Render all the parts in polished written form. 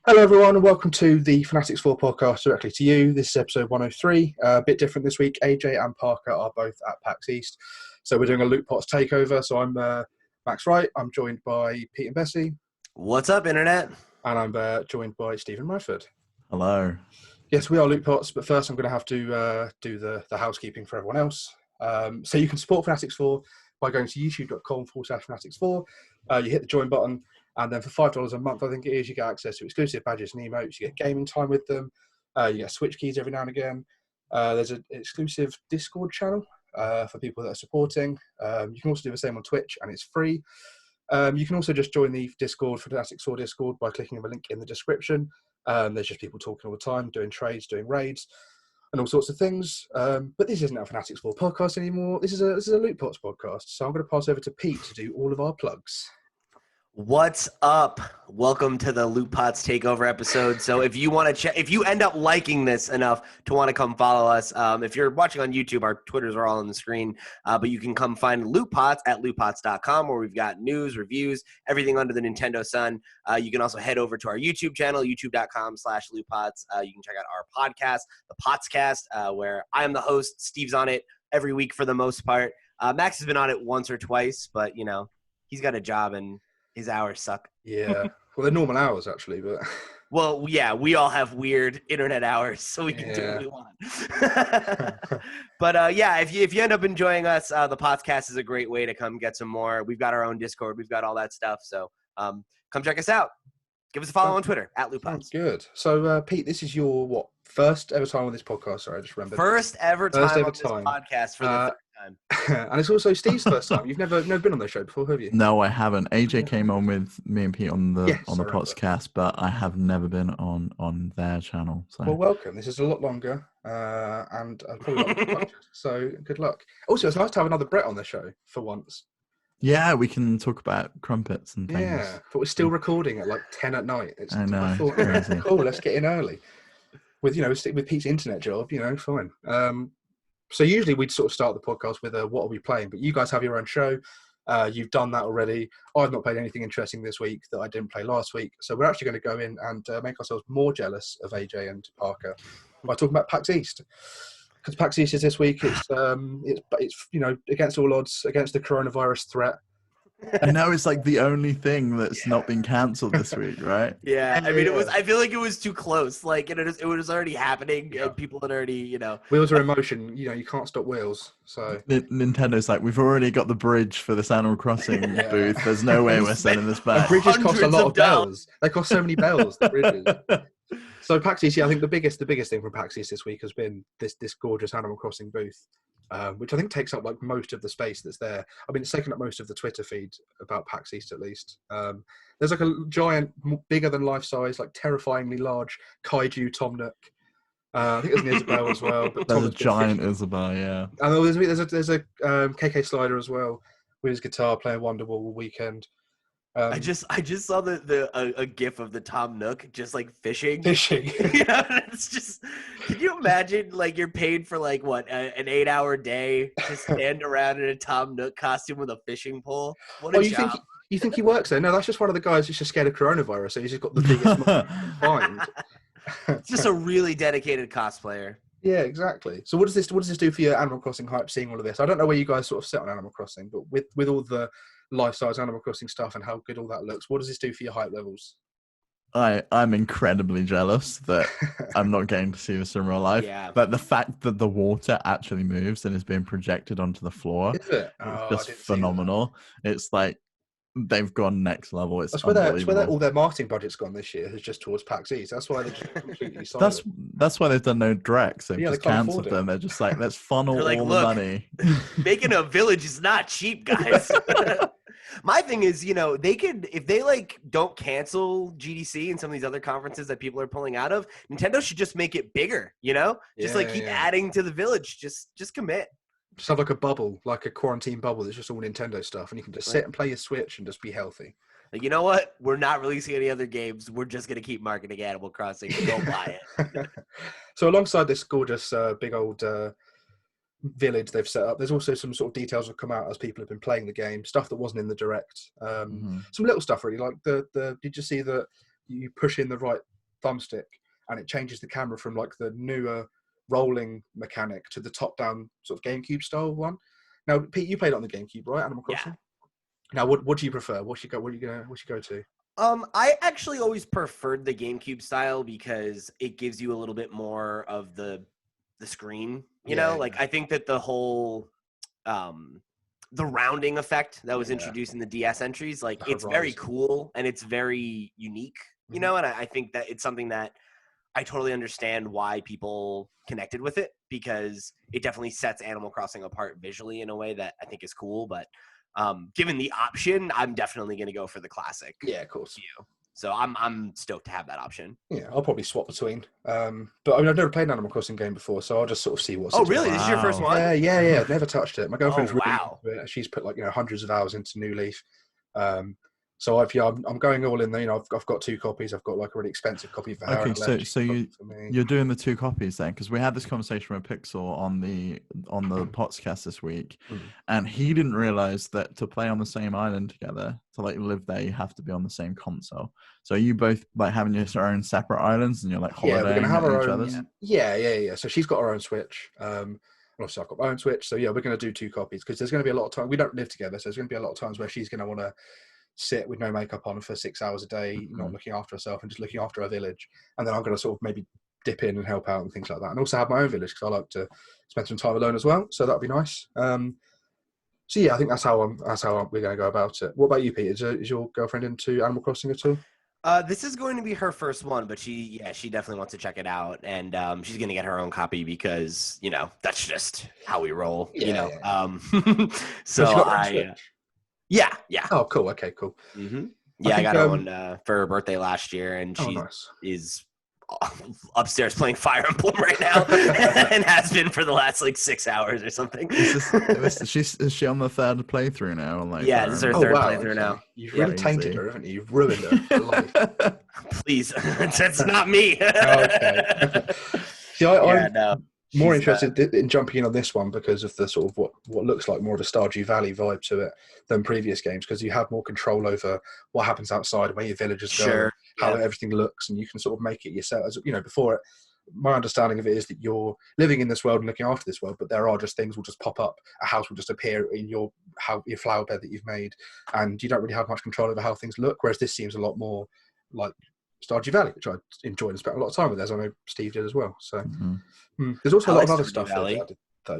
Hello, everyone, and welcome to the fanatixfour podcast directly to you. This is episode 103. A bit different this week. AJ and Parker are both at PAX East, so we're doing a LootPots takeover. So I'm Max Wright. I'm joined by Pete and Bessie. What's up, Internet? And I'm joined by Stephen Radford. Hello. Yes, we are LootPots, but first I'm going to have to do the housekeeping for everyone else. So you can support fanatixfour by going to youtube.com/fanatixfour. You hit the join button. And then for $5 a month, I think it is, you get access to exclusive badges and emotes. You get gaming time with them. You get Switch keys every now and again. There's an exclusive Discord channel for people that are supporting. You can also do the same on Twitch, and it's free. You can also just join the Discord, fanatixfour Discord, by clicking on the link in the description. There's just people talking all the time, doing trades, doing raids, and all sorts of things. But this isn't a fanatixfour podcast anymore. This is a LootPots podcast. So I'm going to pass over to Pete to do all of our plugs. What's up? Welcome to the LootPots takeover episode. So if you want to check, if you end up liking this enough to want to come follow us, if you're watching on YouTube, our Twitters are all on the screen, but you can come find LootPots at lootpots.com, where we've got news, reviews, everything under the Nintendo sun. You can also head over to our YouTube channel, youtube.com/LootPots. You can check out our podcast, the Potscast, where I am the host. Steve's on it every week for the most part. Max has been on it once or twice, but you know, he's got a job and his hours suck. Yeah. Well, they're normal hours, actually, but... Well, yeah, we all have weird internet hours, so we can do what we want. But, yeah, if you end up enjoying us, the podcast is a great way to come get some more. We've got our own Discord. We've got all that stuff. So come check us out. Give us a follow on Twitter, at LootPots. Good. So, Pete, this is your, first ever time on this podcast? Sorry, I just remembered. First ever time on this podcast for the third time. And it's also Steve's first time. You've never been on the show before, have you? No, I haven't. AJ came on with me and Pete on the podcast, but I have never been on their channel. So. Well, welcome. This is a lot longer, and probably not much, so good luck. Also, it's nice to have another Brett on the show for once. Yeah, we can talk about crumpets and things. Yeah, but we're still recording at like 10 at night. I know. I thought, cool, let's get in early. With Pete's internet job, fine. So usually we'd sort of start the podcast with what are we playing, but you guys have your own show. You've done that already. I've not played anything interesting this week that I didn't play last week. So we're actually going to go in and make ourselves more jealous of AJ and Parker by talking about PAX East. Because PAX East is this week. It's against all odds, against the coronavirus threat. I know it's like the only thing that's not been cancelled this week, right? Yeah, I mean, I feel like it was too close. Like it was already happening. And people had already, Wheels are in motion. You can't stop wheels. So Nintendo's like, we've already got the bridge for this Animal Crossing booth. There's no way we're sending this back. The bridges cost a lot of bells. They cost so many bells. The bridges. So PAX East, I think the biggest thing from PAX East this week has been this gorgeous Animal Crossing booth. Which I think takes up like most of the space that's there. I mean, it's taken up most of the Twitter feed about PAX East at least. There's like a giant, bigger than life size, like terrifyingly large kaiju Tom Nook. I think there's an Isabel as well. But there's a giant Isabel, yeah. And there's a KK Slider as well with his guitar playing Wonderwall all weekend. I just saw a gif of the Tom Nook just like fishing. It's just, can you imagine like you're paid for like what an 8-hour day to stand around in a Tom Nook costume with a fishing pole? What a job. You think he works there? No, that's just one of the guys who's just scared of coronavirus, so he's just got the biggest mind. It's just a really dedicated cosplayer. Yeah, exactly. So what does this do for your Animal Crossing hype, seeing all of this? I don't know where you guys sort of sit on Animal Crossing, but with all the life-size Animal Crossing stuff and how good all that looks, what does this do for your hype levels? I'm incredibly jealous that I'm not getting to see this in real life. Yeah. But the fact that the water actually moves and is being projected onto the floor is it? It's just phenomenal. It's like they've gone next level. It's where all their marketing budget's gone this year, is just towards PAX East. That's why they're just completely silent. That's why they've done no Drex. They've just cancelled them. They're just like, let's funnel all the money. Making a village is not cheap, guys. My thing is, they could, if they like don't cancel GDC and some of these other conferences that people are pulling out of, Nintendo should just make it bigger, Just keep adding to the village. Just commit. Just have like a bubble, like a quarantine bubble that's just all Nintendo stuff, and you can just sit and play your Switch and just be healthy. Like, you know what? We're not releasing any other games. We're just going to keep marketing Animal Crossing. Go buy it. So alongside this gorgeous big old village they've set up, there's also some sort of details that come out as people have been playing the game, stuff that wasn't in the direct. Some little stuff really, like the did you see that you push in the right thumbstick, and it changes the camera from like the newer rolling mechanic to the top-down sort of GameCube style one. Now, Pete, you played it on the GameCube, right? Animal Crossing. Now, what do you prefer? What should you go to? I actually always preferred the GameCube style because it gives you a little bit more of the screen. You know, like I think that the whole the rounding effect that was introduced in the DS entries, like it's very cool and it's very unique. You know, and I think that it's something that I totally understand why people connected with it, because it definitely sets Animal Crossing apart visually in a way that I think is cool. But given the option, I'm definitely going to go for the classic. Yeah, of course. So I'm stoked to have that option. Yeah, I'll probably swap between. But I mean, I've never played an Animal Crossing game before, so I'll just sort of see what's. Oh, really? This is your first one? Yeah. I've never touched it. My girlfriend's really into it. She's put like hundreds of hours into New Leaf. So I'm going all in there. You know, I've got 2 copies. I've got like a really expensive copy for her. Okay, so you're doing the 2 copies then, because we had this conversation with Pixel on the podcast this week, and he didn't realize that to play on the same island together, to like live there, you have to be on the same console. So are you both like having your own separate islands, and you're like holidaying we're gonna have our each own. Other's? Yeah. So she's got her own Switch. Obviously I've got my own Switch. So yeah, we're gonna do 2 copies because there's gonna be a lot of time. We don't live together, so there's gonna be a lot of times where she's gonna want to sit with no makeup on for 6 hours a day, not looking after herself and just looking after her village. And then I'm going to sort of maybe dip in and help out and things like that. And also have my own village because I like to spend some time alone as well. So that'd be nice. So yeah, I think that's how we're going to go about it. What about you, Pete? Is your girlfriend into Animal Crossing at all? This is going to be her first one, but she definitely wants to check it out, and she's going to get her own copy because, you know, that's just how we roll, you know. So Yeah. Oh, cool. Okay, cool. Mm-hmm. Yeah, I got her one for her birthday last year, and she is upstairs playing Fire Emblem right now, and has been for the last like 6 hours or something. Is she on the 3rd playthrough now? Like, yeah, this is her 3rd playthrough now. You've really tainted her, haven't you? You've ruined her life. Please, that's not me. Okay. See, I'm more interested in jumping in on this one because of the sort of what looks like more of a Stardew Valley vibe to it than previous games, because you have more control over what happens outside, where your villagers go, how everything looks, and you can sort of make it yourself. As you know, before my understanding of it is that you're living in this world and looking after this world, but there are just things will just pop up. A house will just appear in your flower bed that you've made, and you don't really have much control over how things look. Whereas this seems a lot more like Stardew Valley, which I enjoyed and spent a lot of time with, as I know Steve did as well. So there's also a lot of other stuff. Do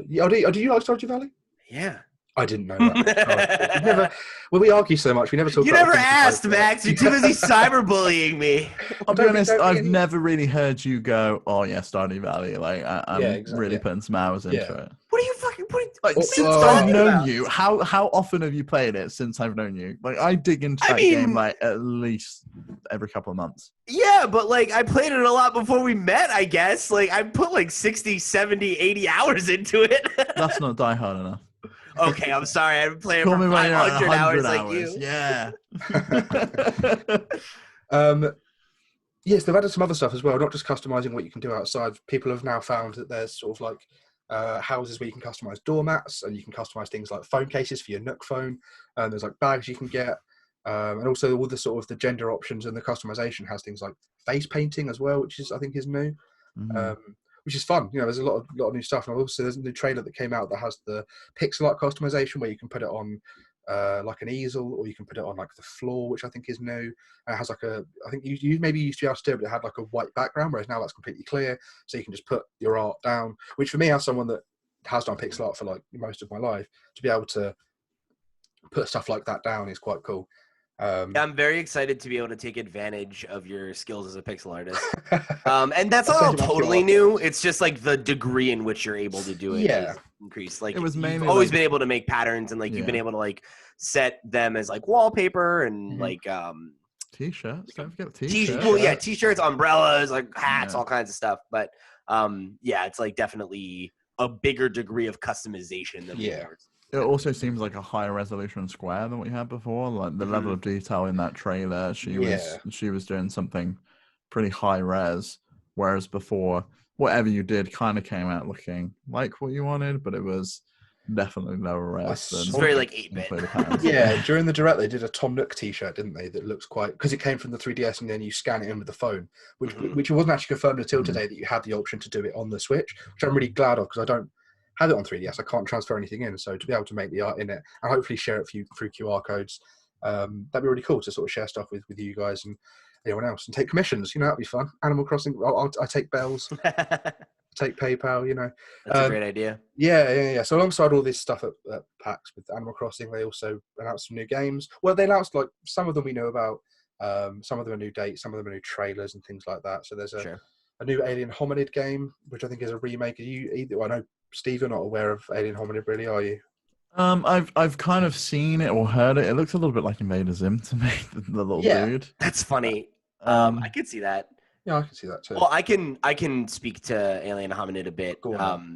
you like Stardew Valley? Yeah. I didn't know that. We argue so much. We never talk. You never asked, Max. You're too busy cyberbullying me. I'll be honest. I've never really heard you go, "Oh yeah, Stardew Valley." Like I'm really putting some hours into it. What are you fucking putting? Since I've known you, how often have you played it since I've known you? Like I dig into that game like at least every couple of months. Yeah, but like I played it a lot before we met, I guess. Like I put like 60, 70, 80 hours into it. That's not die hard enough. Okay, I'm sorry. I've been playing for 500 hours like you. Yeah. Yes, they've added some other stuff as well, not just customizing what you can do outside. People have now found that there's sort of like houses where you can customize doormats, and you can customize things like phone cases for your Nook phone. And there's like bags you can get. And also all the sort of the gender options and the customization has things like face painting as well, which I think is new. Which is fun. You know, there's a lot of new stuff. And also there's a new trailer that came out that has the pixel art customization where you can put it on like an easel, or you can put it on like the floor, which I think is new. And it has like I think you maybe used to be able to do it, but it had like a white background, whereas now that's completely clear. So you can just put your art down, which for me, as someone that has done pixel art for like most of my life, to be able to put stuff like that down is quite cool. I'm very excited to be able to take advantage of your skills as a pixel artist. And that's all totally new. It's just like the degree in which you're able to do it is increased. Like you've always been able to make patterns, and like you've been able to like set them as like wallpaper and like t-shirts. Don't forget t-shirts. Well, yeah, t-shirts, umbrellas, like hats, all kinds of stuff. But it's like definitely a bigger degree of customization than It also seems like a higher resolution square than what we had before. Like the level of detail in that trailer, she was doing something pretty high res, whereas before, whatever you did kind of came out looking like what you wanted, but it was definitely lower res than. It's very like 8-bit. Yeah, during the Direct they did a Tom Nook T-shirt, didn't they? That looks quite, because it came from the 3DS and then you scan it in with the phone, which wasn't actually confirmed until today that you had the option to do it on the Switch, which I'm really glad of because I don't have it on 3DS. I can't transfer anything in, so to be able to make the art in it and hopefully share it through QR codes, that'd be really cool to sort of share stuff with you guys and anyone else and take commissions. That'd be fun. Animal Crossing, I take bells. Take PayPal, That's a great idea. Yeah. So alongside all this stuff at PAX with Animal Crossing, they also announced some new games. Well, they announced like some of them we know about, some of them are new dates, some of them are new trailers and things like that. So there's a new Alien Hominid game, which I think is a remake. I know, Steve, you're not aware of Alien Hominid, really, are you? I've kind of seen it or heard it. It looks a little bit like Invader Zim to me, the little dude. That's funny. I could see that. Yeah, I can see that too. Well, I can speak to Alien Hominid a bit,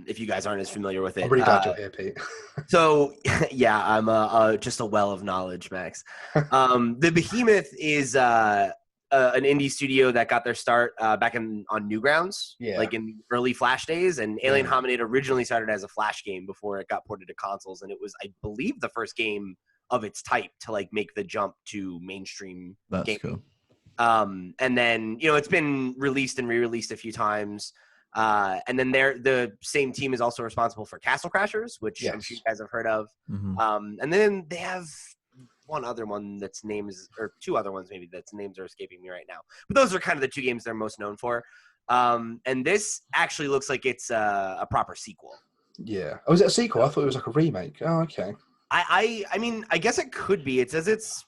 if you guys aren't as familiar with it. I'm really glad you're here, Pete. So, yeah, I'm just a well of knowledge, Max. The Behemoth is an indie studio that got their start back on Newgrounds, like in early Flash days. And Alien Hominid originally started as a Flash game before it got ported to consoles, and it was, I believe, the first game of its type to like make the jump to mainstream gaming. Cool. And then, it's been released and re-released a few times. And then the same team is also responsible for Castle Crashers, which I'm sure you guys have heard of. Mm-hmm. And then they have one other one that's names, or two other ones maybe that's names are escaping me right now. But those are kind of the two games they're most known for. And this actually looks like it's a proper sequel. Yeah. Oh, is it a sequel? I thought it was like a remake. Oh, okay. I mean, I guess it could be. It says it's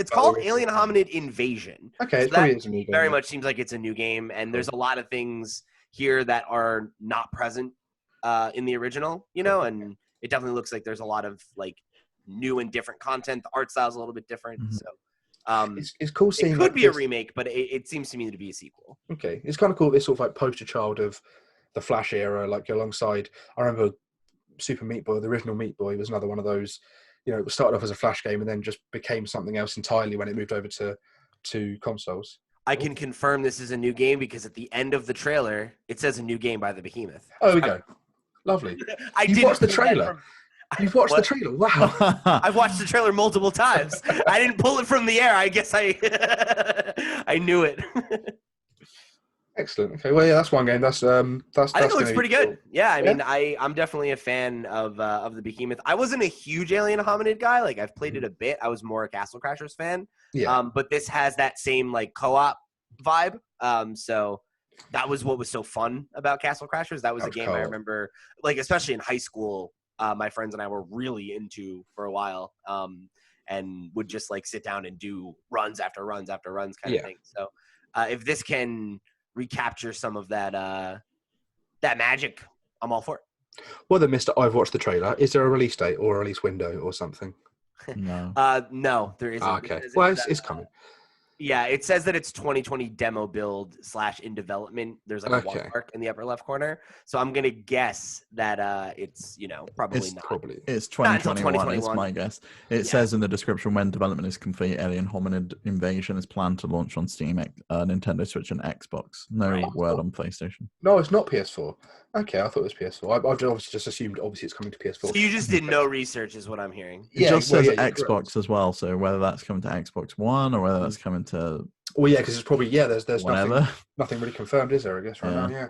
called Alien Hominid Invasion. Okay, so it probably is a new game. Very much seems like it's a new game, and there's a lot of things here that are not present in the original, and it definitely looks like there's a lot of like new and different content. The art style's a little bit different, so it's cool seeing. It could be a remake, but it seems to me to be a sequel. Okay, it's kind of cool. This sort of like poster child of the Flash era, like alongside. I remember Super Meat Boy, the original Meat Boy, was another one of those. It started off as a Flash game and then just became something else entirely when it moved over to consoles. I can confirm this is a new game because at the end of the trailer, it says a new game by the Behemoth. Oh, there we go. Lovely. You've watched the trailer? You've watched the trailer? Wow. I've watched the trailer multiple times. I didn't pull it from the air. I guess I knew it. Excellent. Okay, well, yeah, that's one game. I think it looks pretty good. Yeah, I mean, I'm definitely a fan of the Behemoth. I wasn't a huge Alien Hominid guy. Like, I've played it a bit. I was more a Castle Crashers fan. Yeah. But this has that same like co-op vibe. So that was what was so fun about Castle Crashers. That was a game I remember, like, especially in high school. My friends and I were really into for a while, and would just like sit down and do runs after runs after runs kind of thing. So if this can recapture some of that magic, I'm all for it. Well, then, Mr. I've watched the trailer. Is there a release date or a release window or something? No. No, there isn't. Okay. Well, it's coming. Yeah, it says that it's 2020 demo build / in development. There's like a watermark in the upper left corner. So I'm going to guess that it's, probably not. It's 2021 is my guess. It says in the description, when development is complete, Alien Hominid Invasion is planned to launch on Steam, Nintendo Switch, and Xbox. No word on PlayStation. No, it's not PS4. Okay, I thought it was PS4. I've obviously just assumed it's coming to PS4. So you just did no research is what I'm hearing. It just says Xbox as well, so whether that's coming to Xbox One or whether that's coming to... Well, yeah, because it's probably, there's whatever. nothing really confirmed, is there, I guess, right now, yeah.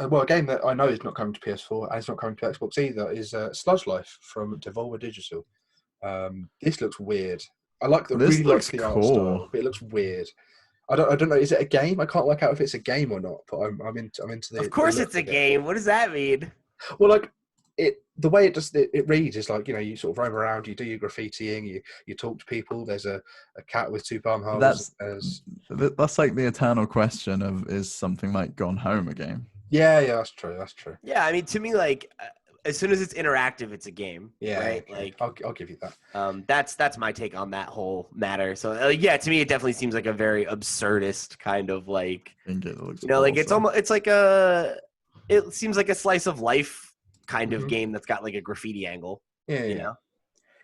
Well, a game that I know is not coming to PS4 and it's not coming to Xbox either is Sludge Life from Devolver Digital. This looks weird. I like the really like the art style, but it looks weird. I don't know. Is it a game? I can't work out if it's a game or not. But I'm into the. Of course, it's a game. What does that mean? Well, like the way it reads is like, you sort of roam around, you do your graffitiing, you talk to people. There's a cat with two palm holes. That's like the eternal question of, is something like Gone Home a game? Yeah, that's true. Yeah, I mean, to me, like, as soon as it's interactive, it's a game. Yeah, right. Okay. Like, I'll give you that. That's my take on that whole matter. So to me, it definitely seems like a very absurdist kind of like, like it seems like a slice of life kind of game that's got like a graffiti angle. Yeah.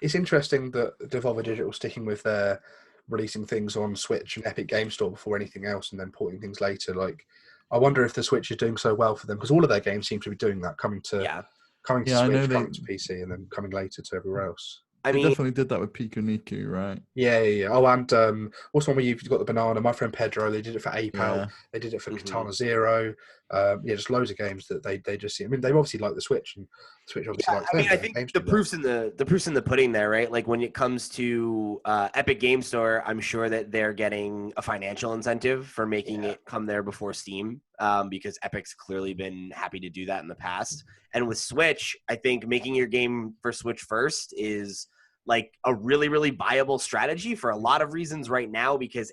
It's interesting that Devolver Digital sticking with their releasing things on Switch and Epic Game Store before anything else, and then porting things later. Like, I wonder if the Switch is doing so well for them, because all of their games seem to be doing that, coming to coming to Yeah, I know Switch, they coming to PC, and then coming later to everywhere else. I mean, definitely did that with Piku Niku, right? Yeah. Oh, and what's the one where you've got the banana? My friend Pedro, they did it for APAL. Yeah. They did it for Mhm. Katana Zero. Yeah, just loads of games that they just see. I mean, they obviously like the Switch, and Switch obviously likes I mean, them. I think the proof's in the pudding there, right? Like when it comes to Epic Game Store, I'm sure that they're getting a financial incentive for making it come there before Steam, because Epic's clearly been happy to do that in the past. And with Switch, I think making your game for Switch first is like a really, really viable strategy for a lot of reasons right now, because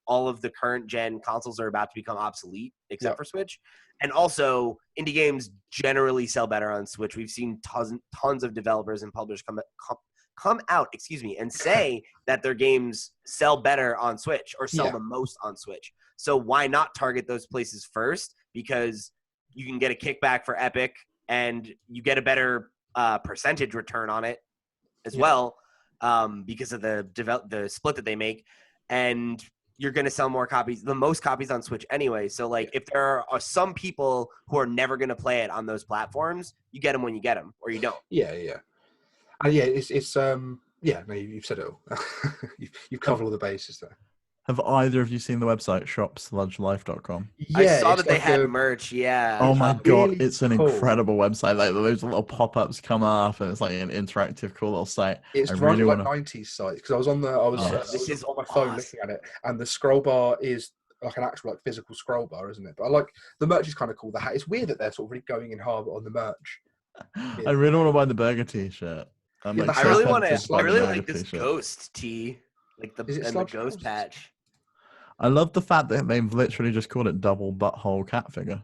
all of the current gen consoles are about to become obsolete except for Switch. And also, indie games generally sell better on Switch. We've seen tons of developers and publishers come out, and say that their games sell better on Switch or sell the most on Switch. So why not target those places first? Because you can get a kickback for Epic, and you get a better percentage return on it as well, because of the split that they make, and you're going to sell more copies, the most copies on Switch anyway. So like if there are some people who are never going to play it on those platforms, you get them when you get them, or you don't. Yeah. And it's no, you've said it all. you've covered all the bases there. Have either of you seen the website shopsludgelife.com? Yeah, I saw that they like had merch. Yeah. Oh my really god, it's an incredible website. Like those little pop-ups come up, and it's like an interactive, cool little site. It's I really really like want 90s sites, because I was on my phone looking at it, and the scroll bar is like an actual like physical scroll bar, isn't it? But I like the merch is kind of cool. It's weird that they're sort of really going in hard on the merch. I really want to buy the burger t-shirt. I'm Yeah, like, the I so really tempted want to to. buy I the really burger like this t-shirt. ghost tee, like the Is it and the Sludge ghost House? patch. I love the fact that they've literally just called it double butthole cat figure.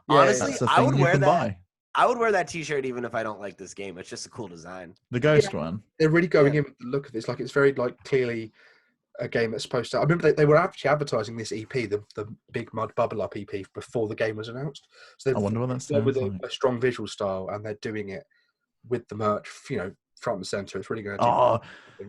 Honestly, That's the I thing would you wear can that. buy. I would wear that T-shirt even if I don't like this game. It's just a cool design. The ghost one. They're really going in with the look of it. It's like it's very like clearly a game that's supposed to. I remember they were actually advertising this EP, the Big Mud Bubble Up EP, before the game was announced. So I wonder what that they're with sounds like. a strong visual style, and they're doing it with the merch, front and center. It's really going to do. Oh,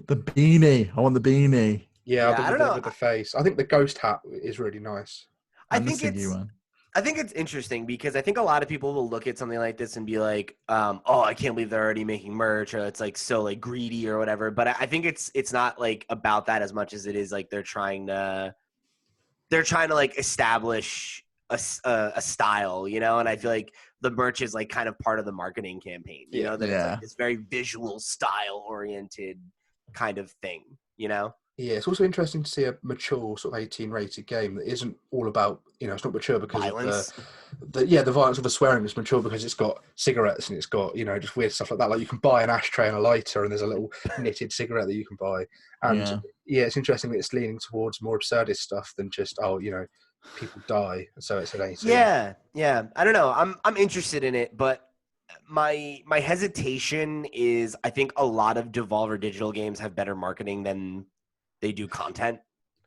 the beanie! I want the beanie. Yeah, I don't know. With the face. I think the ghost hat is really nice. I think it's interesting because I think a lot of people will look at something like this and be like, "Oh, I can't believe they're already making merch," or it's like so like greedy or whatever. But I think it's not like about that as much as it is like they're trying to like establish a style, you know. And I feel like the merch is like kind of part of the marketing campaign, you know, that it's like this very visual style oriented kind of thing, you know. Yeah, it's also interesting to see a mature sort of 18 rated game that isn't all about, it's not mature because violence. Of the violence of the swearing. It's mature because it's got cigarettes and it's got, just weird stuff like that. Like you can buy an ashtray and a lighter and there's a little knitted cigarette that you can buy. And it's interesting that it's leaning towards more absurdist stuff than just, people die. So it's an 18. Yeah. I don't know. I'm interested in it, but my hesitation is I think a lot of Devolver Digital games have better marketing than they do content.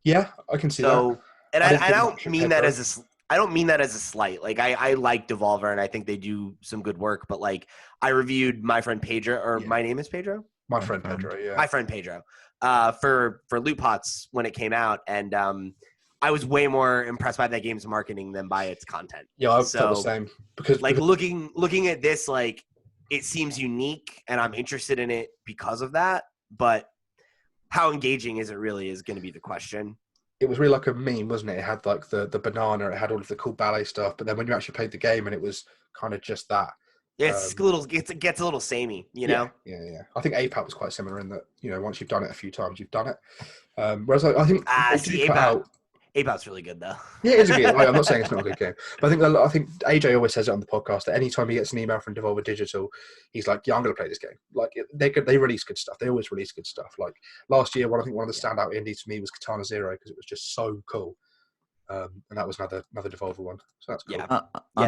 Yeah, I can see that. And I don't mean that as a slight. Like I like Devolver and I think they do some good work, but like I reviewed My Friend Pedro, or My Name is Pedro. My Friend Pedro, yeah. My Friend Pedro, for LootPots when it came out, and I was way more impressed by that game's marketing than by its content. Yeah, I felt the same because looking at this, like it seems unique, and I'm interested in it because of that, but how engaging is it really is going to be the question. It was really like a meme, wasn't it? It had like the banana, it had all of the cool ballet stuff, but then when you actually played the game and it was kind of just that. It's it gets a little samey, you know? Yeah. I think APAT was quite similar in that, once you've done it a few times, you've done it. Whereas I think APAT's really good though. Yeah, it is a good game. I'm not saying it's not a good game, but I think AJ always says it on the podcast that anytime he gets an email from Devolver Digital, he's like, "Yeah, I'm going to play this game." Like they release good stuff. They always release good stuff. Like last year, I think one of the standout indies for me was Katana Zero because it was just so cool. And that was another Devolver one. So that's cool.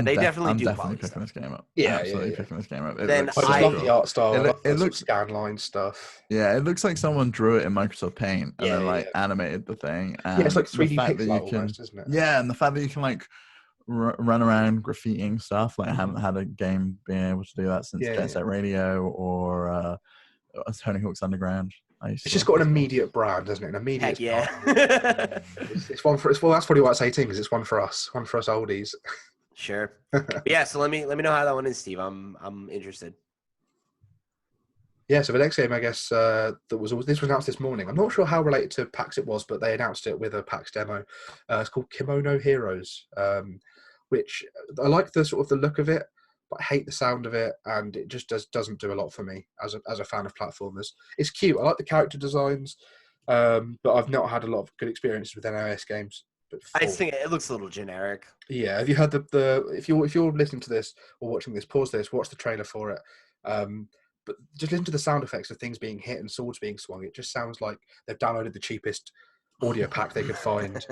They definitely do. I'm definitely picking this game up. Absolutely picking this game up. I just love the art style. It looks scanline stuff. Yeah, it looks like someone drew it in Microsoft Paint and then animated the thing. And it's like 3D pixel art almost, isn't it? Yeah, and the fact that you can like run around graffitiing stuff. Like I haven't had a game being able to do that since Jet Set Radio or Tony Hawk's Underground. It's just got an immediate brand, doesn't it? An immediate. Heck yeah. It's one for. Well, that's probably why it's 18 because it's one for us oldies. Sure. Yeah. So let me know how that one is, Steve. I'm interested. Yeah, so the next game, I guess, this was announced this morning. I'm not sure how related to PAX it was, but they announced it with a PAX demo. It's called Kimono Heroes, which I like the sort of the look of it, but I hate the sound of it, and it just doesn't do a lot for me as a fan of platformers. It's cute. I like the character designs, but I've not had a lot of good experiences with NOS games. I just think it looks a little generic. Yeah, have you heard if you're listening to this or watching this, pause this, watch the trailer for it. But just listen to the sound effects of things being hit and swords being swung. It just sounds like they've downloaded the cheapest audio pack they could find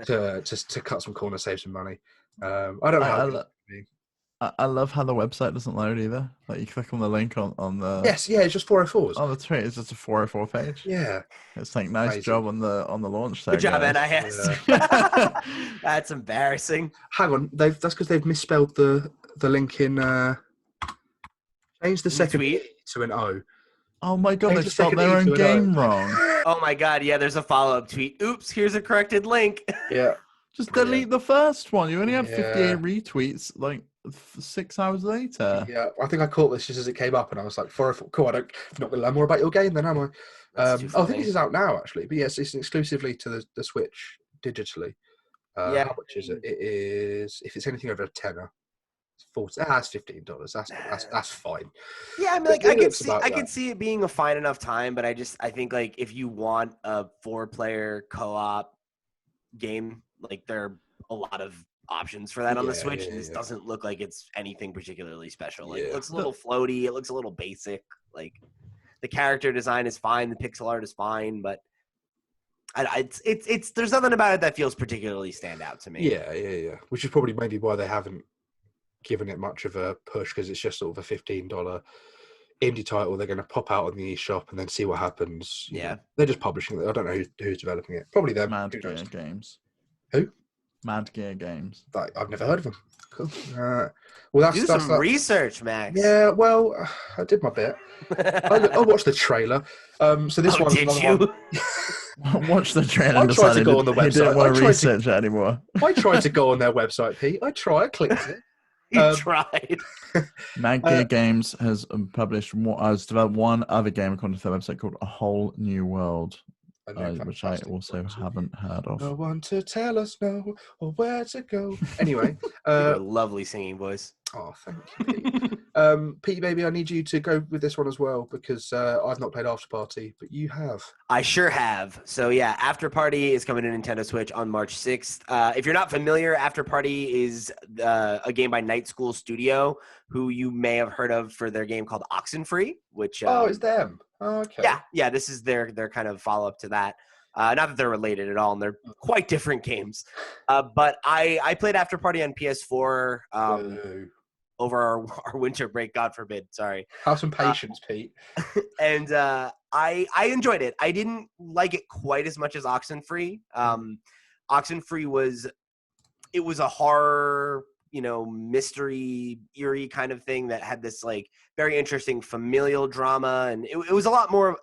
to cut some corners, save some money. I don't know how good it would be. I love how the website doesn't load either. Like you click on the link on the Yes, yeah, it's just 404s. Oh, that's right. It's just a 404 page. Yeah, it's like nice amazing. Job on the launch. There, good job, guys. NIS. Yeah. That's embarrassing. Hang on, that's because they've misspelled the link in. Change the second E to an O. Oh my god, they've spelled their own game wrong. Oh my god, yeah, there's a follow-up tweet. Oops, here's a corrected link. Yeah. Just delete the first one. You only had 58 retweets like 6 hours later. Yeah, I think I caught this just as it came up, and I was like, cool, I'm not going to learn more about your game then, am I? I think this is out now, actually. But yes, it's exclusively to the Switch digitally. Yeah. How much is it? It is, if it's anything over a tenner, it's $40. That's $15. That's fine. Yeah, I mean, like I could see it being a fine enough time, but I think like if you want a 4-player co-op game, like there are a lot of options for that on the Switch, and this doesn't look like it's anything particularly special. Like it looks a little floaty, it looks a little basic. Like the character design is fine, the pixel art is fine, but it's there's nothing about it that feels particularly stand out to me. Yeah. Which is probably maybe why they haven't given it much of a push, because it's just sort of a $15 indie title. They're going to pop out on the eShop and then see what happens. You know, they're just publishing it. I don't know who's developing it. Probably them. Mad Gear Games. Who? Mad Gear Games. I've never heard of them. Cool. Well, do some research, Max. Yeah, well, I did my bit. I watched the trailer. So this one's did you? Watch the trailer and decided to go on the website. He didn't want to research it anymore. I tried to go on their website, Pete. I clicked it. You tried. Mad Gear Games has developed one other game according to their website called A Whole New World, which I also haven't heard of. No one to tell us no or where to go. Anyway, your lovely singing voice. Oh, thank you, Pete. Pete, baby, I need you to go with this one as well, because I've not played After Party, but you have. I sure have. So yeah, After Party is coming to Nintendo Switch on March 6th. If you're not familiar, After Party is a game by Night School Studio, who you may have heard of for their game called Oxenfree, which it's them. Oh, okay. Yeah, this is their kind of follow-up to that. Not that they're related at all, and they're quite different games. But I played After Party on PS4 over our winter break, God forbid. Sorry. Have some patience, Pete. And I enjoyed it. I didn't like it quite as much as Oxenfree. Oxenfree was a horror, mystery, eerie kind of thing that had this like very interesting familial drama, and it was a lot more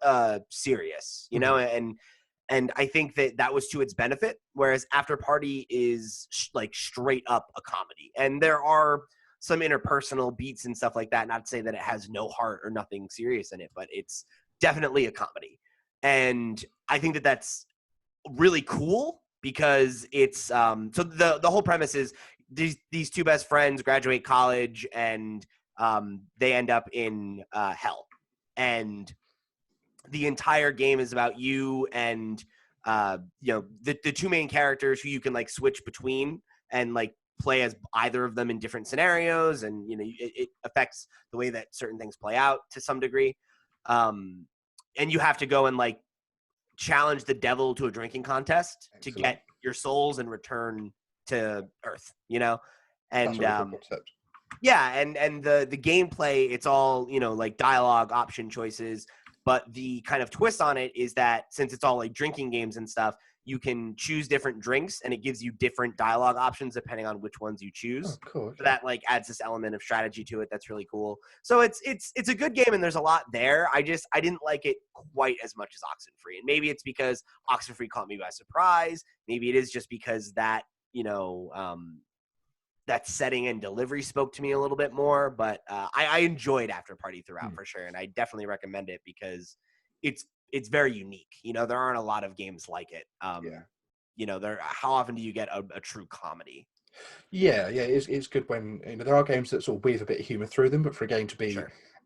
serious, and I think that was to its benefit, whereas After Party is like straight up a comedy, and there are some interpersonal beats and stuff like that. Not to say that it has no heart or nothing serious in it, but it's definitely a comedy, and I think that that's really cool because it's so the whole premise is these two best friends graduate college and they end up in hell, and the entire game is about you and the two main characters who you can like switch between and like play as either of them in different scenarios, and it affects the way that certain things play out to some degree, and you have to go and like challenge the devil to a drinking contest to get your souls and return to Earth, and yeah, and the gameplay, it's all like dialogue option choices, but the kind of twist on it is that since it's all like drinking games and stuff, you can choose different drinks and it gives you different dialogue options depending on which ones you choose. Oh, cool. So that like adds this element of strategy to it that's really cool. So it's a good game and there's a lot there. I didn't like it quite as much as Oxenfree, and maybe it's because Oxenfree caught me by surprise. Maybe it is just because that that setting and delivery spoke to me a little bit more. But I enjoyed After Party throughout for sure, and I definitely recommend it because it's very unique. You know, there aren't a lot of games like it. You know, how often do you get a true comedy? Yeah, it's good when there are games that sort of weave a bit of humour through them, but for a game to be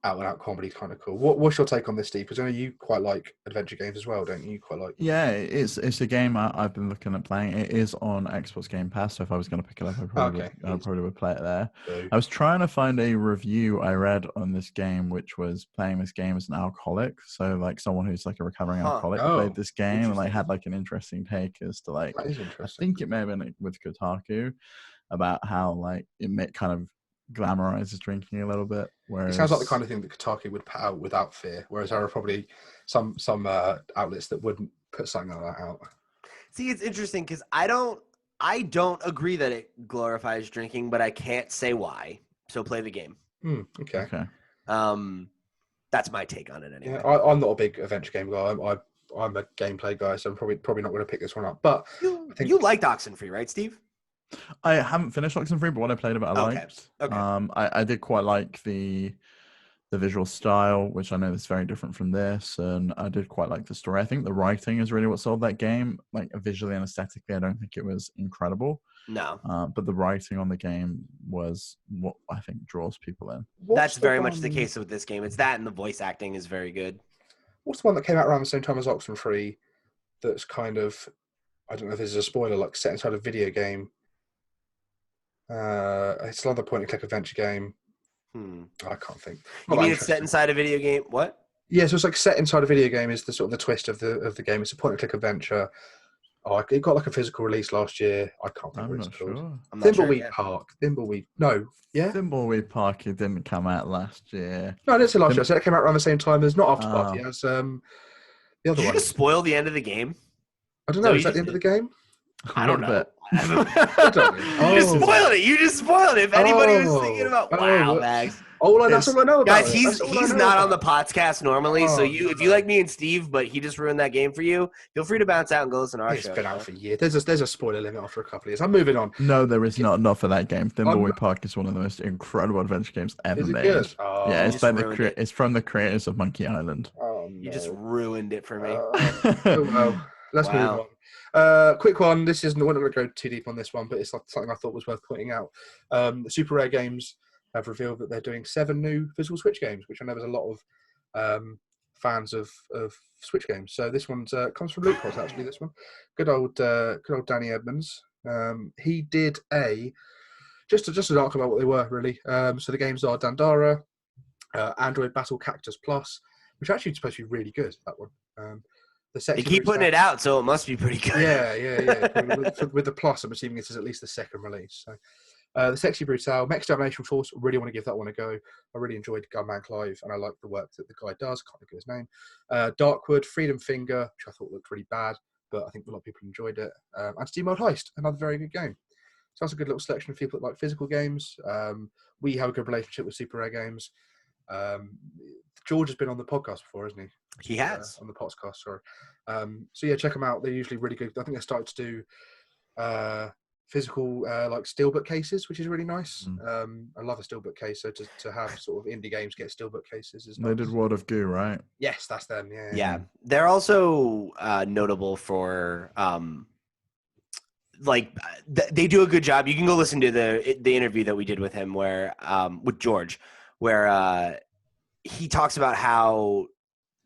out and out comedy is kind of cool. What's your take on this, Steve? Because I know you quite like adventure games as well, don't you? Quite like. Yeah, it's a game I've been looking at playing. It is on Xbox Game Pass, so if I was going to pick it up, I probably would play it there. So, I was trying to find a review I read on this game, which was playing this game as an alcoholic. So like someone who's like a recovering alcoholic played this game and like had like an interesting take as to like, that is I interesting. think it may have been with Kotaku about how like it kind of glamorizes drinking a little bit. Whereas it sounds like the kind of thing that Kotaku would put out without fear, whereas there are probably some outlets that wouldn't put something like that out. See, it's interesting because I don't agree that it glorifies drinking, but I can't say why. So play the game. Okay. That's my take on it anyway. Yeah, I'm not a big adventure game guy. I'm a gameplay guy, so I'm probably not going to pick this one up. But you liked Oxenfree, right, Steve? I haven't finished Oxenfree, but what I played about I liked. Okay. I did quite like the visual style, which I know is very different from this, and I did quite like the story. I think the writing is really what sold that game. Like visually and aesthetically, I don't think it was incredible. No. But the writing on the game was what I think draws people in. That's very much the case with this game. It's that, and the voice acting is very good. What's the one that came out around the same time as Oxenfree that's kind of, I don't know if this is a spoiler, like set inside a video game? It's another point-and-click adventure game. I can't think. You mean it's set inside a video game? What? Yeah, so it's like set inside a video game is the sort of the twist of the game. It's a point-and-click adventure. Oh, it got like a physical release last year. I can't think what it's called. Sure. Thimbleweed Park. Thimbleweed. No. Yeah? Thimbleweed Park, it didn't come out last year. No, I didn't say last year. I said it came out around the same time as, not After Party, as the other Did one. you just spoil the end of the game? I don't know. Is that the end of the game? I don't know. You just spoiled it. You just spoiled it. If anybody was thinking about, wow, Max. That's all I know about guys, he's not on the podcast normally, so if you like me and Steve, but he just ruined that game for you, feel free to bounce out and go listen to our show. It's been out for years. There's a spoiler limit after a couple of years. I'm moving on. No, there is not for that game. Thimbleweed Park is one of the most incredible adventure games ever made. Good? Yeah, it's from the creators of Monkey Island. You just ruined it for me. Let's move on. Quick one. We're not going to go too deep on this one, but it's something I thought was worth pointing out. The Super Rare Games have revealed that they're doing 7 new physical Switch games, which I know there's a lot of fans of Switch games. So this one comes from LootPots, actually. This one, good old Danny Edmonds. He did just an article about what they were really. So the games are Dandara, Android Battle Cactus Plus, which actually is supposed to be really good. That one. They keep putting it out, so it must be pretty good. Yeah. with the Plus, I'm assuming this is at least the second release. So. The Sexy Brutale, Mech Extermination Force, really want to give that one a go. I really enjoyed Gunman Clive, and I like the work that the guy does. Can't think of his name. Darkwood, Freedom Finger, which I thought looked really bad, but I think a lot of people enjoyed it. And Steam Mode Heist, another very good game. So that's a good little selection of people that like physical games. We have a good relationship with Super Rare Games. George has been on the podcast before, hasn't he? He has. On the podcast, sorry. So yeah, check them out. They're usually really good. I think they started to do physical like steelbook cases, which is really nice. I love a steelbook case, so to have sort of indie games get steelbook cases is nice. They did World of Goo, right? Yes, that's them. Yeah. They're also notable for they do a good job. You can go listen to the interview that we did with him where with George, where he talks about how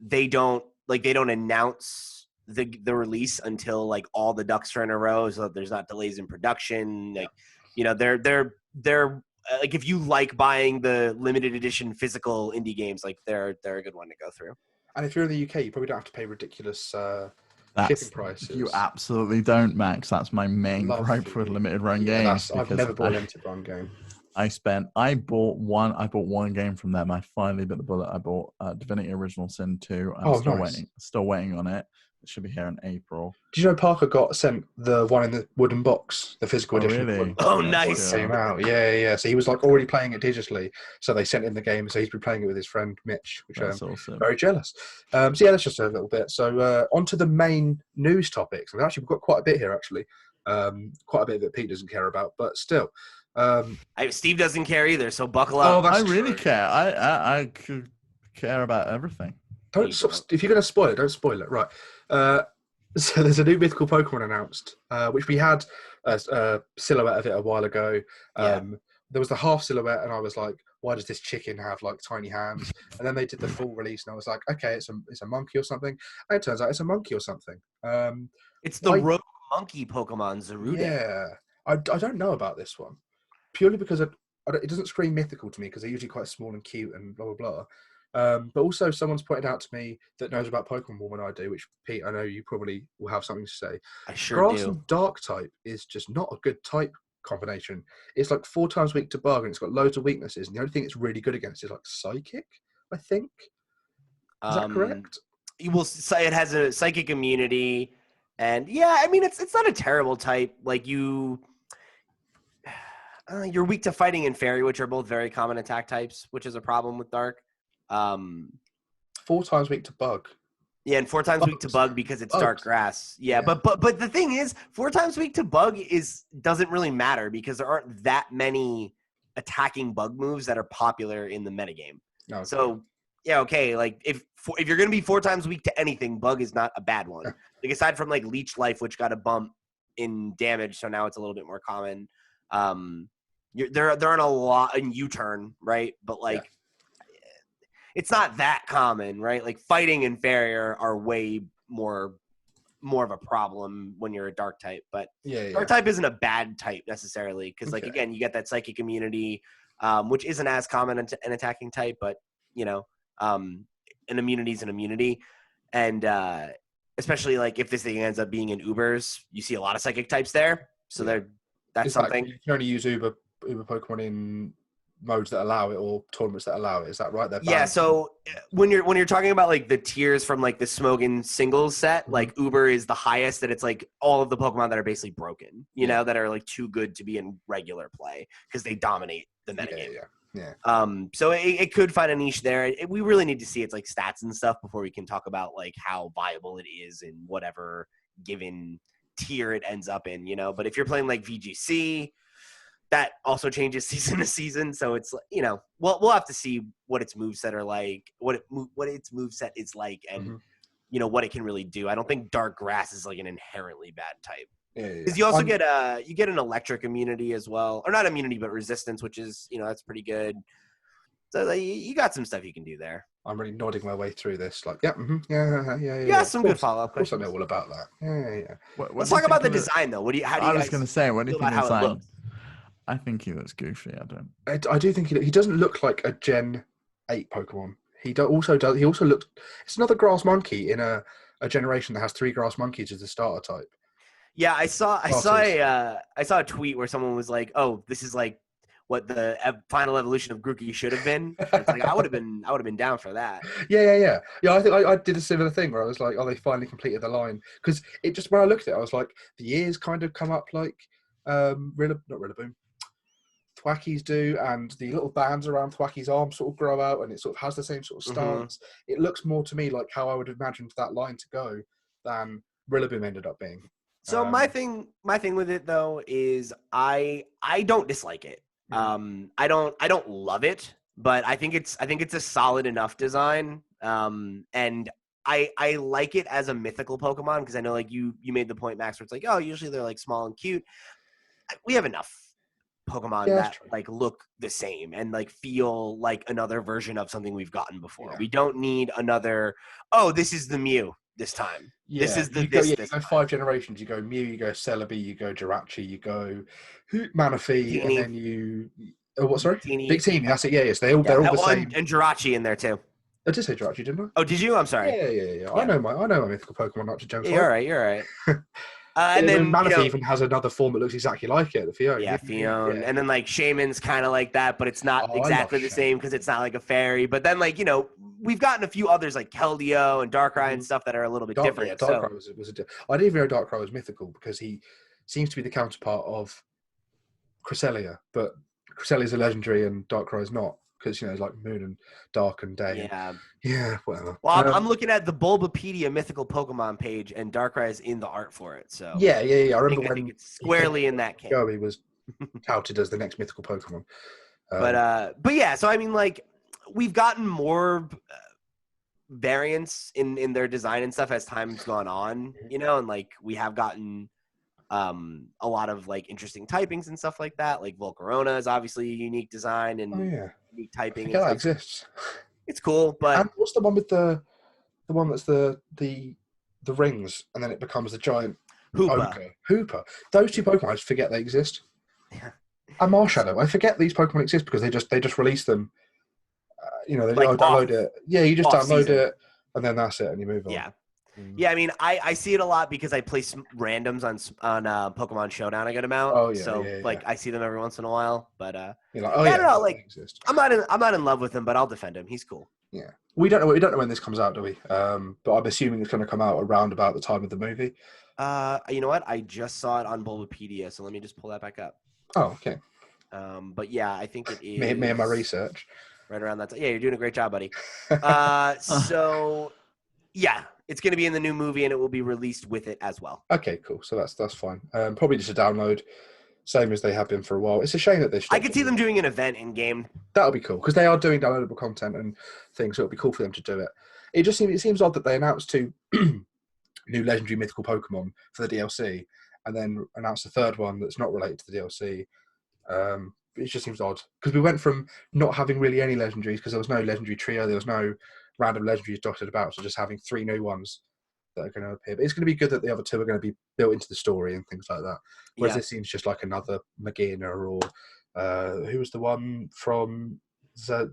they don't announce the release until like all the ducks are in a row, so that there's not delays in production. Like, you know, they're like, if you like buying the limited edition physical indie games, like they're a good one to go through. And if you're in the UK, you probably don't have to pay ridiculous shipping prices. You absolutely don't, Max. That's my main gripe with limited run games. I've never bought a limited run game. I bought one game from them. I finally bit the bullet. I bought Divinity Original Sin 2. I'm still waiting on it. It should be here in April. Did you know Parker got sent the one in the wooden box, the physical edition? Really? Oh, nice. Came out. Yeah. So he was like already playing it digitally. So they sent him the game. So he's been playing it with his friend Mitch, which I'm awesome. Very jealous. So yeah, that's just a little bit. So on to the main news topics. We've got quite a bit here, actually. Quite a bit that Pete doesn't care about, but still. Steve doesn't care either, so buckle Oh, up. that's I really true. care. I could care about everything. If you're going to spoil it, don't spoil it. Right. So there's a new mythical Pokemon announced, which we had a silhouette of it a while ago. There was the half silhouette, and I was like, why does this chicken have like tiny hands? And then they did the full release, and I was like, okay, it's a monkey or something. And it turns out it's a monkey or something. It's the rogue monkey Pokemon, Zarude. Yeah. I don't know about this one. Purely because it doesn't scream mythical to me, because they're usually quite small and cute and blah, blah, blah. But also someone's pointed out to me that knows about Pokemon more than I do, which, Pete, I know you probably will have something to say. I sure Grass do. and Dark type is just not a good type combination. It's like 4 times weak to Bug, and it's got loads of weaknesses, and the only thing it's really good against is like Psychic, I think. Is that correct? You will say it has a psychic immunity, and yeah, I mean it's not a terrible type. Like you're weak to Fighting and Fairy, which are both very common attack types, which is a problem with Dark. 4 times weak to Bug. Yeah, and 4 times weak to Bug because it's Dark Grass. Yeah, but the thing is, 4 times weak to Bug doesn't really matter because there aren't that many attacking Bug moves that are popular in the metagame. Okay. So yeah, okay. Like if you're gonna be 4 times weak to anything, Bug is not a bad one. Like aside from like Leech Life, which got a bump in damage, so now it's a little bit more common. There aren't a lot in U-turn, right? But like. It's not that common, right? Like Fighting and Fairy are way more of a problem when you're a Dark type, but Dark type isn't a bad type necessarily because, like, again, you get that psychic immunity, which isn't as common an attacking type, but an immunity is an immunity, and especially like if this thing ends up being in Ubers, you see a lot of psychic types there, so that's something. You can only use Uber Pokemon in modes that allow it or tournaments that allow it. Is that right? Yeah. So when you're talking about like the tiers from like the Smogon singles set, like Uber is the highest, that it's like all of the Pokemon that are basically broken, that are like too good to be in regular play because they dominate the metagame. So it could find a niche there. We really need to see its like stats and stuff before we can talk about like how viable it is in whatever given tier it ends up in, But if you're playing like VGC, that also changes season to season, so it's we'll have to see what its moveset are like, what its moveset is like, and what it can really do. I don't think Dark Grass is like an inherently bad type. Because you also get an electric immunity as well, or not immunity but resistance, which is that's pretty good. So you got some stuff you can do there. I'm really nodding my way through this, like Some good follow-up questions. Of course I know all about that. Let's talk about the design though. I was going to say, what do you think of the design? Looks? I think he looks goofy. I do think he doesn't look like a Gen 8 Pokemon. He also looks. It's another grass monkey in a generation that has 3 grass monkeys as the starter type. Yeah, I saw a tweet where someone was like, "Oh, this is like what the final evolution of Grookey should have been." It's like I would have been down for that. Yeah. I think I did a similar thing where I was like, "Oh, they finally completed the line," because it just when I looked at it, I was like, the ears kind of come up like not Rillaboom. Thwackies do, and the little bands around Thwacky's arm sort of grow out, and it sort of has the same sort of stance. It looks more to me like how I would have imagined that line to go than Rillaboom ended up being. So my thing with it though is I don't dislike it. I don't love it, but I think it's a solid enough design. And I like it as a mythical Pokemon because I know like you made the point, Max, where it's like, oh, usually they're like small and cute. We have enough Pokemon that like look the same and like feel like another version of something we've gotten before. We don't need another, oh, this is the Mew this time. This is the you go 5 generations. You go Mew, you go Celebi, you go Jirachi, you go Manaphy, and then you what, sorry? Victini, that's it. Yes, they're all the same. And Jirachi in there too. I did say Jirachi, didn't I? Oh, did you? I'm sorry. Yeah. I know my mythical Pokemon, not to jump. You're right. And then Manaphy even has another form that looks exactly like it, the Fion. Yeah, Fion. And then like Shaman's kind of like that, but it's not exactly the same because it's not like a fairy. But then like we've gotten a few others like Keldeo and Darkrai and stuff that are a little bit different. Yeah, Darkrai was I didn't even know Darkrai was mythical because he seems to be the counterpart of Cresselia, but Cresselia is a legendary and Darkrai is not. Because it's like moon and dark and day. Yeah, whatever. Well, I'm looking at the Bulbapedia mythical Pokemon page, and Darkrai is in the art for it. So yeah. I remember I think it's squarely in that camp. He was touted as the next mythical Pokemon. But yeah, so I mean, like, we've gotten more variants in their design and stuff as time's gone on, and like we have gotten a lot of like interesting typings and stuff like that. Like Volcarona is obviously a unique design and unique typing. I forget that exists. It's cool, but and what's the one with the one that's the rings and then it becomes the giant Hooper. Those two Pokemon, I just forget they exist. Yeah. And Marshadow, I forget these Pokemon exist because they just release them. They like download it. Yeah, you just download season. it and then that's it, and you move on. Yeah. Yeah, I mean, I see it a lot because I play randoms on Pokemon Showdown a good amount. Oh yeah, so yeah. I see them every once in a while. But you're like, I don't know. Like, I'm not in love with him, but I'll defend him. He's cool. Yeah, we don't know when this comes out, do we? But I'm assuming it's going to come out around about the time of the movie. You know what? I just saw it on Bulbapedia, so let me just pull that back up. Oh, okay. But yeah, I think it is. Me and my research. Right around that time. Yeah, you're doing a great job, buddy. So yeah, it's going to be in the new movie, and it will be released with it as well. Okay, cool. So that's fine. Probably just a download, same as they have been for a while. It's a shame that I could see them doing an event in game. That'll be cool because they are doing downloadable content and things. So it'll be cool for them to do it. It seems odd that they announced 2 new legendary mythical Pokemon for the DLC, and then announced a third one that's not related to the DLC. It just seems odd because we went from not having really any legendaries because there was no legendary trio, there was no random legendaries dotted about, so just having 3 new ones that are going to appear. But it's going to be good that the other 2 are going to be built into the story and things like that. Whereas this seems just like another Magina or who was the one from Zeroka.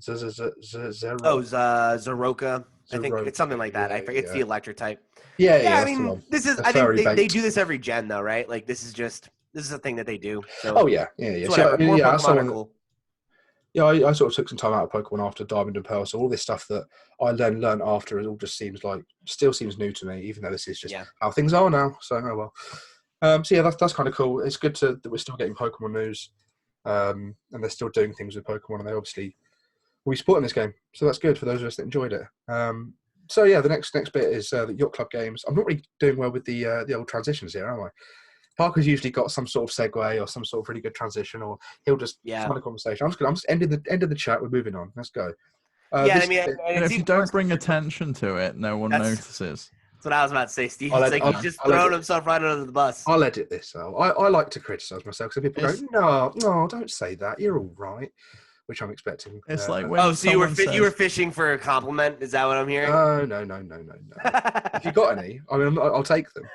I think it's something like that. I forget it's the electric type. Yeah. I mean, this is. I think they do this every gen though, right? Like this is a thing that they do. So, yeah. So more Pokemon are cool. Yeah, I sort of took some time out of Pokemon after Diamond and Pearl, so all this stuff that I learned after, it all just still seems new to me, even though this is just how things are now. So, oh well. So yeah, that's kind of cool. It's good that we're still getting Pokemon news, and they're still doing things with Pokemon, and they obviously will be supporting this game. So that's good for those of us that enjoyed it. So yeah, the next bit is the Yacht Club games. I'm not really doing well with the old transitions here, am I? Parker's usually got some sort of segue or some sort of really good transition, or he'll just find a conversation. I'm just ending the chat. We're moving on. Let's go. If you don't bring attention to it, no one notices. That's what I was about to say, Steve. He's just throwing himself right under the bus. I'll edit this out. I like to criticise myself because people go, no, don't say that. You're all right, which I'm expecting. It's like when so you were fishing for a compliment? Is that what I'm hearing? No. If you got any, I mean, I'll take them.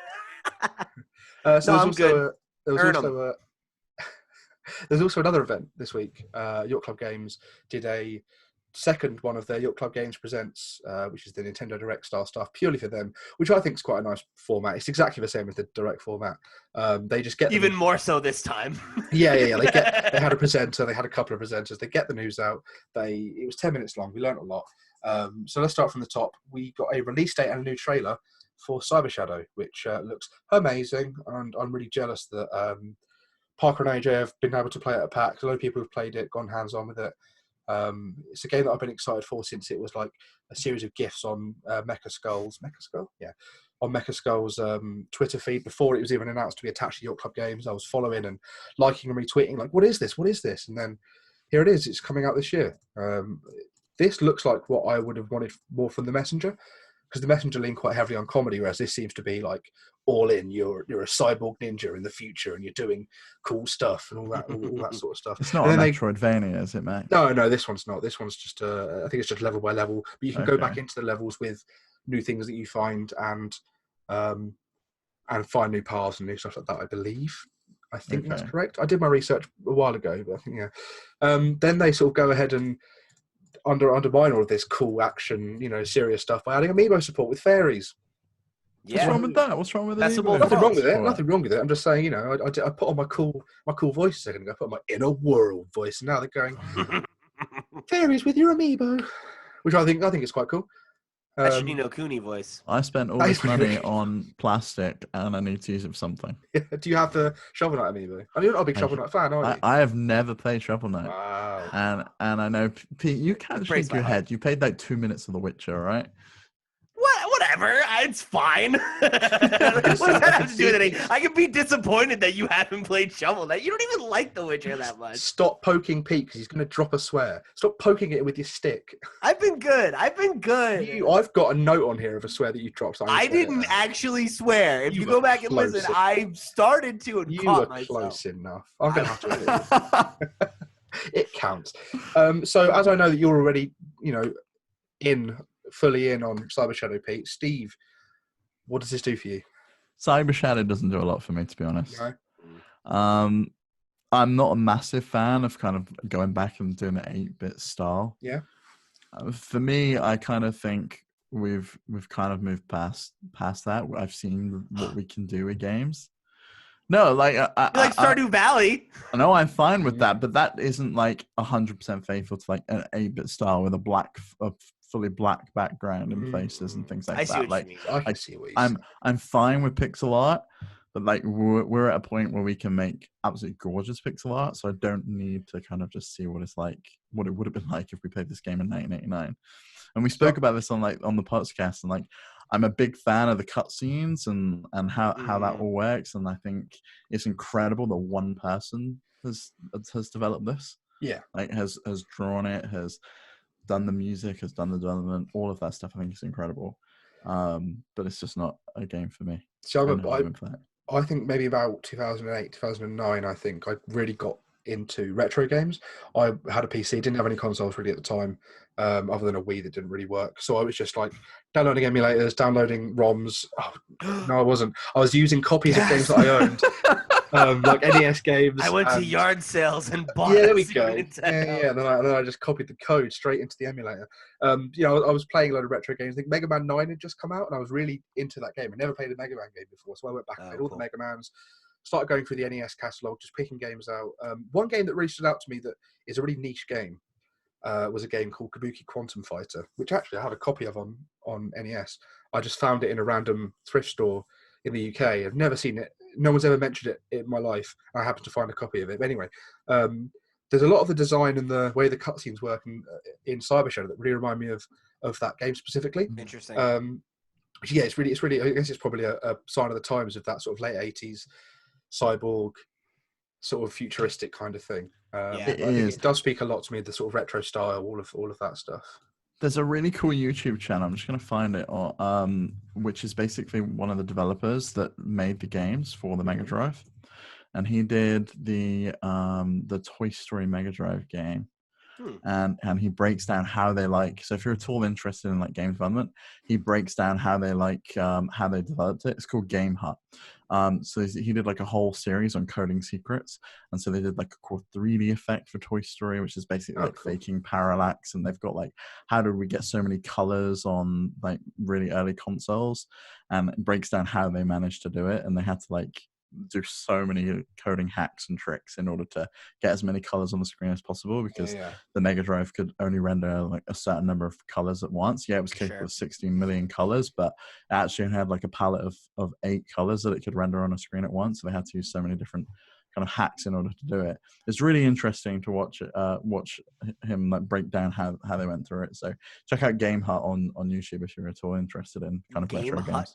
So I'm good. There's also another event this week. Yacht Club Games did a second one of their Yacht Club Games Presents, which is the Nintendo Direct style stuff, purely for them, which I think is quite a nice format. It's exactly the same as the Direct format. They just get even more so this time. Yeah. They had a presenter. They had a couple of presenters. They get the news out. It was 10 minutes long. We learned a lot. So let's start from the top. We got a release date and a new trailer for Cyber Shadow, which looks amazing, and I'm really jealous that Parker and AJ have been able to play it at PAX. A lot of people have played it, gone hands-on with it. It's a game that I've been excited for since it was like a series of GIFs on Mecha Skull's Twitter feed before it was even announced to be attached to Yacht Club Games. I was following and liking and retweeting, like, what is this? And then here it is. It's coming out this year. This looks like what I would have wanted more from the Messenger, because the Messenger leaned quite heavily on comedy, whereas this seems to be like all in. You're a cyborg ninja in the future, and you're doing cool stuff and all that sort of stuff. It's not a Metroidvania, is it, Matt? No, this one's not. This one's just I think it's just level by level, but you can go back into the levels with new things that you find and find new paths and new stuff like that. I believe. I think that's correct. I did my research a while ago, but I think then they sort of go ahead and undermine all of this cool action, serious stuff by adding amiibo support with fairies. What's wrong with that? What's wrong with that? Nothing wrong with it. I'm just saying, I put on my cool voice a second ago. I put on my inner world voice, and now they're going fairies with your amiibo, which I think is quite cool. That's your Nino Cooney voice. I spent all this money on plastic, and I need to use it for something. Do you have the Shovel Knight amiibo? I mean, you're not a big Shovel Knight fan, are you? I have never played Shovel Knight. Wow. And I know, Pete, you can't shake your head. You played like 2 minutes of The Witcher, right? whatever. It's fine. What does that have to do with anything? I can be disappointed that you haven't played Shovel Knight. You don't even like The Witcher that much. Stop poking Pete because he's going to drop a swear. Stop poking it with your stick. I've been good. I've got a note on here of a swear that you dropped. So I didn't actually swear. If you go back and listen, I started to and you caught were myself. close enough. I'm going to have to edit it. It counts. So as I know that you're already, fully in on Cyber Shadow, Pete, Steve, what does this do for you? Cyber Shadow doesn't do a lot for me, to be honest. No? I'm not a massive fan of kind of going back and doing the 8-bit style. Yeah. For me, I kind of think we've kind of moved past that. I've seen what we can do with games. No, like Stardew Valley. I know I'm fine with that, but that isn't like 100% faithful to like an 8-bit style with a fully black background and faces and things like that. I see what you mean. I can see what you're saying. I'm fine with pixel art, but like we're at a point where we can make absolutely gorgeous pixel art, so I don't need to kind of just see what it's like, what it would have been like if we played this game in 1989. And we spoke about this on the podcast, and like I'm a big fan of the cutscenes and how that all works, and I think it's incredible that one person has developed this. Yeah, like has drawn it, has done the music, has done the development, all of that stuff. I think it's incredible, but it's just not a game for me. So I think maybe about 2008, 2009, I think I really got into retro games. I had a PC, didn't have any consoles really at the time, other than a Wii that didn't really work. So I was just like downloading emulators, downloading ROMs. Oh, no, I wasn't. I was using copies of games that I owned, like NES games. I went to yard sales and bought. Yeah, there we go. Yeah. And then I just copied the code straight into the emulator. I was playing a lot of retro games. I think Mega Man 9 had just come out, and I was really into that game. I never played a Mega Man game before, so I went back and played all the Mega Mans. Started going through the NES catalogue, just picking games out. One game that really stood out to me that is a really niche game was a game called Kabuki Quantum Fighter, which actually I have a copy of on NES. I just found it in a random thrift store in the UK. I've never seen it. No one's ever mentioned it in my life. I happened to find a copy of it. But anyway, there's a lot of the design and the way the cutscenes work in Cyber Shadow that really remind me of that game specifically. Interesting. Yeah, it's really. I guess it's probably a sign of the times of that sort of late 80s cyborg sort of futuristic kind of thing. I think it does speak a lot to me, the sort of retro style, all of that stuff. There's a really cool YouTube channel, I'm just going to find it, which is basically one of the developers that made the games for the Mega Drive, and he did the Toy Story Mega Drive game. And he breaks down how they so if you're at all interested in like game development, he breaks down how they how they developed it. It's called Game Hut. So he did like a whole series on coding secrets, and so they did like a cool 3D effect for Toy Story, which is basically faking parallax, and they've got like how did we get so many colors on like really early consoles, and it breaks down how they managed to do it, and they had to do so many coding hacks and tricks in order to get as many colors on the screen as possible, because the Mega Drive could only render like a certain number of colors at once. Yeah, it was capable of 16 million colors, but it actually had like a palette of 8 colors that it could render on a screen at once. So they had to use so many different kind of hacks in order to do it. It's really interesting to watch him like break down how they went through it. So check out Game Hut on YouTube if you're at all interested in kind of retro games.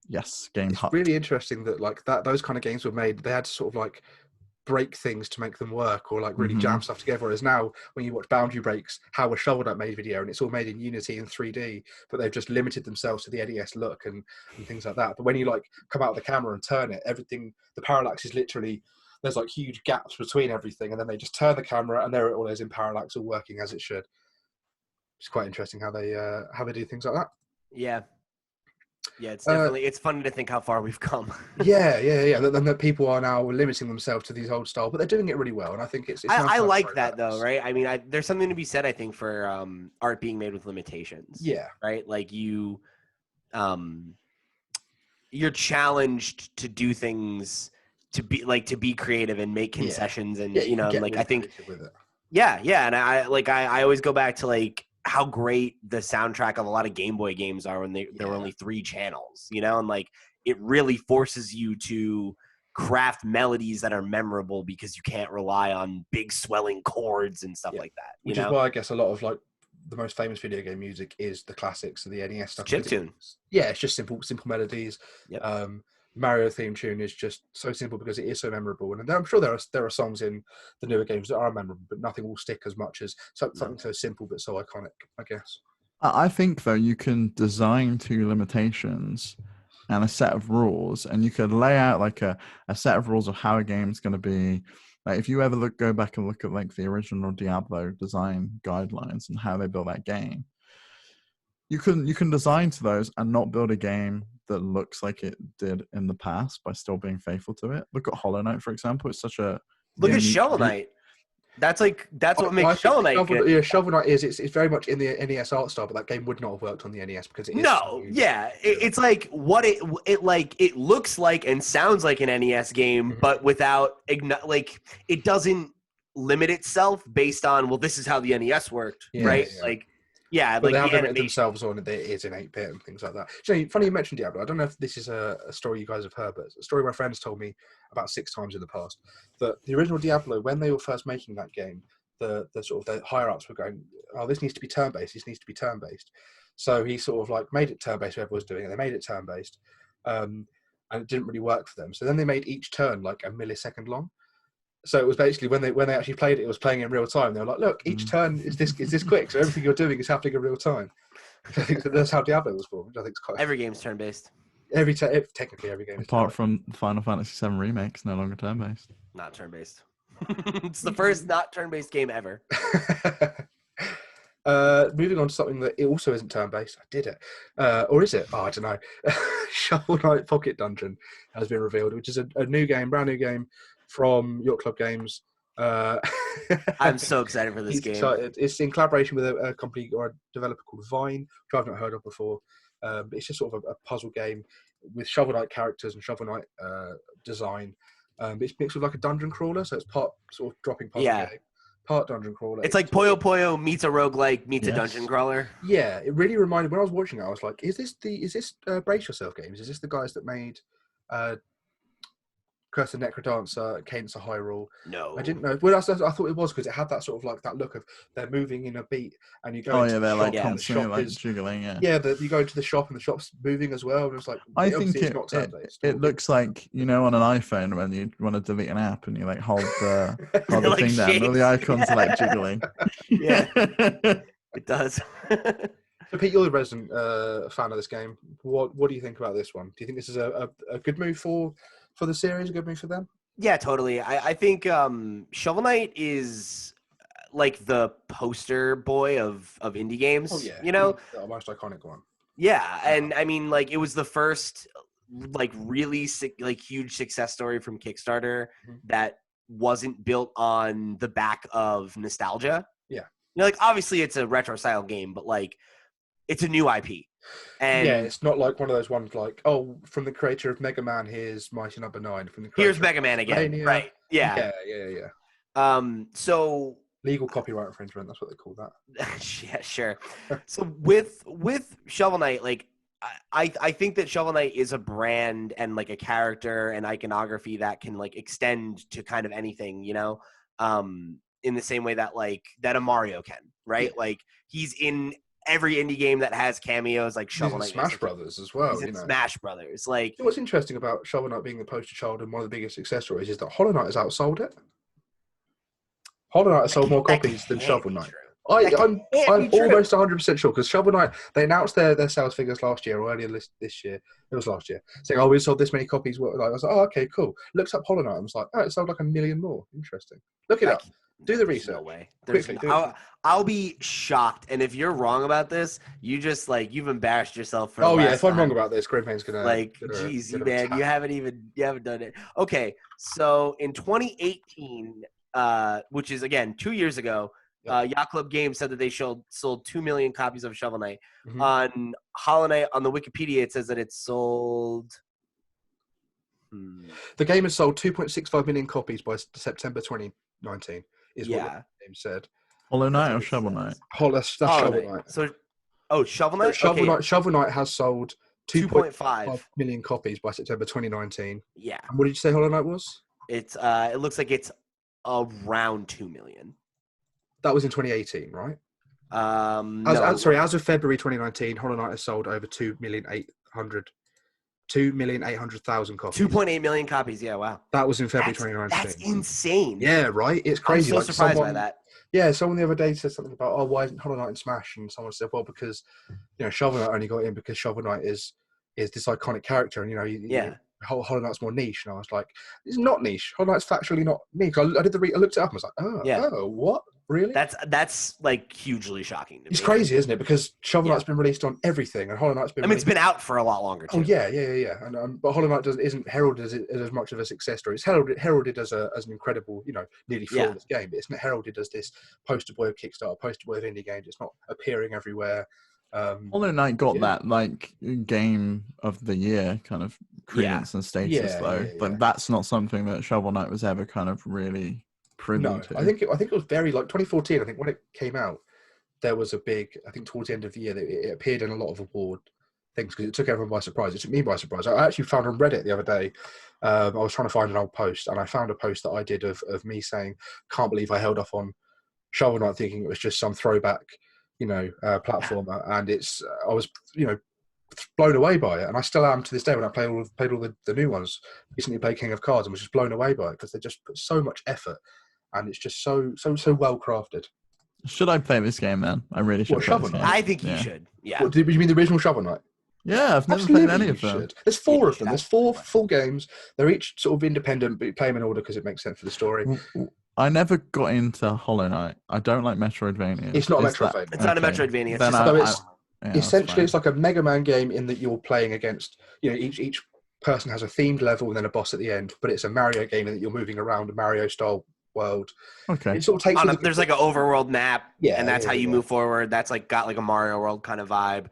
Yes, Game Hut. It's really interesting that those kind of games were made. They had to sort of break things to make them work, or really jam stuff together. Whereas now, when you watch Boundary Breaks, how a Shovel Knight made video, and it's all made in Unity and 3D, but they've just limited themselves to the NES look and things like that. But when you come out of the camera and turn it, everything, the parallax is literally, there's huge gaps between everything, and then they just turn the camera and there it all is in parallax, all working as it should. It's quite interesting how they do things like that. Yeah, it's definitely it's funny to think how far we've come. Yeah. That people are now limiting themselves to these old style, but they're doing it really well, and I think it's nice. I like that though, right? I mean, there's something to be said, I think, for art being made with limitations. Yeah. Right. Like you're challenged to do things, to be creative and make concessions, and I think. And I always go back to how great the soundtrack of a lot of Game Boy games are when there were only 3 channels, and it really forces you to craft melodies that are memorable because you can't rely on big swelling chords and stuff like that. Which is why I guess a lot of the most famous video game music is the classics of the NES stuff. Chiptune. Yeah, it's just simple melodies. Yep. Mario theme tune is just so simple because it is so memorable, and I'm sure there are songs in the newer games that are memorable, but nothing will stick as much as something so simple but so iconic, I guess. I think though you can design to limitations and a set of rules, and you could lay out like a set of rules of how a game's going to be. Like if you ever go back and look at like the original Diablo design guidelines and how they built that game, you can design to those and not build a game that looks like it did in the past by still being faithful to it. Look at Hollow Knight, for example. It's such a look at Shovel Knight. That's what makes Shovel Knight good. Yeah, Shovel Knight it's very much in the NES art style, but that game would not have worked on the NES because it is. It's like what it looks like and sounds like an NES game, but without it doesn't limit itself based on this is how the NES worked, right? Yeah. But they have limited themselves on it is in 8-bit and things like that. So, funny you mentioned Diablo. I don't know if this is a story you guys have heard, but it's a story my friends told me about 6 times in the past. That the original Diablo, when they were first making that game, the sort of the higher ups were going, "Oh, this needs to be turn-based. This needs to be turn-based." So he sort of like made it turn-based. Whoever was doing it, they made it turn-based, and it didn't really work for them. So then they made each turn like a millisecond long. So it was basically when they actually played it, it was playing in real time. They were like, "Look, each turn is this quick, so everything you're doing is happening in real time." I think that's how Diablo was born. Which I think is quite. Every game's turn based. Technically every game. Apart from Final Fantasy VII Remake, it's no longer turn based. Not turn based. It's the first not turn based game ever. Moving on to something that it also isn't turn based. I did it, or is it? Oh, I don't know. Shovel Knight Pocket Dungeon has been revealed, which is a brand new game from Yacht Club Games. I'm so excited for this game. Excited. It's in collaboration with a company or a developer called Vine, which I've not heard of before. But it's just sort of a puzzle game with Shovel Knight characters and Shovel Knight design. It's mixed with like a dungeon crawler, so it's part sort of dropping puzzle game, part dungeon crawler. It's like Puyo Puyo meets a roguelike meets a dungeon crawler. Yeah, it really reminded. When I was watching it, I was like, "Is this Brace Yourself Games? Is this the guys that made Curse of Necrodancer, Cadence of Hyrule?" No, I didn't know. Well, I thought it was because it had that sort of like that look of they're moving in a beat, and you go. They're like constantly like jiggling. You go into the shop and the shop's moving as well. And it's like I think it looks like on an iPhone when you want to delete an app and you like hold the thing down, all the icons are like jiggling. Yeah, it does. So Pete, you're the resident fan of this game. What do you think about this one? Do you think this is a good move for the series, a good move for them? Yeah, totally. I think Shovel Knight is like the poster boy of indie games. Oh yeah, the most iconic one. Yeah, and I mean, like, it was the first like really huge success story from Kickstarter that wasn't built on the back of nostalgia. Yeah, like obviously it's a retro style game, but like it's a new IP. And it's not like one of those ones like, from the creator of Mega Man, here's Mighty Number 9. From the here's Mega Man again, right? Yeah. So legal copyright infringement, that's what they call that. Yeah, sure. So with Shovel Knight, like I think that Shovel Knight is a brand and like a character and iconography that can like extend to kind of anything, in the same way that a Mario can, right? Yeah. Like he's in every indie game that has cameos, like Shovel Knight. Smash Brothers as well. He's in Smash Brothers. Like, what's interesting about Shovel Knight being the poster child and one of the biggest success stories is that Hollow Knight has outsold it. Hollow Knight has sold more copies than Shovel Knight. I'm almost 100% sure because Shovel Knight, they announced their sales figures last year or earlier this year. It was last year, saying, we sold this many copies. I was like, okay, cool. Looks up Hollow Knight. I was like, it sold like 1 million more. Interesting. Look it up. Do the research. No way. I'll be shocked. And if you're wrong about this, you just you've embarrassed yourself for. If I'm wrong about this, Grimhane's gonna geez, man, you haven't done it. Okay, so in 2018, which is again 2 years ago, Yacht Club Games said that they sold 2 million copies of Shovel Knight. On Hollow Knight, on the Wikipedia, it says that it's sold. The game has sold 2.65 million copies by September 2019. Is what the game said. Hollow Knight or Shovel Knight? Shovel Knight. So, Shovel Knight? Shovel Knight has sold 2.5 million copies by September 2019. Yeah. And what did you say Hollow Knight was? It looks like it's around 2 million. That was in 2018, right? No. As of February 2019, Hollow Knight has sold over 2,800,000 copies. 2.8 million copies. Yeah, wow. That was in February 2019. That's insane. Yeah, right? It's crazy. I'm so surprised by that. Yeah, someone the other day said something about, oh, why isn't Hollow Knight in Smash? And someone said, well, because, Shovel Knight only got in because Shovel Knight is this iconic character. And, Hollow Knight's more niche. And I was like, it's not niche. Hollow Knight's factually not niche. I looked it up and was like, oh, what? Really? That's like hugely shocking to me. It's crazy, isn't it? Because Shovel Knight's been released on everything, and Hollow Knight's been. It's been out for a lot longer too. Oh yeah. And but Hollow Knight isn't heralded as much of a success story. It's heralded as an incredible, nearly flawless game. But it's not heralded as this poster boy of Kickstarter, poster boy of indie games. It's not appearing everywhere. Hollow Knight got that like game of the year kind of credence and status though, but that's not something that Shovel Knight was ever kind of really. No, I think it was very like 2014. I think when it came out, there was a big. I think towards the end of the year, it appeared in a lot of award things because it took everyone by surprise. It took me by surprise. I actually found on Reddit the other day. I was trying to find an old post, and I found a post that I did of me saying, "Can't believe I held off on Shovel Knight, thinking it was just some throwback, platformer." And I was, blown away by it, and I still am to this day when I played all the new ones. Recently played King of Cards and was just blown away by it because they just put so much effort. And it's just so well crafted. Should I play this game, man? I really should. Shovel Knight? I think you should. Yeah. What, you mean the original Shovel Knight? Yeah, I've never played any of them. There's 4 of them. There's 4 full games. They're each sort of independent, but you play them in order because it makes sense for the story. I never got into Hollow Knight. I don't like Metroidvania. It's not a Metroidvania. It's not a Metroidvania. Essentially, it's like a Mega Man game in that you're playing against. Each person has a themed level and then a boss at the end. But it's a Mario game in that you're moving around a Mario style world. Okay. It sort of takes there's like an overworld map, and that's how you move forward. That's like got like a Mario World kind of vibe.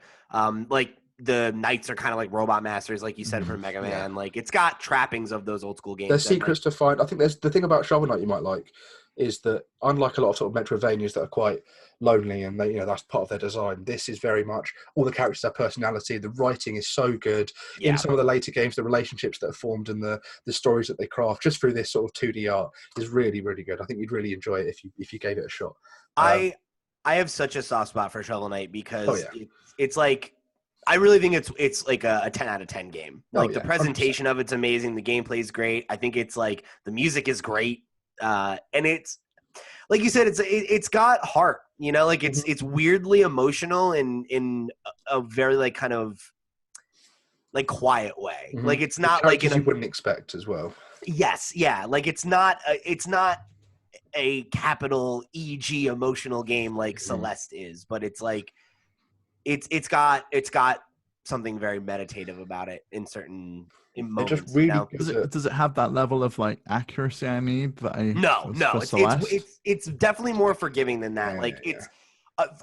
Like the knights are kind of like robot masters, like you said for Mega Man. Like it's got trappings of those old school games. There's secrets to find. I think there's the thing about Shovel Knight you might like is that unlike a lot of sort of Metroidvanias that are quite lonely and they, that's part of their design, this is very much all the characters have personality. The writing is so good in some of the later games. The relationships that are formed and the stories that they craft just through this sort of 2D art is really, really good. I think you'd really enjoy it if you gave it a shot. I have such a soft spot for Shovel Knight because it's like I really think it's like a 10 out of 10 game. Like the presentation 100%. Of it's amazing. The gameplay is great. I think it's like the music is great. And it's like you said, it's got heart, like it's weirdly emotional in a very like kind of like quiet way. Mm-hmm. Like it's not like you wouldn't expect as well. Yes. Yeah. Like it's not a capital EG emotional game like Celeste is, but it's like, it's got something very meditative about it in certain moments. It just really does it have that level of like accuracy I need that I no it's definitely more forgiving than that. It's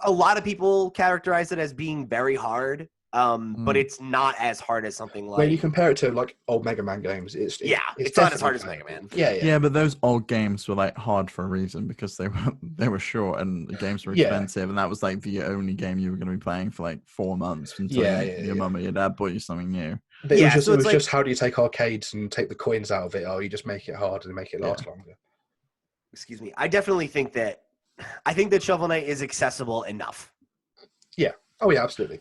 a lot of people characterize it as being very hard, but it's not as hard as something like when you compare it to like old Mega Man games. It's not as hard as Mega Man. Yeah, but those old games were like hard for a reason because they were short and the games were expensive, and that was like the only game you were going to be playing for like 4 months until your mum or your dad bought you something new. But it was just how do you take arcades and take the coins out of it? Oh, you just make it hard and make it last longer. Excuse me. I definitely think that Shovel Knight is accessible enough. Yeah. Oh yeah, absolutely.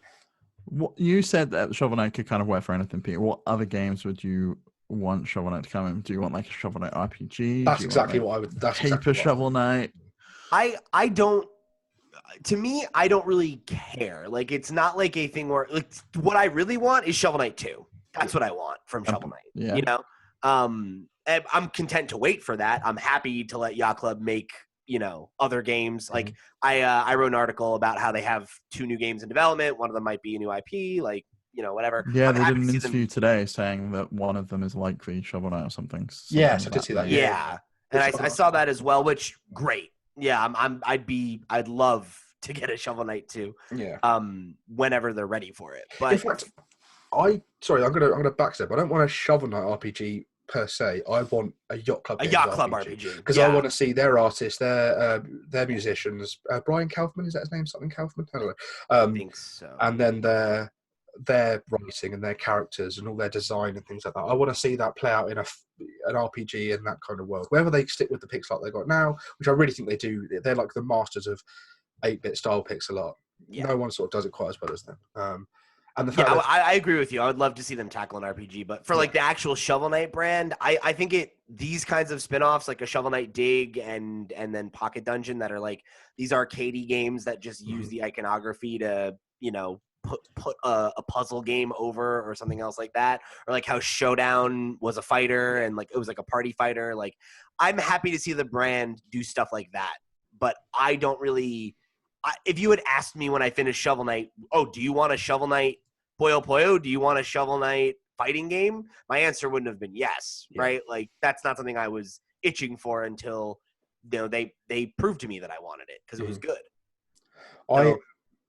What you said that Shovel Knight could kind of work for anything, Peter. What other games would you want Shovel Knight to come in? Do you want like a Shovel Knight RPG? That's exactly what I would. That's Paper Shovel Knight. I don't. To me, I don't really care. Like, it's not like a thing where like what I really want is Shovel Knight 2. That's what I want from Shovel Knight. Yeah. And I'm content to wait for that. I'm happy to let Yacht Club make other games. Like I wrote an article about how they have 2 new games in development. One of them might be a new IP, like whatever. Yeah, they did an interview today saying that one of them is likely Shovel Knight or something. Yes, I did see that. Yeah, and I saw that as well, which great. Yeah, I'd love to get a Shovel Knight 2. Yeah. Whenever they're ready for it. But in fact, I'm gonna backstep. I don't want a Shovel Knight RPG per se. I want a Yacht Club RPG because I want to see their artists, their musicians. Brian Kaufman, is that his name? Something Kaufman? I don't know. I think so. And then their writing and their characters and all their design and things like that. I want to see that play out in an RPG in that kind of world. Whether they stick with the pixel art they got now, which I really think they do, they're like the masters of 8-bit style pixel art. Yeah. No one sort of does it quite as well as them. And the Yeah, fact I agree with you. I would love to see them tackle an RPG, but for like the actual Shovel Knight brand, I think these kinds of spin-offs like a Shovel Knight Dig and then Pocket Dungeon that are like these arcadey games that just use the iconography to, you know, put a puzzle game over or something else like that, or like how Showdown was a fighter and like it was like a party fighter. Like I'm happy to see the brand do stuff like that, but I don't really. If you had asked me when I finished Shovel Knight, oh, do you want a Shovel Knight Puyo Puyo? Do you want a Shovel Knight fighting game? My answer wouldn't have been yes, right? Like that's not something I was itching for until they proved to me that I wanted it because it was good. So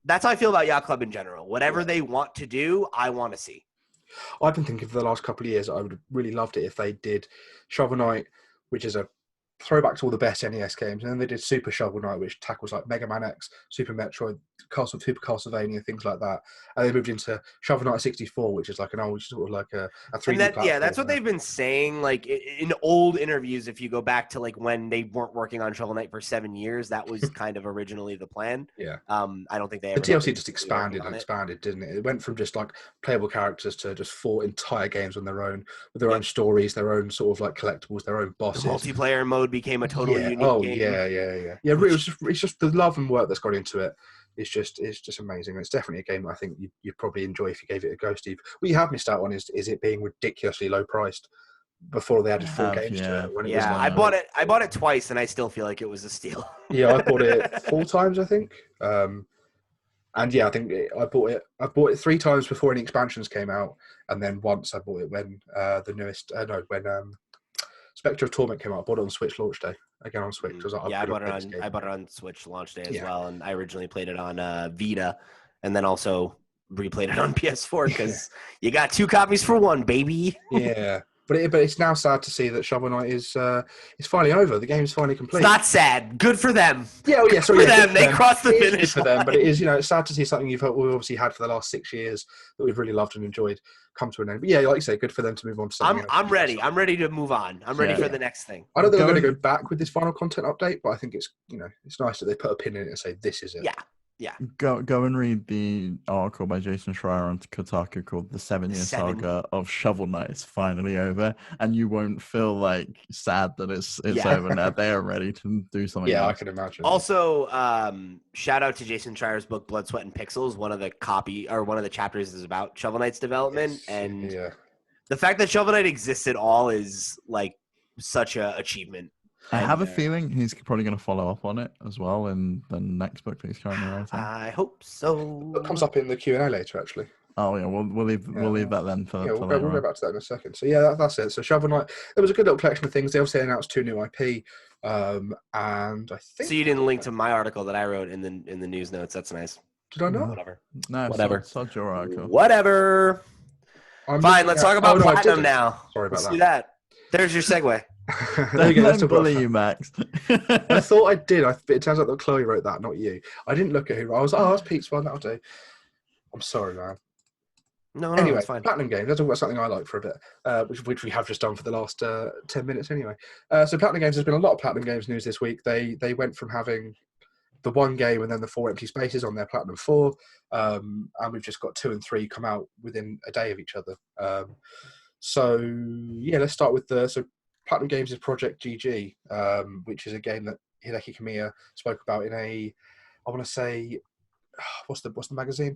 that's how I feel about Yacht Club in general. Whatever they want to do, I want to see. I've been thinking for the last couple of years, I would have really loved it if they did Shovel Knight, which is a throwback to all the best NES games, and then they did Super Shovel Knight, which tackles like Mega Man X, Super Metroid, Super Castlevania, things like that. And they moved into Shovel Knight 64, which is like an old, sort of like a 3D platform. Yeah, that's what they've been saying. Like in old interviews, if you go back to like when they weren't working on Shovel Knight for 7 years, that was kind of originally the plan. Yeah. I don't think they ever. The DLC just expanded and expanded, didn't it? It went from just like playable characters to just 4 entire games on their own, with their own stories, their own sort of like collectibles, their own bosses. The multiplayer mode became a totally unique game. Yeah. It's just the love and work that's gone into it. It's just amazing. It's definitely a game that I think you'd probably enjoy if you gave it a go, Steve. What you have missed out on is it being ridiculously low priced before they added 4 games to it. When it was I bought it twice, and I still feel like it was a steal. Yeah, I bought it 4 times, I think. And yeah, I think I bought it 3 times before any expansions came out, and then once I bought it when Spectre of Torment came out. I bought it on Switch launch day. Again on Switch. I bought it on Switch launch day as well, and I originally played it on Vita, and then also replayed it on PS4 because you got 2 copies for 1, baby. Yeah. But it's now sad to see that Shovel Knight is finally over. The game is finally complete. It's not sad. Good for them. Yeah, good for them. They crossed the finish for them. But it is, it's sad to see something we've obviously had for the last 6 years that we've really loved and enjoyed come to an end. But yeah, like you say, good for them to move on to something else. I'm ready. I'm ready to move on. I'm ready for the next thing. I don't think they're going to go back with this final content update, but I think it's it's nice that they put a pin in it and say this is it. Yeah. Go and read the article by Jason Schreier on Kotaku called "The 7-Year Saga of Shovel Knight is finally over," and you won't feel like sad that it's over now. They are ready to do something. Yeah, else. I can imagine. Also, shout out to Jason Schreier's book "Blood, Sweat, and Pixels." One of the chapters is about Shovel Knight's development, and the fact that Shovel Knight exists at all is like such an achievement. I have a feeling he's probably going to follow up on it as well in the next book that he's currently writing. I hope so. It comes up in the Q&A later, actually. Oh yeah, we'll leave that then for. Yeah, we'll go back to that in a second. So yeah, that's it. So Shovel Knight, there was a good little collection of things. They also announced 2 new IP, and I think. So you didn't link to my article that I wrote in the news notes. That's nice. Did I not? Whatever. No, whatever. Such your article. Whatever. Fine. Let's talk about Platinum now. Sorry about that. Do that. There's your segue. There you go. Don't bully you, Max. I thought I did. It turns out that Chloe wrote that, not you. I didn't look at who. I was like, that's Pete's one. That'll do. I'm sorry, man. No, anyway, it's fine. PlatinumGames. Let's talk about something I like for a bit, which we have just done for the last 10 minutes anyway. So PlatinumGames, there's been a lot of PlatinumGames news this week. They went from having the 1 game and then the 4 empty spaces on their Platinum 4, and we've just got 2 and 3 come out within a day of each other. So yeah, let's start with PlatinumGames is Project GG, which is a game that Hideki Kamiya spoke about in I want to say, what's the magazine?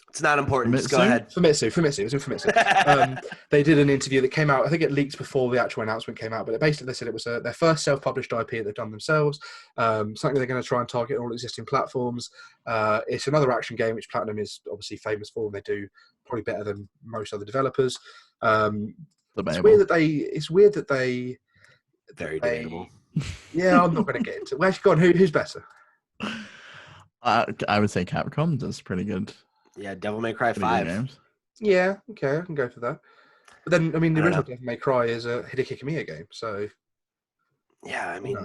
It's not important. Just go ahead. Famitsu. It was in Famitsu. They did an interview that came out. I think it leaked before the actual announcement came out, but basically they said it was their first self-published IP that they've done themselves. Something they're going to try and target on all existing platforms. It's another action game, which Platinum is obviously famous for, and they do probably better than most other developers. It's weird that they. Very debatable. Yeah, I'm not going to get into it. Well, go on. Who's better? I would say Capcom does pretty good. Yeah, Devil May Cry 5. Games. Yeah, okay, I can go for that. But then, I mean, the original Devil May Cry is a Hideki Kamiya game, so. Yeah, I mean,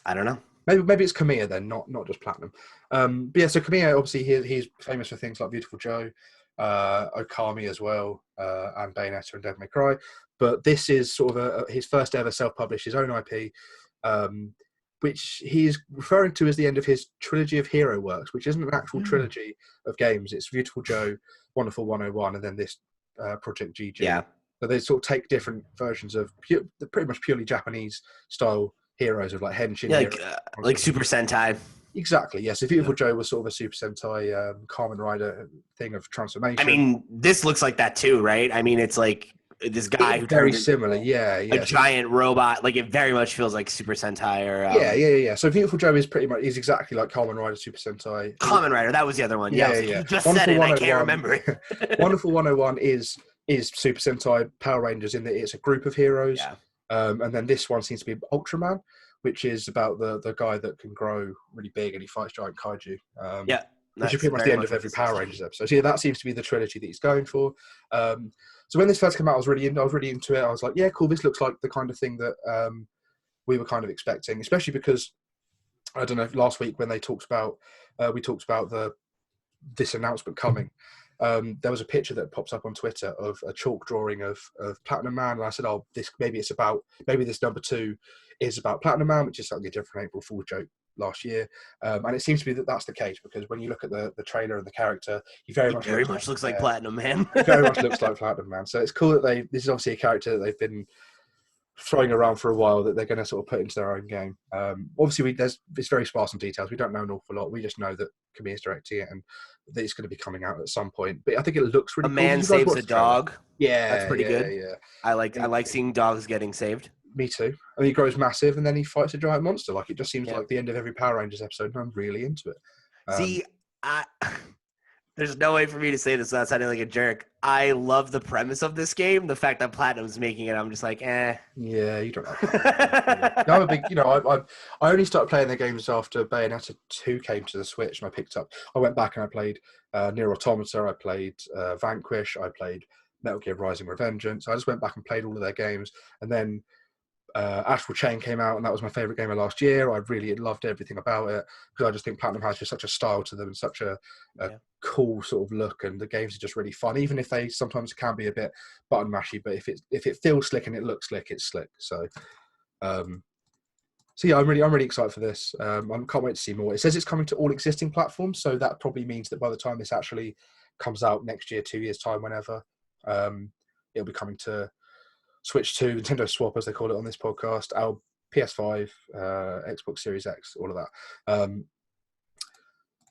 I don't know. Maybe it's Kamiya then, not just Platinum. But yeah, so Kamiya, obviously, he's famous for things like Beautiful Joe, Okami as well, and Bayonetta and Devil May Cry. But this is sort of his first ever self-published, his own IP. which he is referring to as the end of his trilogy of hero works, which isn't an actual trilogy of games. It's Beautiful Joe, Wonderful 101, and then this Project GG. Yeah. So they sort of take different versions of pretty much purely Japanese style heroes of like Henshin. Yeah, like Super Sentai. Exactly, yes. So Beautiful Joe was sort of a Super Sentai Kamen Rider thing of transformation. I mean, this looks like that too, right? I mean, it's like this guy who very turns similar, a giant robot. Like it very much feels like Super Sentai or yeah. So Beautiful Joe is exactly like Kamen Rider Super Sentai. Kamen Rider, that was the other one. Yeah. You just Wonderful said it. I can't remember it. Wonderful 101 is Super Sentai Power Rangers in that it's a group of heroes. Yeah. And then this one seems to be Ultraman, which is about the guy that can grow really big and he fights giant kaiju. Which is pretty much the end of every Power Rangers episode. So yeah, that seems to be the trilogy that he's going for. So when this first came out, I was really into it. I was like, yeah, cool. This looks like the kind of thing that we were kind of expecting, especially because I don't know. Last week when they talked about, we talked about this announcement coming. There was a picture that pops up on Twitter of a chalk drawing of Platinum Man, and I said, "Oh, maybe this number 2 is about Platinum Man," which is something a different April Fool's joke last year. And it seems to be that that's the case because when you look at the trailer and the character, he very much looks like Platinum Man. He very much looks like Platinum Man. So it's cool that this is obviously a character that they've been throwing around for a while that they're going to sort of put into their own game. Obviously, it's very sparse on details. We don't know an awful lot. We just know that Kamiya's directing it and that it's going to be coming out at some point. But I think it looks really cool. A man saves a dog. Yeah, that's pretty good. Yeah. I like seeing dogs getting saved. Me too. I mean, he grows massive and then he fights a giant monster. Like it just seems like the end of every Power Rangers episode, and I'm really into it. See, there's no way for me to say this without sounding like a jerk. I love the premise of this game. The fact that Platinum's making it, I'm just like, eh. Yeah, you don't like that. I'm a big, I only started playing their games after Bayonetta 2 came to the Switch and I went back and I played Nier Automata, I played Vanquish, I played Metal Gear Rising Revengeance. I just went back and played all of their games. And then Astral Chain came out, and that was my favourite game of last year. I really loved everything about it because I just think Platinum has just such a style to them and such a cool sort of look, and the games are just really fun. Even if they sometimes can be a bit button mashy, but if it feels slick and it looks slick, it's slick. So, yeah, I'm really excited for this. I can't wait to see more. It says it's coming to all existing platforms, so that probably means that by the time this actually comes out next year, 2 years time, whenever, it'll be coming to Switch 2, Nintendo Swap, as they call it on this podcast, our PS5, Xbox Series X, all of that.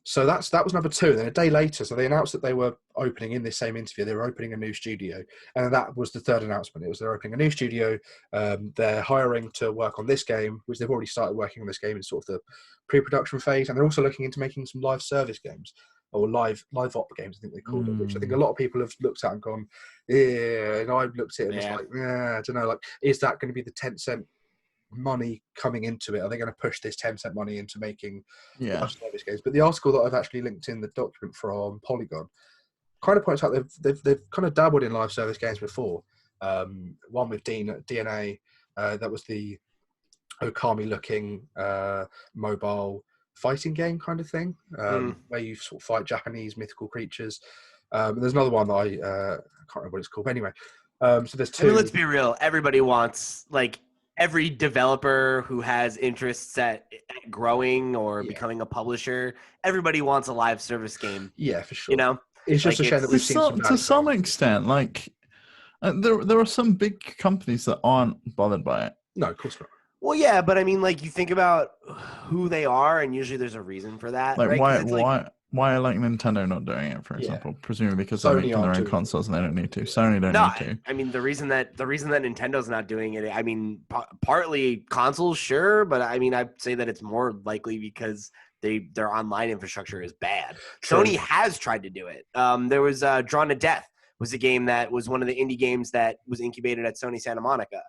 So that was number 2. And then a day later, so they announced that they were opening in this same interview, they were opening a new studio. And that was the third announcement. It was they're opening a new studio. They're hiring to work on this game, which they've already started working on this game in sort of the pre-production phase. And they're also looking into making some live service games. Or live op games, I think they called it, which I think a lot of people have looked at and gone, yeah, and I've looked at it and it's like, I don't know, like, is that going to be the Tencent money coming into it? Are they going to push this Tencent money into making live service games? But the article that I've actually linked in the document from Polygon kind of points out they've kind of dabbled in live service games before. One with DNA, that was the Okami-looking mobile fighting game kind of thing, where you sort of fight Japanese mythical creatures. There's another one that I can't remember what it's called. But anyway, so there's 2. I mean, let's be real. Everybody wants, like, every developer who has interests at growing or becoming a publisher, everybody wants a live service game. Yeah, for sure. You know, it's just a shame that we've seen some to some extent. Like, there are some big companies that aren't bothered by it. No, of course not. Well, yeah, but I mean, like, you think about who they are, and usually there's a reason for that. Like, right? why are like Nintendo not doing it, for example? Presumably because Sony they're making their own consoles and they don't need to. Sony don't need to. I mean, the reason that Nintendo's not doing it, I mean, partly consoles, sure, but I mean, I'd say that it's more likely because their online infrastructure is bad. True. Sony has tried to do it. There was Drawn to Death was a game that was one of the indie games that was incubated at Sony Santa Monica.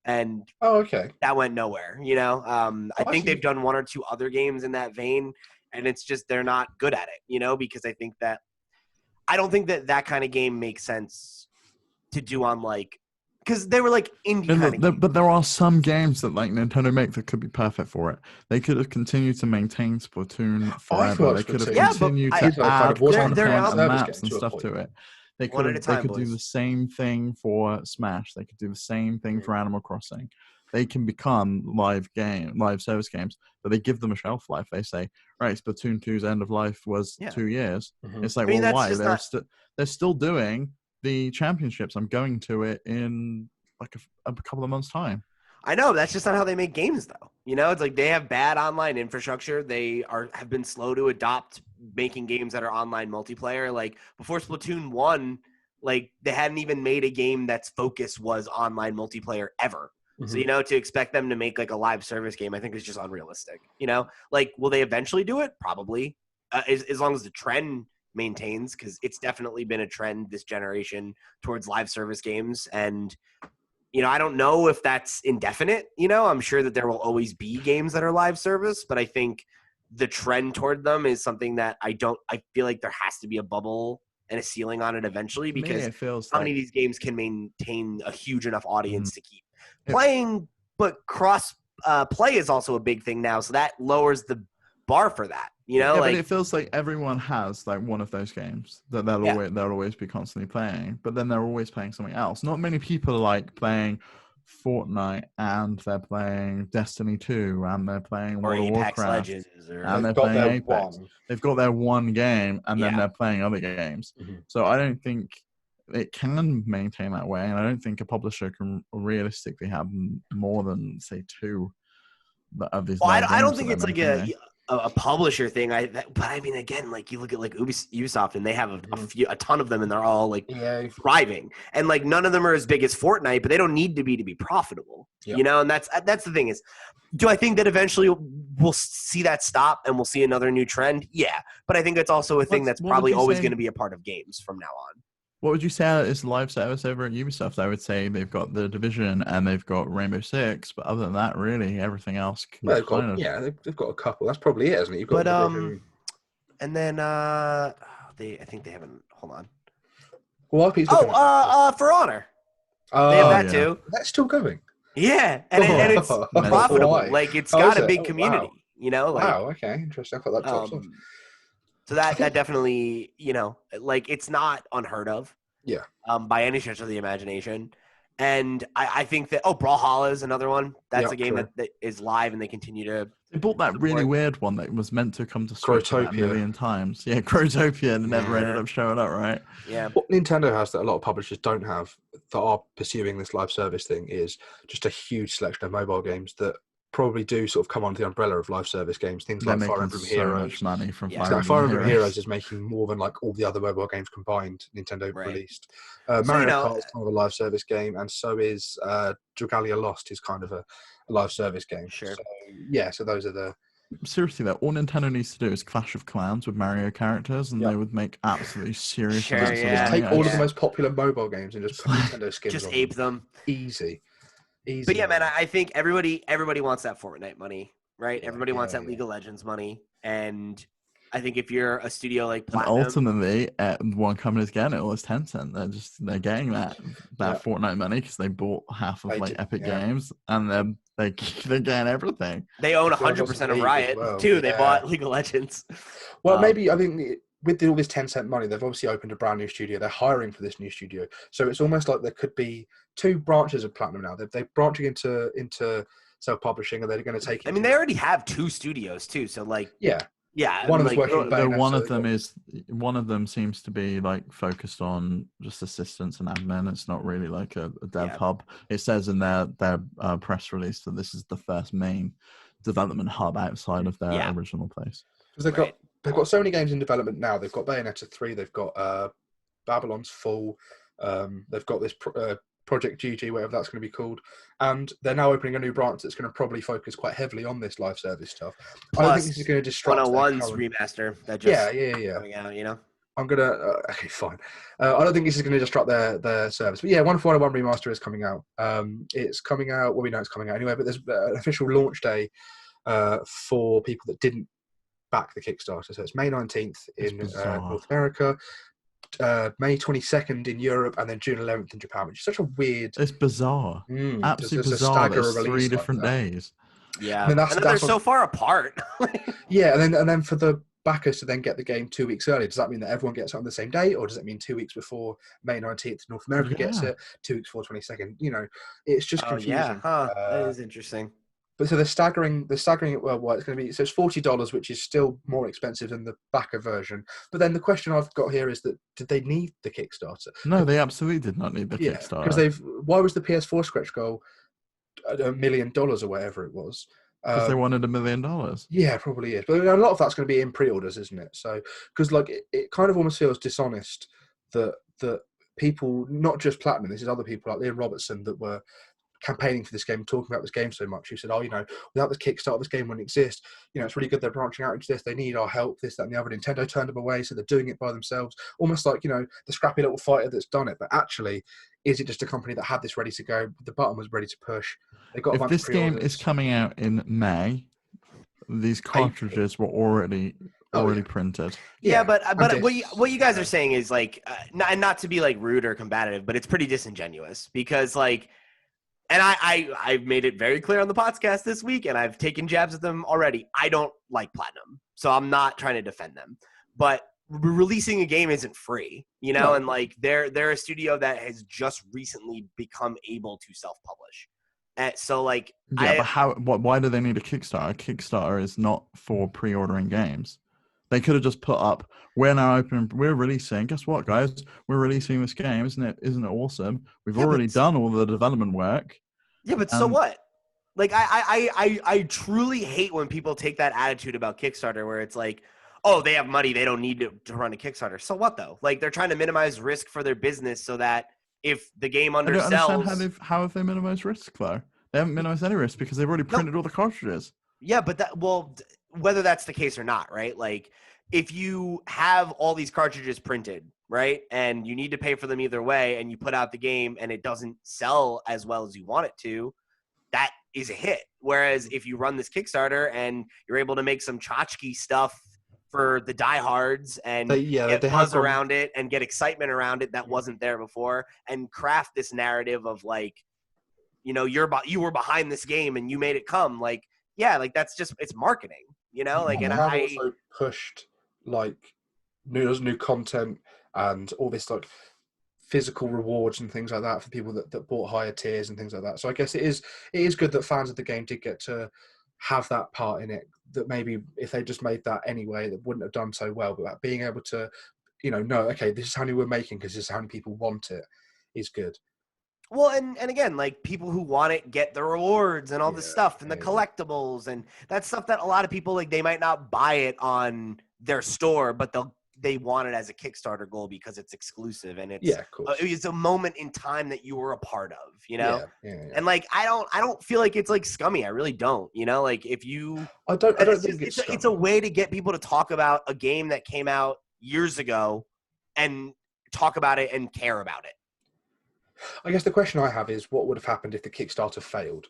And that went nowhere, you know. I think they've done 1 or 2 other games in that vein, and it's just they're not good at it, you know, because I don't think that kind of game makes sense to do on, like, because they were like indie kind of games. But there are some games that like Nintendo make that could be perfect for it. They could have continued to maintain Splatoon forever. They could have continued to add content and maps and stuff to it. They could do the same thing for Smash. They could do the same thing for Animal Crossing. they can become live service games, but they give them a shelf life. They say, right, Splatoon 2's end of life was 2 years. Mm-hmm. It's like, well, why? They're still doing the championships. I'm going to it in like a couple of months' time. I know, that's just not how they make games, though. You know, it's like they have bad online infrastructure. They have been slow to adopt making games that are online multiplayer. Like before Splatoon 1, like they hadn't even made a game that's focus was online multiplayer ever. Mm-hmm. So, you know, to expect them to make like a live service game, I think is just unrealistic. You know, like will they eventually do it? Probably, as long as the trend maintains, because it's definitely been a trend this generation towards live service games. And you know, I don't know if that's indefinite. You know, I'm sure that there will always be games that are live service, but I think the trend toward them is something that I feel like there has to be a bubble and a ceiling on it eventually, because how many of these games can maintain a huge enough audience to keep playing, but cross play is also a big thing now. So that lowers the bar for that. You know, but it feels like everyone has like one of those games that they'll always be constantly playing, but then they're always playing something else. Not many people like playing Fortnite and they're playing Destiny 2 and they're playing World of Warcraft Legends and they're playing Apex. They've got their one game and then they're playing other games. Mm-hmm. So I don't think it can maintain that way, and I don't think a publisher can realistically have more than say 2 of these. Well, I don't think it's like a publisher thing. But I mean, again, like you look at like Ubisoft, and they have a ton of them, and they're all like thriving. And like none of them are as big as Fortnite, but they don't need to be profitable. Yep. You know, and that's the thing is, do I think that eventually we'll see that stop and we'll see another new trend? Yeah, but I think that's also a thing that's probably always going to be a part of games from now on. What would you say is live service over at Ubisoft? I would say they've got The Division and they've got Rainbow Six, but other than that, really, everything else. They've got a couple. That's probably it, isn't it? You've got and then I think they haven't. Hold on. Well, For Honor. They have that too. That's still going. Yeah, and it's profitable. Why? Like it's got a big community. Wow. You know. Like, wow. Okay. Interesting. I thought that drops off. So that definitely, you know, like it's not unheard of. Yeah. By any stretch of the imagination. And I think that Brawlhalla is another one. That's a game that is live and they continue to. They bought that really weird one that was meant to come to Switch a million times. Yeah, Crotopia, and never ended up showing up, right? Yeah. What Nintendo has that a lot of publishers don't have that are pursuing this live service thing is just a huge selection of mobile games that probably do sort of come under the umbrella of live service games. Things like Fire Emblem Heroes. Much money from Fire Emblem Heroes is making more than like all the other mobile games combined. Nintendo released. Mario Kart is kind of a live service game, and so is Dragalia Lost is kind of a live service game. Sure. So those are the. Seriously, though, all Nintendo needs to do is Clash of Clans with Mario characters, and they would make absolutely serious. Just take all of the most popular mobile games and just put Nintendo skins. Just ape them. Easy. But yeah, man, I think everybody wants that Fortnite money, right? Everybody wants that League of Legends money, and I think if you're a studio like Platinum, and ultimately, one company's getting it was Tencent. They're getting that Fortnite money because they bought half of Epic Games, and they're getting everything. They own 100% of Riot too. They bought League of Legends. Well, maybe I think. With all this Tencent money, they've obviously opened a brand new studio. They're hiring for this new studio. So it's almost like there could be 2 branches of Platinum now. They're branching into self-publishing, and they're going to take it. I mean, they already have 2 studios, too. So, like... Yeah. One of them one of them seems to be, like, focused on just assistance and admin. It's not really like a dev hub. It says in their press release that this is the first main development hub outside of their original place. Because they've got so many games in development now. They've got Bayonetta 3. They've got Babylon's Fall. They've got this Project GG, whatever that's going to be called. And they're now opening a new branch that's going to probably focus quite heavily on this live service stuff. Plus, I don't think this is going to disrupt 101's remaster. That just coming out, you know? I'm going to... okay, fine. I don't think this is going to disrupt their service. But yeah, 101 Remaster is coming out. It's coming out... Well, we know it's coming out anyway, but there's an official launch day for people that didn't back the Kickstarter. So it's May 19th in North America, May 22nd in Europe, and then June 11th in Japan, which is such a weird... It's bizarre. Absolutely bizarre. There's 3 different days. Yeah, and they're so far apart. Yeah, and then for the backers to then get the game 2 weeks early, does that mean that everyone gets it on the same day, or does it mean 2 weeks before May 19th North America gets it, 2 weeks before 22nd? It's just confusing. That is interesting. But so the staggering well, it's going to be, so it's $40, which is still more expensive than the backer version. But then the question I've got here is that, did they need the Kickstarter? No, they absolutely did not need the Kickstarter. Because why was the PS4 stretch goal $1 million or whatever it was? Because they wanted $1 million. Yeah, probably is. But a lot of that's going to be in pre-orders, isn't it? So, because it kind of almost feels dishonest that people, not just Platinum, this is other people like Liam Robertson that were campaigning for this game, talking about this game so much, who said, without this Kickstarter, this game wouldn't exist. It's really good they're branching out into this. They need our help, this, that, and the other. Nintendo turned them away, so they're doing it by themselves. Almost like, the scrappy little fighter that's done it. But actually, is it just a company that had this ready to go? The button was ready to push. They got. If this game is coming out in May, these cartridges were already printed. Yeah, but what you guys are saying is not to be rude or combative, but it's pretty disingenuous because and I've made it very clear on the podcast this week, and I've taken jabs at them already. I don't like Platinum, so I'm not trying to defend them. But releasing a game isn't free, No. and they're a studio that has just recently become able to self-publish. And so but why do they need a Kickstarter? A Kickstarter is not for pre-ordering games. They could have just put up, we're now open, we're releasing, guess what, guys? We're releasing this game, isn't it awesome? We've already done all the development work. Yeah, but so what? I truly hate when people take that attitude about Kickstarter where it's they have money, they don't need to run a Kickstarter. So what, though? They're trying to minimize risk for their business so that if the game undersells... I don't understand how have they minimized risk, though? They haven't minimized any risk because they've already printed all the cartridges. Yeah, but whether that's the case or not, right? If you have all these cartridges printed, right, and you need to pay for them either way, and you put out the game and it doesn't sell as well as you want it to, that is a hit. Whereas if you run this Kickstarter and you're able to make some tchotchke stuff for the diehards and get buzz around it and get excitement around it that wasn't there before, and craft this narrative of you were behind this game and you made it come, that's just, it's marketing, and I also pushed new content and all this physical rewards and things like that for people that bought higher tiers and things like that. So I guess it is good that fans of the game did get to have that part in it, that maybe if they just made that anyway, that wouldn't have done so well. But that being able to, okay, this is how many we're making because this is how many people want it, is good. Well, and again, people who want it get the rewards and all this stuff and the collectibles and that stuff that a lot of people, they might not buy it on their store, but they want it as a Kickstarter goal because it's exclusive and it's a moment in time that you were a part of, And I don't feel like it's scummy. I really don't, if you, I don't think it's a way to get people to talk about a game that came out years ago and talk about it and care about it. I guess the question I have is, what would have happened if the Kickstarter failed?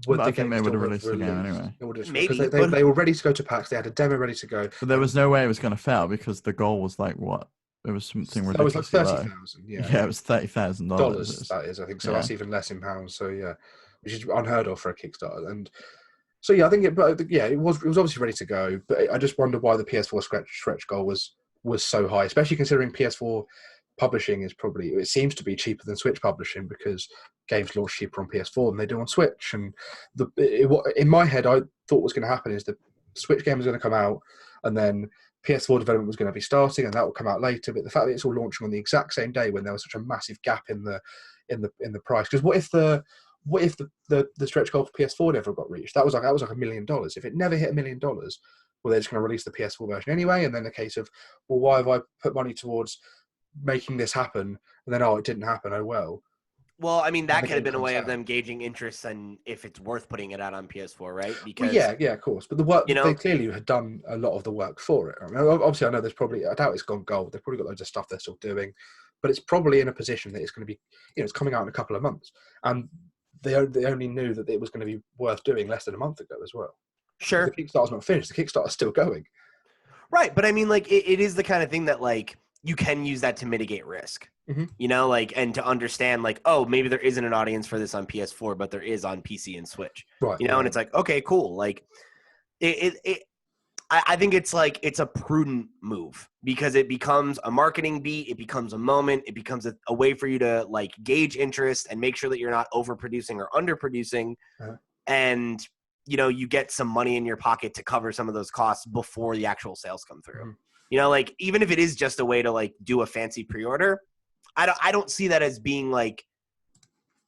I think they would have released the game anyway. Maybe. Because they were ready to go to PAX. They had a demo ready to go. But there was no way it was going to fail because the goal was what? It was something ridiculous. It was 30,000. Yeah, it was $30,000. That is, I think. So that's even less in pounds. So which is unheard of for a Kickstarter. And so I think it was obviously ready to go. But I just wonder why the PS4 stretch goal was so high, especially considering PS4 publishing is probably, it seems to be cheaper than Switch publishing because games launch cheaper on PS4 than they do on Switch. And in my head, I thought what was going to happen is the Switch game was going to come out and then PS4 development was going to be starting and that will come out later. But the fact that it's all launching on the exact same day when there was such a massive gap in the price, because what if the stretch goal for PS4 never got reached? That was like $1 million. If it never hit $1 million, well, they're just going to release the PS4 version anyway. And then a case of, well, why have I put money towards making this happen, and then it didn't happen, oh well. Well, I mean, that could have been a way of them gauging interest and if it's worth putting it out on PS4, right? Because of course. But the work, they clearly had done a lot of the work for it. I mean, obviously, I know I doubt it's gone gold. They've probably got loads of stuff they're still doing, but it's probably in a position that it's going to be, it's coming out in a couple of months, and they only knew that it was going to be worth doing less than a month ago as well. Sure. The Kickstarter's not finished. The Kickstarter's still going. Right, but I mean, it is the kind of thing that you can use that to mitigate risk, and to understand maybe there isn't an audience for this on PS4, but there is on PC and Switch, right? And it's okay, cool. I think it's like it's a prudent move because it becomes a marketing beat. It becomes a moment. It becomes a way for you to like gauge interest and make sure that you're not overproducing or underproducing. And, you get some money in your pocket to cover some of those costs before the actual sales come through. Like even if it is just a way to like do a fancy pre-order, I don't see that as being like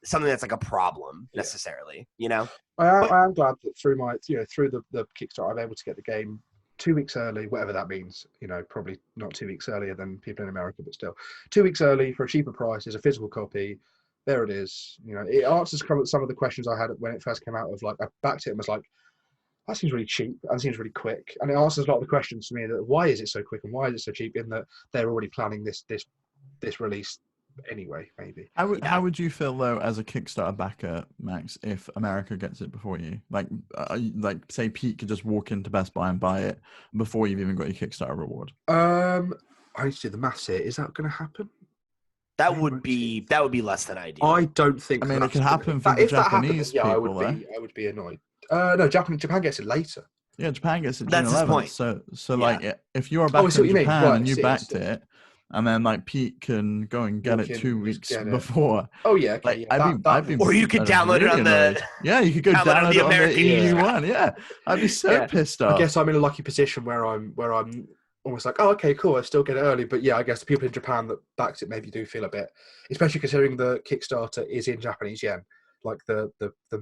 something that's like a problem necessarily, I am glad that through my, through the Kickstarter, I'm able to get the game 2 weeks early, whatever that means. Probably not 2 weeks earlier than people in America, but still 2 weeks early for a cheaper price. There's a physical copy. There it is. It answers some of the questions I had when it first came out. Of like, I backed it and was like, that seems really cheap and seems really quick. And it answers a lot of the questions to me that why is it so quick and why is it so cheap? In that they're already planning this release anyway, maybe. How would you feel though as a Kickstarter backer, Max, if America gets it before you? Like say Pete could just walk into Best Buy and buy it before you've even got your Kickstarter reward. I need to do the maths here. Is that going to happen? That would be less than ideal. I don't think. I mean, it can happen for the Japanese people. I would be annoyed. No, Japan gets it later. Yeah, Japan gets it June That's 11th. his point. So like, if you're back in Japan and you backed it, and then like Pete can go and get it 2 weeks before. Oh yeah, okay. I'd be or you could download it on the. Yeah, you could go download it on the EU one. Yeah, I'd be so pissed off. I guess I'm in a lucky position where I'm almost like, oh, okay, cool, I still get it early. But yeah, I guess the people in Japan that backed it maybe do feel a bit, especially considering the Kickstarter is in Japanese yen, like the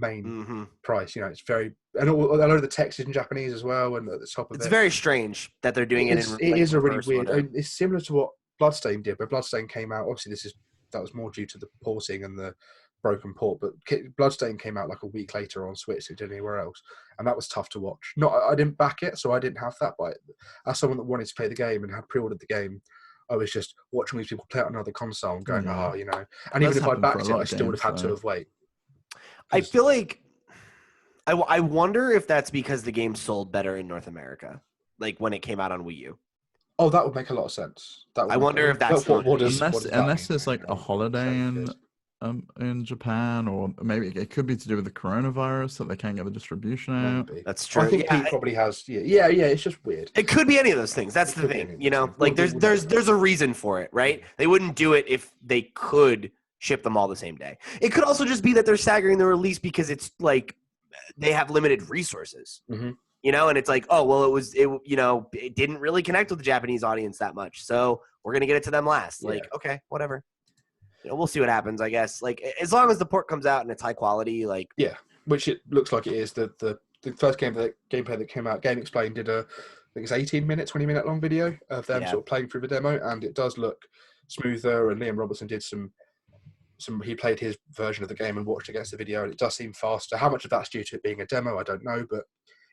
main price. It's very, and I know the text is in Japanese as well, and at the top of it's very strange that they're doing it. It is a really weird. It's similar to what Bloodstain did, but Bloodstain came out. Obviously, that was more due to the porting and the broken port, but Bloodstain came out like a week later on Switch. It did anywhere else, and that was tough to watch. I didn't back it, so I didn't have that. But as someone that wanted to play the game and had pre-ordered the game, I was just watching these people play it on another console and going, And even if I backed it, I still would have had to have waited. I feel like I wonder if that's because the game sold better in North America, like when it came out on Wii U. Oh, that would make a lot of sense. I wonder if that's unless there's like a holiday in Japan, or maybe it could be to do with the coronavirus that they can't get the distribution out. That's true. I think Pete probably has. Yeah. It's just weird. It could be any of those things. That's the thing. Like there's a reason for it, right? They wouldn't do it if they could ship them all the same day. It could also just be that they're staggering the release because it's like they have limited resources. And it's like, oh, well, it didn't really connect with the Japanese audience that much. So we're going to get it to them last. Like, okay, whatever. We'll see what happens, I guess. Like, as long as the port comes out and it's high quality, like. Yeah, which it looks like it is. The first gameplay that came out, Game Explained did I think it's 18-minute, 20-minute long video of them sort of playing through the demo. And it does look smoother. And Liam Robertson did he played his version of the game and watched against the video. And it does seem faster. How much of that's due to it being a demo, I don't know. But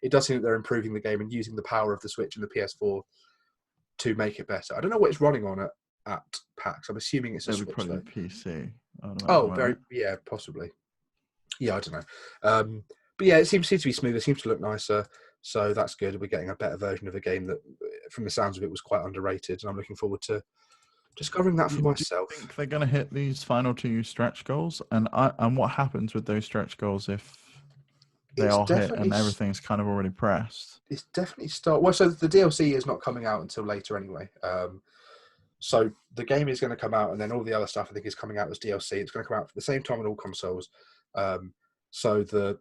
it does seem that they're improving the game and using the power of the Switch and the PS4 to make it better. I don't know what it's running on at PAX. I'm assuming it's a Switch. Probably PC. Possibly. Yeah, I don't know. But yeah, it seems to be smoother. It seems to look nicer. So that's good. We're getting a better version of a game that, from the sounds of it, was quite underrated. And I'm looking forward to discovering that for myself. Do you think they're going to hit these final 2 stretch goals? And what happens with those stretch goals if they all hit and everything's kind of already pressed? It's definitely so the DLC is not coming out until later anyway. So the game is going to come out, and then all the other stuff I think is coming out as DLC. It's going to come out at the same time on all consoles. So the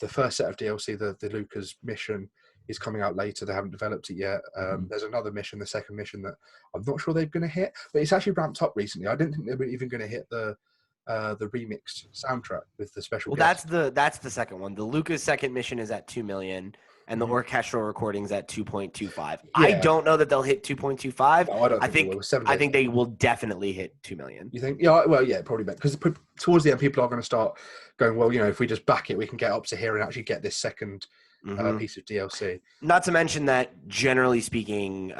first set of DLC, the Lucas mission, is coming out later. They haven't developed it yet. There's another mission, the second mission, that I'm not sure they're going to hit, but it's actually ramped up recently. I didn't think they were even going to hit the remixed soundtrack with the special. Well, that's the second one. The Lucas second mission is at 2 million. And the orchestral recordings at 2.25. Yeah. I don't know that they'll hit 2.25. No, I don't think they will. I think they will definitely hit 2 million. You think? Yeah, well, yeah, probably. Because towards the end, people are going to start going, well, if we just back it, we can get up to here and actually get this second piece of DLC. Not to mention that, generally speaking,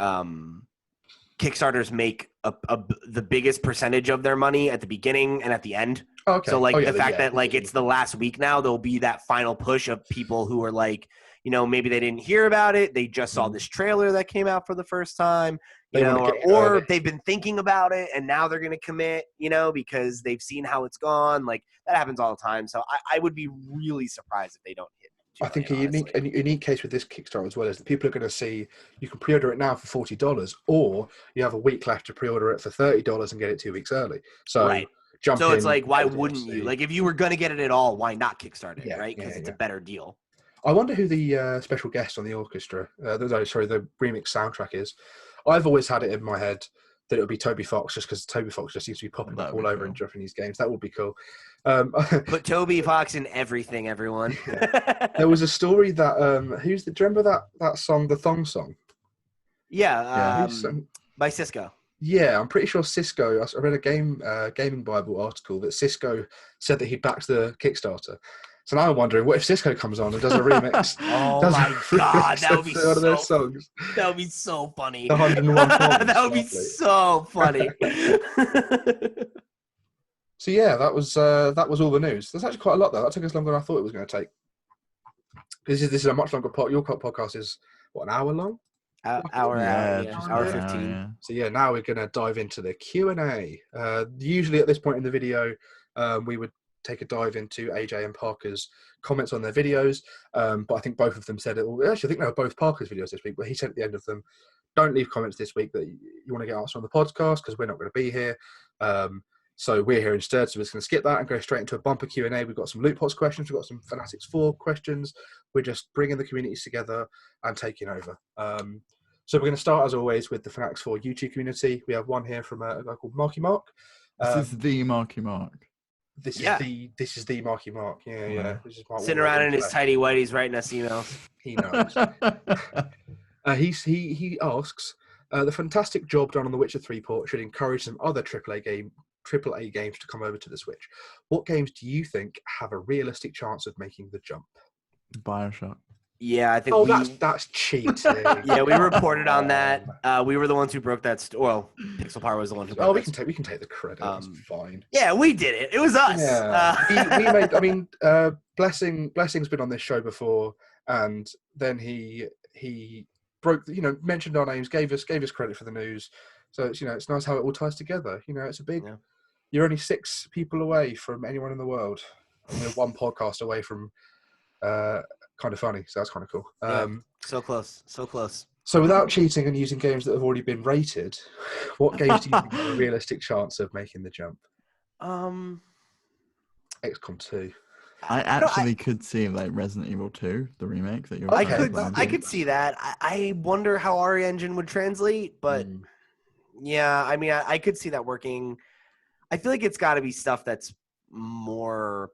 Kickstarters make the biggest percentage of their money at the beginning and at the end. Okay. So, the fact that, it's the last week now, there'll be that final push of people who are like, maybe they didn't hear about it. They just saw this trailer that came out for the first time, or they've been thinking about it and now they're going to commit, because they've seen how it's gone. Like, that happens all the time. So I would be really surprised if they don't hit I think a unique case with this Kickstarter as well is that people are going to see you can pre-order it now for $40, or you have a week left to pre-order it for $30 and get it 2 weeks early. So right. jump So in, it's like, why get the wouldn't you? DLC. Like, if you were going to get it at all, why not Kickstart it, Yeah, right? Because it's a better deal. I wonder who the special guest on the orchestra, the remix soundtrack is. I've always had it in my head that it would be Toby Fox, just because Toby Fox just seems to be popping up all over in Japanese games. That would be cool. Put Toby Fox in everything, everyone. There was a story that do you remember that song, the Thong Song? Yeah, by Cisco. Yeah, I'm pretty sure Cisco. I read a gaming Bible article that Cisco said that he backed the Kickstarter. So now I'm wondering, what if Cisco comes on and does a remix? Oh my god, that would be one of their songs. That would be so funny. The 101 songs. That would be so funny. So yeah, that was all the news. There's actually quite a lot though. That took us longer than I thought it was going to take. This is a much longer part. Your podcast is what, an hour long? Hour 15. Yeah. So yeah, now we're going to dive into the Q&A. Usually at this point in the video, we would take a dive into AJ and Parker's comments on their videos, but I think both of them said it. Well, actually, I think they were both Parker's videos this week, but he said at the end of them, don't leave comments this week that you want to get answered on the podcast because we're not going to be here. So we're here instead, so we're just going to skip that and go straight into a bumper Q&A. We've got some LootPots questions, we've got some fanatixfour questions. We're just bringing the communities together and taking over. So we're going to start, as always, with the fanatixfour YouTube community. We have one here from a guy called Marky Mark. This is the Marky Mark. This is the Marky Mark. Yeah. This is sitting around in his tidy whities writing us emails. He knows. He asks, the fantastic job done on the Witcher 3 port should encourage some other AAA games to come over to the Switch. What games do you think have a realistic chance of making the jump? BioShock. Yeah, I think. That's cheating. Yeah, we reported on that. We were the ones who broke that. Pixel Power was the one who. We can take the credit. That's fine. Yeah, we did it. It was us. Yeah. We made. I mean, Blessing's been on this show before, and then he broke. Mentioned our names, gave us credit for the news. So it's nice how it all ties together. It's a big. Yeah. You're only 6 people away from anyone in the world. And you're one podcast away from. Kind of funny, so that's kind of cool. So close. So without cheating and using games that have already been rated, what games do you think have a realistic chance of making the jump? XCOM 2. I actually could see like Resident Evil 2, the remake that you're. I could see that. I wonder how our engine would translate, but yeah, I mean, I could see that working. I feel like it's got to be stuff that's more.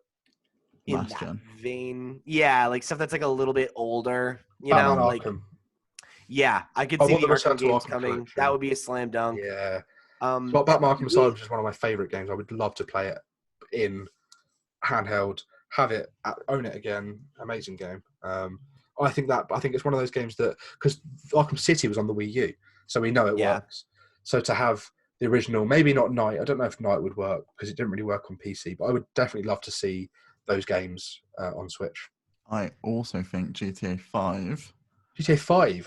In that vein, yeah, like stuff that's like a little bit older, like Arkham. Yeah, I could see the Arkham games coming. Collection. That would be a slam dunk. Yeah. But Batman Arkham Asylum is just one of my favorite games. I would love to play it in handheld, have it, own it again. Amazing game. I think it's one of those games that, because Arkham City was on the Wii U, so we know it works. So to have the original, maybe not Night. I don't know if Night would work because it didn't really work on PC, but I would definitely love to see those games on Switch. I also think GTA 5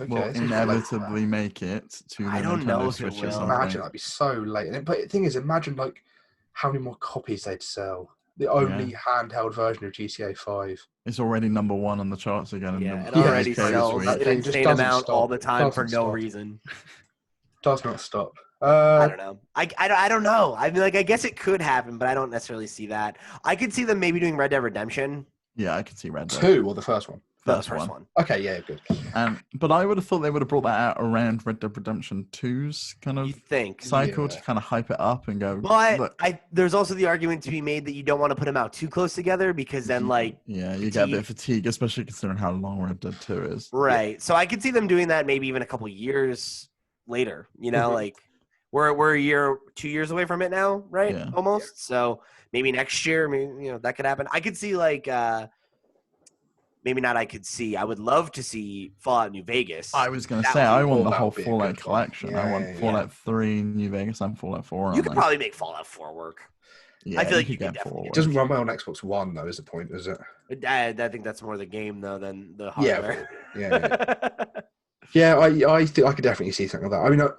will inevitably make it to the Nintendo Switch or something. Imagine that'd be so late. But the thing is, imagine like how many more copies they'd sell. The only handheld version of GTA 5. It's already number 1 on the charts again. It already sells an insane amount all the time for no reason. Does not stop. I don't know. I don't know. I mean, like, I guess it could happen, but I don't necessarily see that. I could see them maybe doing Red Dead Redemption. Yeah, I could see Red Dead. 2 or the first one? First one. Okay, yeah, good. But I would have thought they would have brought that out around Red Dead Redemption 2's kind of cycle to kind of hype it up and go. But look. There's also the argument to be made that you don't want to put them out too close together because then, like, you get a bit of fatigue, especially considering how long Red Dead 2 is. Right. So I could see them doing that maybe even a couple years later. Like. We're a year, 2 years away from it now, right? Yeah. Almost. Yeah. So maybe next year, that could happen. I could see like, maybe not. I could see. I would love to see Fallout New Vegas. I was going to say I want the whole Fallout collection. Yeah, I want Fallout 3 New Vegas and Fallout 4. You could probably make Fallout 4 work. Yeah, I feel like you could definitely. It doesn't run well on Xbox One though. Is the point? Is it? I think that's more the game though than the hardware. Yeah. I think I could definitely see something like that. I mean.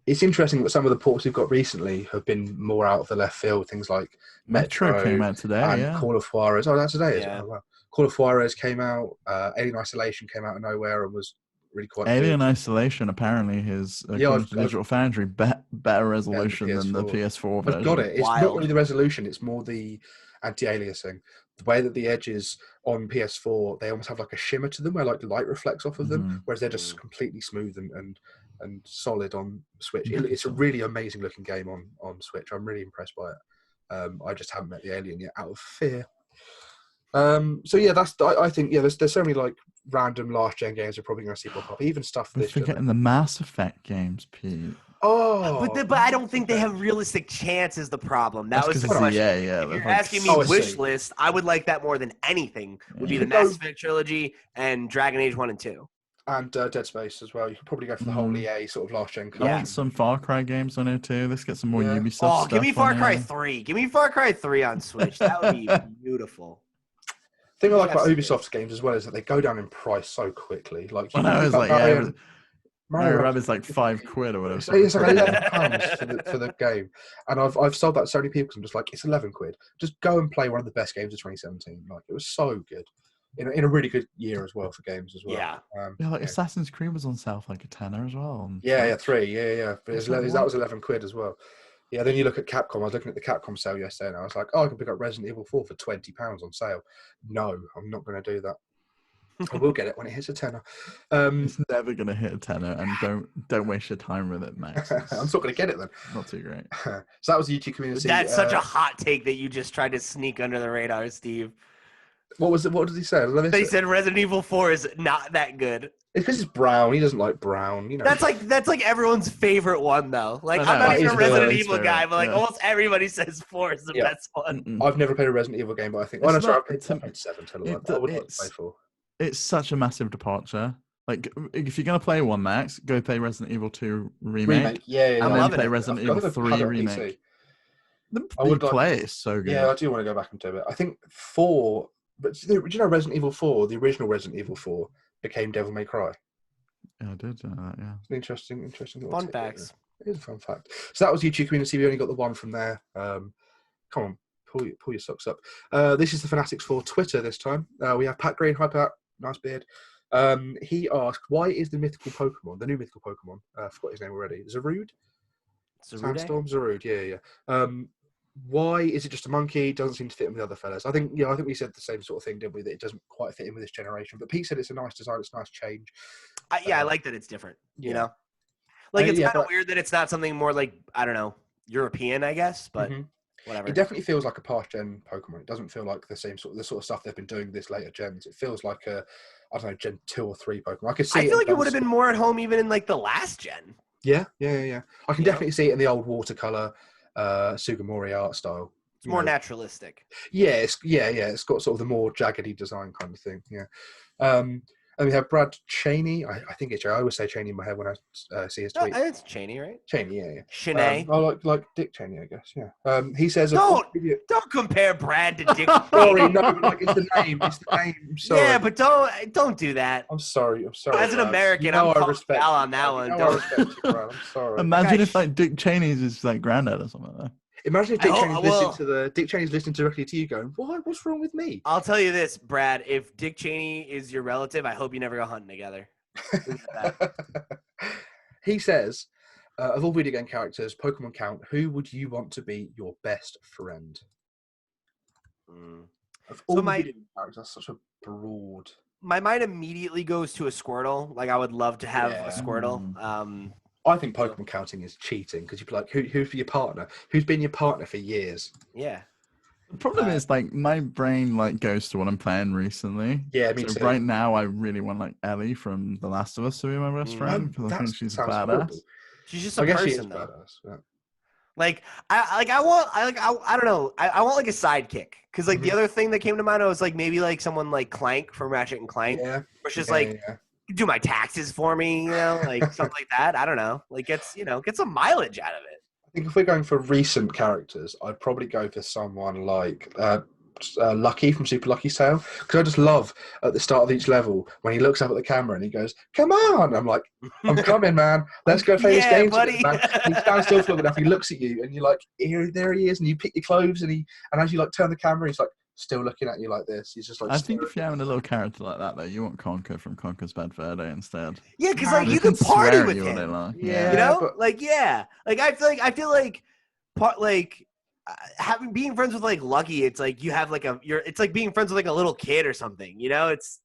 It's interesting that some of the ports we've got recently have been more out of the left field. Things like Metro came out today, and Call of Juarez. Oh, that's today. Yeah. Wow. Call of Juarez came out. Alien Isolation came out of nowhere and was really quite Alien good. Isolation apparently is, according to Digital Foundry, better resolution than the PS4 version. I've got it. It's Wild. not really the resolution, it's more the anti-aliasing. The way that the edges on PS4, they almost have like a shimmer to them where like the light reflects off of them, whereas they're just completely smooth and solid on Switch. It's a really amazing looking game on Switch. I'm really impressed by it. I just haven't met the alien yet out of fear. So yeah, I think there's so many like random last gen games we're probably going to see pop up. Even stuff We're this forgetting the Mass Effect games, Pete. Oh, but I don't think they have realistic chance is the problem. That was the because question. If you're asking me wish list, I would like that more than anything. Would be the Mass Effect trilogy and Dragon Age 1 and 2. And Dead Space as well. You could probably go for the whole EA sort of last gen. I want some Far Cry games on here too. Let's get some more Ubisoft stuff. Give me Far Cry 3. Give me Far Cry 3 on Switch. That would be beautiful. The thing I like about Ubisoft's games as well is that they go down in price so quickly. Like, Mario Rabbids like £5 or whatever. It's like £11 for the game, and I've sold that to so many people. I'm just like, it's £11. Just go and play one of the best games of 2017. Like, it was so good in a really good year as well for games as well. Yeah, Assassin's Creed was on sale for like £10 as well. £3. But that was £11 as well. Yeah, then you look at Capcom. I was looking at the Capcom sale yesterday, and I was like, I can pick up Resident Evil 4 for £20 on sale. No, I'm not going to do that. I will get it when it hits a tenner. It's never going to hit a tenner, and don't waste your time with it, Max. I'm not going to get it then. Not too great. So that was the YouTube community. That's such a hot take that you just tried to sneak under the radar, Steve. What was it? What did he say? They said Resident Evil 4 is not that good. It's because it's brown. He doesn't like brown. You know. That's like everyone's favorite one though. Like I'm not even a Resident Evil guy, but like almost everybody says 4 is the best one. I've never played a Resident Evil game, but I think I played 7. I would like to play 4. It's such a massive departure. Like, if you're gonna play one, Max, go play Resident Evil 2 remake. Yeah. And then play Resident Evil 3 remake. I would play it. So good. Yeah, I do want to go back and do it. I think 4. But do you know Resident Evil 4, the original Resident Evil 4, became Devil May Cry? Yeah, I did know that, yeah. Interesting. Fun facts. It is a fun fact. So that was YouTube community. We only got the one from there. Come on, pull your socks up. This is the fanatixfour Twitter this time. We have Pat Green. Hi, Pat. Nice beard. He asked, why is the mythical Pokemon, the new mythical Pokemon, I forgot his name already, Zarude? Sandstorm? Zarude, yeah. Why is it just a monkey? Doesn't seem to fit in with the other fellas. I think we said the same sort of thing, didn't we? That it doesn't quite fit in with this generation. But Pete said it's a nice design. It's a nice change. I like that it's different. You know, like it's kind of weird that it's not something more like, I don't know, European, I guess. But whatever. It definitely feels like a past gen Pokemon. It doesn't feel like the sort of stuff they've been doing this later gens. It feels like a, I don't know, Gen 2 or 3 Pokemon. I feel like it would have been more at home even in like the last gen. Yeah. I can definitely see it in the old watercolor. Sugimori art style. It's more naturalistic. Yeah, it's got sort of the more jaggedy design kind of thing. Yeah. And we have Brad Cheney. I think it's. I always say Cheney in my head when I see his tweet. It's Cheney, right? Cheney, yeah. Cheney. Like Dick Cheney, I guess. Yeah. He says. Don't compare Brad to Dick. Sorry, no, like it's the name. It's the name. I'm sorry. Yeah, but don't do that. I'm sorry. As an American, I'm calling foul on that one. I respect you, Brad. I'm sorry. Imagine if like Dick Cheney's is like granddad or something like that. Imagine if Dick Cheney's listening directly to you going, what's wrong with me? I'll tell you this, Brad, if Dick Cheney is your relative, I hope you never go hunting together. He says, of all video game characters, Pokemon count, who would you want to be your best friend? Of all video game characters, that's such a broad... My mind immediately goes to a Squirtle. Like, I would love to have a Squirtle. I think Pokemon counting is cheating because you'd be like, who's your partner? Who's been your partner for years? Yeah. The problem is, like, my brain like goes to what I'm playing recently. Yeah, me too. Right now, I really want like Ellie from The Last of Us to be my best friend because I think she's badass. Horrible. She's just a person, though. Badass, yeah. Like I don't know. I want like a sidekick because like the other thing that came to mind was like maybe like someone like Clank from Ratchet and Clank, which is do my taxes for me, like something like that. I don't know. Like get some mileage out of it. I think if we're going for recent characters, I'd probably go for someone like Lucky from Super Lucky's Tale, because I just love at the start of each level when he looks up at the camera and he goes, "Come on!" I'm like, "I'm coming, man. Let's go play this game, buddy." Man. He stands still for long enough. He looks at you and you're like, "There he is," and you pick your clothes and as you like turn the camera, he's like, still looking at you like this. He's just like. I think if you're having a little character like that, though, you want Conker from Conker's Bad Fur Day instead. Yeah, because Nah, like they you can can party swear at with you all day him. long. Yeah. You know, but- like I feel like having being friends with like Lucky, it's like you have like it's like being friends with like a little kid or something. You know, it's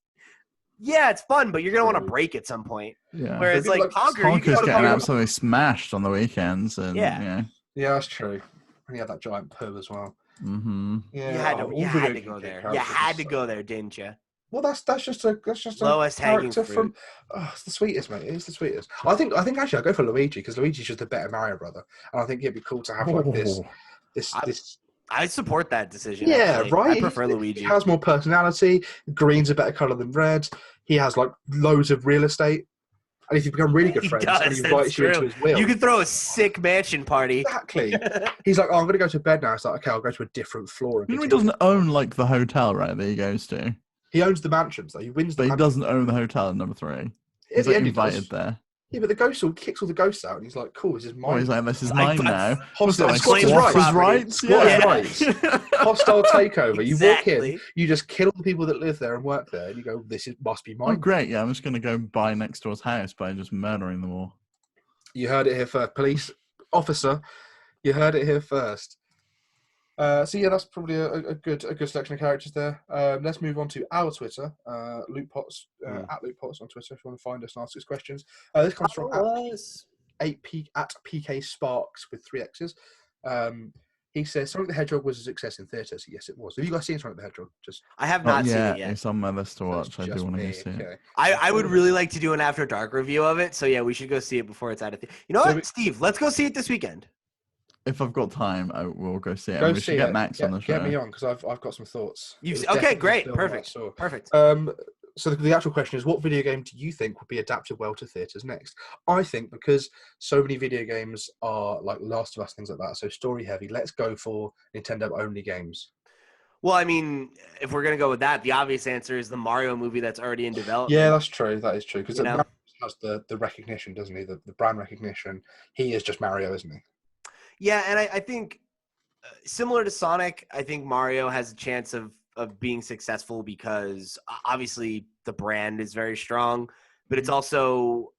fun, but you're gonna want to break at some point. Yeah. Whereas People like like Conker, you can Conker's go to getting Conker. absolutely smashed on the weekends, and Yeah. Yeah, that's true. And he had that giant poo as well. Mm-hmm. Yeah, You had to, all you video had to game go there. You characters had are to so- go there, didn't you? Well, that's just a Lowest hanging character fruit. from. Oh, it's the sweetest, mate. It's the sweetest. I think actually I'll go for Luigi because Luigi's just a better Mario brother, and I think it'd be cool to have like this. I support that decision. Yeah, actually. right. I prefer He Luigi. has more personality. Green's a better color than red. He has like loads of real estate, and if you become really good He friends, does, and he that's invites you into true. his will, You can throw a sick mansion party. exactly. He's like, "Oh, I'm going to go to bed now." It's like, "Okay, I'll go to a different floor." And You know, he continue. doesn't own like the hotel, right? That he goes to, He owns the mansions, though. He wins the but he mansions. doesn't own the hotel in number 3. At He's the like end, he invited does. there. Yeah, but the ghost kicks all the ghosts out, and he's like, "Cool, this is mine." Oh, he's like, this is It's like, mine now. Hostile What's it, squatters' squatters' rights. rights? Squatters' Yeah. rights. Hostile takeover. You walk in, Exactly. you just kill the people that live there and work there, and you go, must be Oh, mine." great. Yeah, I'm just going to go buy next door's house by just murdering them all. You heard it here first, police officer. You heard it here first. So yeah, that's probably a good selection of characters there. Let's move on to our Twitter, LootPots, at LootPots on Twitter if you want to find us and ask us questions. This comes from at PK Sparks with 3 X's. He says Sonic the Hedgehog was a success in theatres. Yes, it was. Have you guys seen Sonic the Hedgehog? I have not seen yeah, it yet. it's on my list to That's watch. I just do want to me, go see it. okay. I would really like to do an After Dark review of it. So yeah, we should go see it before it's out of theater. You know So what, Steve? Let's go see it this weekend. If I've got time, I will go see it. Go And we see should get it. Max on the show. Get me on because I've got some thoughts. It was Okay, definitely great, a film that I perfect, saw. perfect. So the actual question is, what video game do you think would be adapted well to theatres next? I think because so many video games are like Last of Us, things like that, so story heavy, let's go for Nintendo-only games. Well, I mean, if we're gonna go with that, the obvious answer is the Mario movie that's already in development. Yeah, that's true. That is true. Because You know? Mario has the recognition, doesn't he? The brand recognition. He is just Mario, isn't he? Yeah, and I think similar to Sonic, I think Mario has a chance of being successful because obviously the brand is very strong, but it's also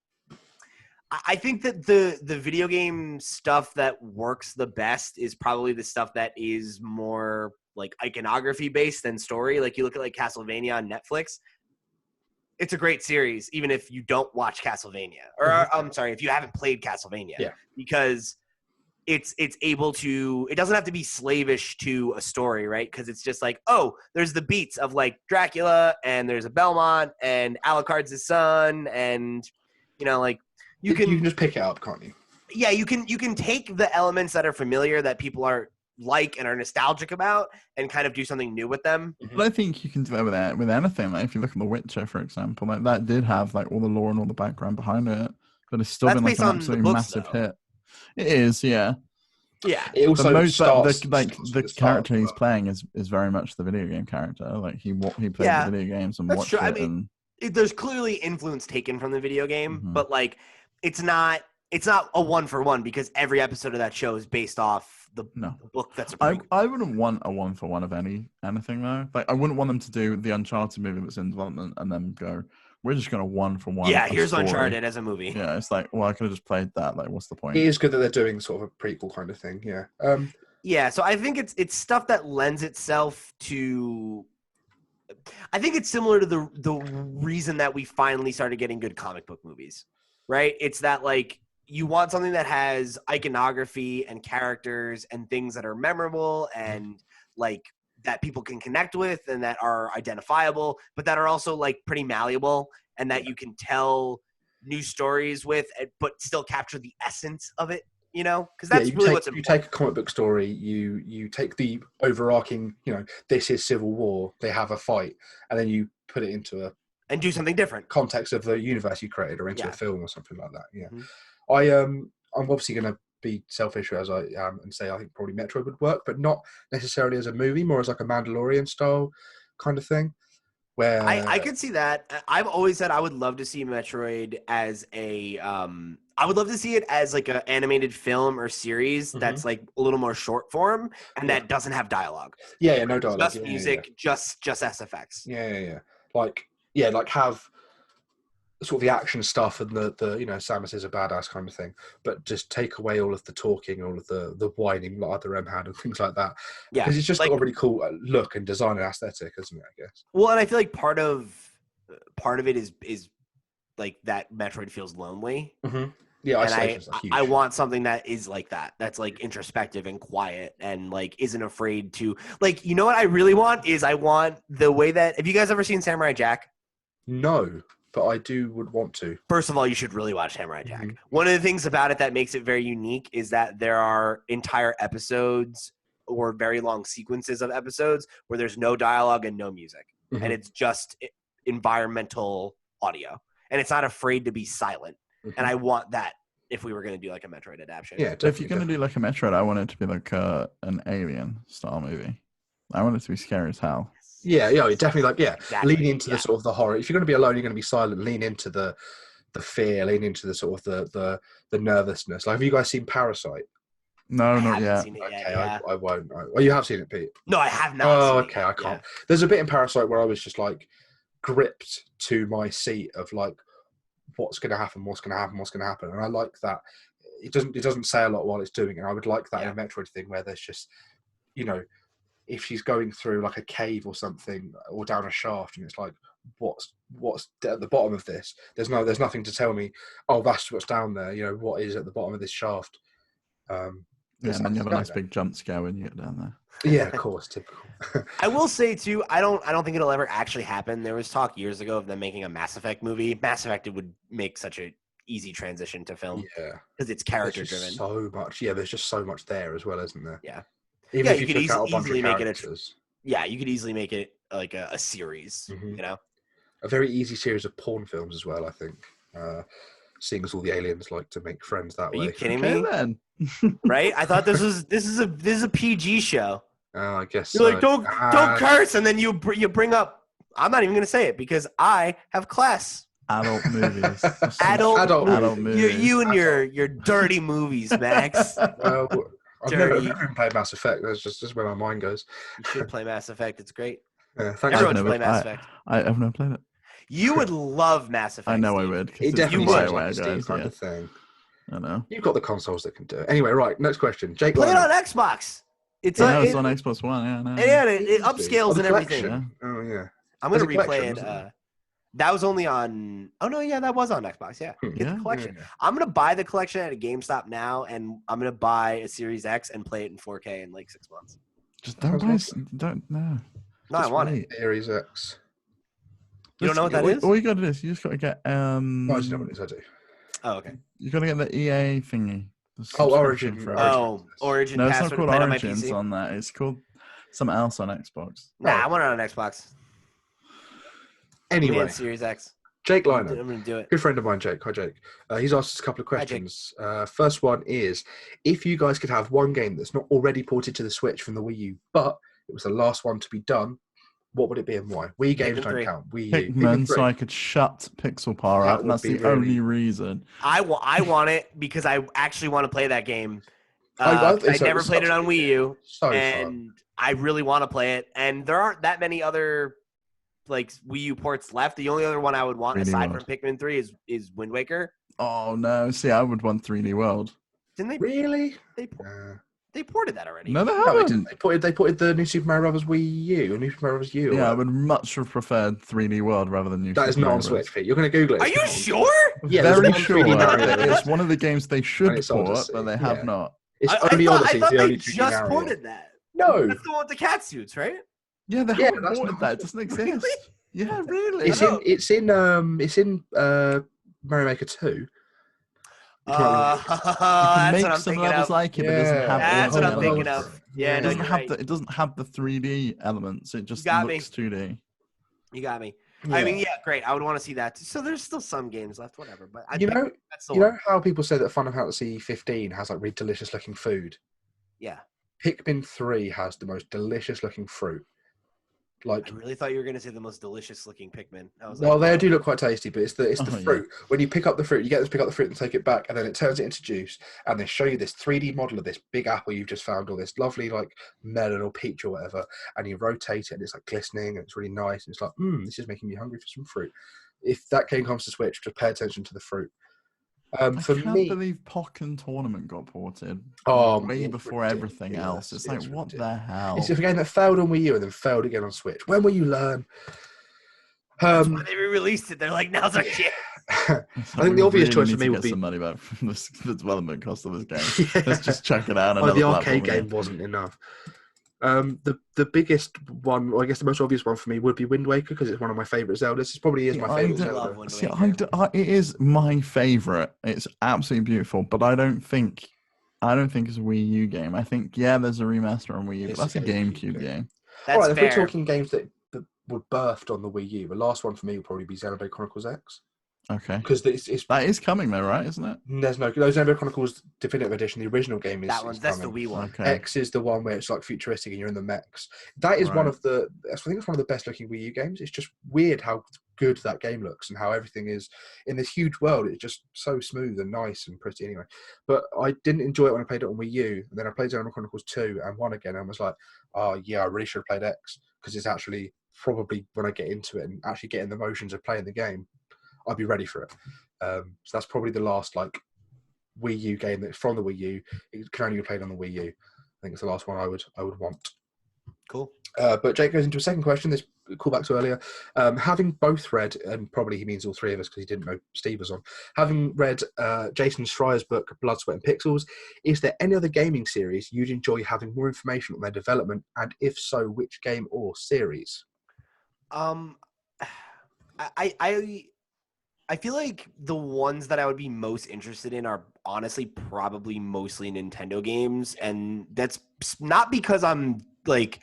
I think that the video game stuff that works the best is probably the stuff that is more like iconography based than story. Like you look at like Castlevania on Netflix. It's a great series, even if you don't watch Castlevania. Or I'm sorry, if you haven't played Castlevania. Yeah. Because it's able to, it doesn't have to be slavish to a story, right? Because it's just like, oh, there's the beats of like Dracula and there's a Belmont and Alucard's his son, and you know, like you can just pick it up, can't you? Yeah, you can take the elements that are familiar that people are like and are nostalgic about and kind of do something new with them. But I think you can do that with anything. Like if you look at The Witcher, for example, like that did have like all the lore and all the background behind it, but it's still That's been like based an on the absolutely books, massive though. hit. It is, yeah. Yeah. It also The most starts, the character he's playing is very much the video game character. Like he played Yeah, the video games and that's watched true. I it. mean, there's clearly influence taken from the video game, Mhm. but like it's not a 1-for-1 because every episode of that show is based off the book that's a I wouldn't want a 1-for-1 of anything though. Like I wouldn't want them to do the Uncharted movie that's in development and then go, we're just gonna 1-for-1. Yeah, here's story. Uncharted as a movie. Yeah, it's like, well, I could have just played that. Like, what's the point? It is good that they're doing sort of a prequel kind of thing. Yeah. Yeah, so I think it's stuff that lends itself to. I think it's similar to the reason that we finally started getting good comic book movies, right? It's that like you want something that has iconography and characters and things that are memorable and like that people can connect with and that are identifiable, but that are also like pretty malleable and that you can tell new stories with, but still capture the essence of it. You know, because that's really what's important. You take a comic book story, you take the overarching, this is Civil War, they have a fight, and then you put it into and do something different context of the universe you created, or into a film or something like that. Yeah, Mm-hmm. I'm obviously going to be selfish as I am and say I think probably Metro would work, but not necessarily as a movie, more as like a Mandalorian style kind of thing. Where I could see that. I've always said I would love to see Metroid as a I would love to see it as like an animated film or series that's like a little more short form and that doesn't have dialogue. Yeah, no dialogue. Just music, just SFX. Yeah. Like have sort of the action stuff and the Samus is a badass kind of thing, but just take away all of the talking, all of the whining like other M had and things like that. Yeah, because it's just got a really cool look and design and aesthetic, isn't it? I guess. Well, and I feel like part of it is like that Metroid feels lonely. Mm-hmm. Yeah, and I want something that is like that. That's like introspective and quiet and like isn't afraid to like. You know what I really want is I want the way that. Have you guys ever seen Samurai Jack? No. But I would want to. First of all, you should really watch Samurai Jack. Mm-hmm. One of the things about it that makes it very unique is that there are entire episodes or very long sequences of episodes where there's no dialogue and no music. Mm-hmm. And it's just environmental audio. And it's not afraid to be silent. Mm-hmm. And I want that if we were going to do like a Metroid adaptation. Yeah, if you're going to do like a Metroid, I want it to be like an Alien style movie. I want it to be scary as hell. Yeah, definitely exactly. Lean into the sort of the horror. If you're going to be alone, you're going to be silent. Lean into the fear. Lean into the sort of the nervousness. Like, have you guys seen Parasite? No, not yet. Okay, yeah. I won't. Well, you have seen it, Pete? No, I have not. Oh, okay, I can't. Yeah. There's a bit in Parasite where I was just like gripped to my seat of like, what's going to happen? What's going to happen? What's going to happen? And I like that. It doesn't say a lot while it's doing it. And I would like that in a Metroid thing where there's just, if she's going through like a cave or something or down a shaft and it's like what's at the bottom of this, there's nothing to tell me, oh, that's what's down there, what is at the bottom of this shaft. And then you have a nice big jump scare when you get down there. Yeah, of course, typical. I will say too, I don't think it'll ever actually happen. There was talk years ago of them making a Mass Effect movie. Mass Effect would make such a easy transition to film. Yeah, because it's character driven. So much. Yeah, there's just so much there as well, isn't there? Yeah. Even if you could easily make it you could easily make it like a series, a very easy series of porn films as well, I think. Seeing as all the aliens like to make friends that way. Are you kidding me? Then. Right? I thought this is a PG show. Oh, I guess you're like don't curse, and then you bring up. I'm not even going to say it because I have class. Adult movies. adult movies. You and your dirty movies, Max. Well, I've never even played Mass Effect. That's just where my mind goes. You should play Mass Effect. It's great. Yeah, thanks. Everyone should play Mass Effect. I've never played it. You would love Mass Effect. I know I would. It definitely sounds like a Steam kind of thing. I know. You've got the consoles that can do it. Anyway, right. Next question. Jake. Play it on Xbox. It's on Xbox One. Yeah, no. Yeah, it upscales and everything. Yeah. Oh yeah. I'm gonna replay it. That was only on. Oh no, yeah, that was on Xbox. Yeah, get the collection. Yeah. I'm gonna buy the collection at a GameStop now, and I'm gonna buy a Series X and play it in 4K in like 6 months. Just don't buy. Don't no. No, I want it. Series X. You don't know what that is? All you got to do is you just got to get. No, I just know what it is. I do. Oh, okay. You got to get the EA thingy. Origin. Origin. No, it's not called Origins on that. It's called something else on Xbox. Nah, I want it on Xbox. Anyway, Series X. Jake Liner. I'm going to do it. Good friend of mine, Jake. Hi, Jake. He's asked us a couple of questions. First one is, if you guys could have one game that's not already ported to the Switch from the Wii U, but it was the last one to be done, what would it be and why? Wii games don't count. Pikmin, so I could shut Pixel Power up, and that's the only reason. I want it because I actually want to play that game. I never played it on Wii U, and I really want to play it. And there aren't that many other like Wii U ports left. The only other one I would want aside from Pikmin 3 is Wind Waker. Oh no! See, I would want 3D World. Didn't they really? They ported that already. No, they haven't. They ported the new Super Mario Bros. Wii U, New Super Mario Bros. U. Yeah, I would much have preferred 3D World rather than New. That is not on Switch, Pete. You're going to Google it. Are you sure? Yeah, very sure. It's one of the games they should port, but they have not. It's only Odyssey. I thought they just ported that. No, that's the one with the cat suits, right? Yeah, they haven't ported that. It doesn't exist. Really? Yeah, really. It's in Mario Maker 2. You can make some levels like it, but it doesn't have. That's what I'm thinking of. Yeah, no, it doesn't have the 3D elements. It just looks 2D. You got me. Yeah. I mean, yeah, great. I would want to see that. So there's still some games left, whatever. But you know how people say that Final Fantasy 15 has like really delicious looking food. Yeah. Pikmin 3 has the most delicious looking fruit. Like, I really thought you were going to say the most delicious looking Pikmin. I was well, like, they do look quite tasty, but it's the Oh, fruit. When you pick up the fruit, you get to pick up the fruit and take it back, and then it turns it into juice, and they show you this 3D model of this big apple you've just found, or this lovely like melon or peach or whatever, and you rotate it, and it's like glistening, and it's really nice, and it's like, this is making me hungry for some fruit. If that game comes to Switch, just pay attention to the fruit. I For can't me, believe Pokken Tournament got ported way it's before everything else. ridiculous. It's like, what the hell? It's a game that failed on Wii U and then failed again on Switch. When will you learn? that's why they re-released it. They're like, now's our chance. I think the obvious choice for me would be some money back from the development cost of this game. Let's just check it out. The arcade game wasn't enough. The biggest one, or I guess the most obvious one for me, would be Wind Waker, because it's one of my favourite Zeldas. It probably is my favourite Zelda. It is my favourite. It's absolutely beautiful, but I don't think it's a Wii U game. I think there's a remaster on Wii U, but that's a GameCube game. That's all right, fair. if we're talking games that were birthed on the Wii U, the last one for me would probably be Xenoblade Chronicles X. Okay. Because that is coming though, right? Isn't it? There's no Xenoblade Chronicles Definitive Edition. The original game is that's the Wii one. Okay. X is the one where it's like futuristic and you're in the mechs. That is one of the. I think it's one of the best looking Wii U games. It's just weird how good that game looks and how everything is in this huge world. It's just so smooth and nice and pretty. Anyway, but I didn't enjoy it when I played it on Wii U, and then I played Xenoblade Chronicles 2 and 1 again, and was like, oh yeah, I really should have played X, because it's actually probably when I get into it and actually get in the motions of playing the game, I'd be ready for it. So that's probably the last like Wii U game that's from the Wii U. It can only be played on the Wii U. I think it's the last one I would want. Cool. But Jake goes into a second question. This callback to earlier. Having both read, and probably he means all three of us because he didn't know Steve was on. Having read Jason Schreier's book Blood, Sweat and Pixels, is there any other gaming series you'd enjoy having more information on their development, and if so, which game or series? I feel like the ones that I would be most interested in are honestly probably mostly Nintendo games, and that's not because I'm like,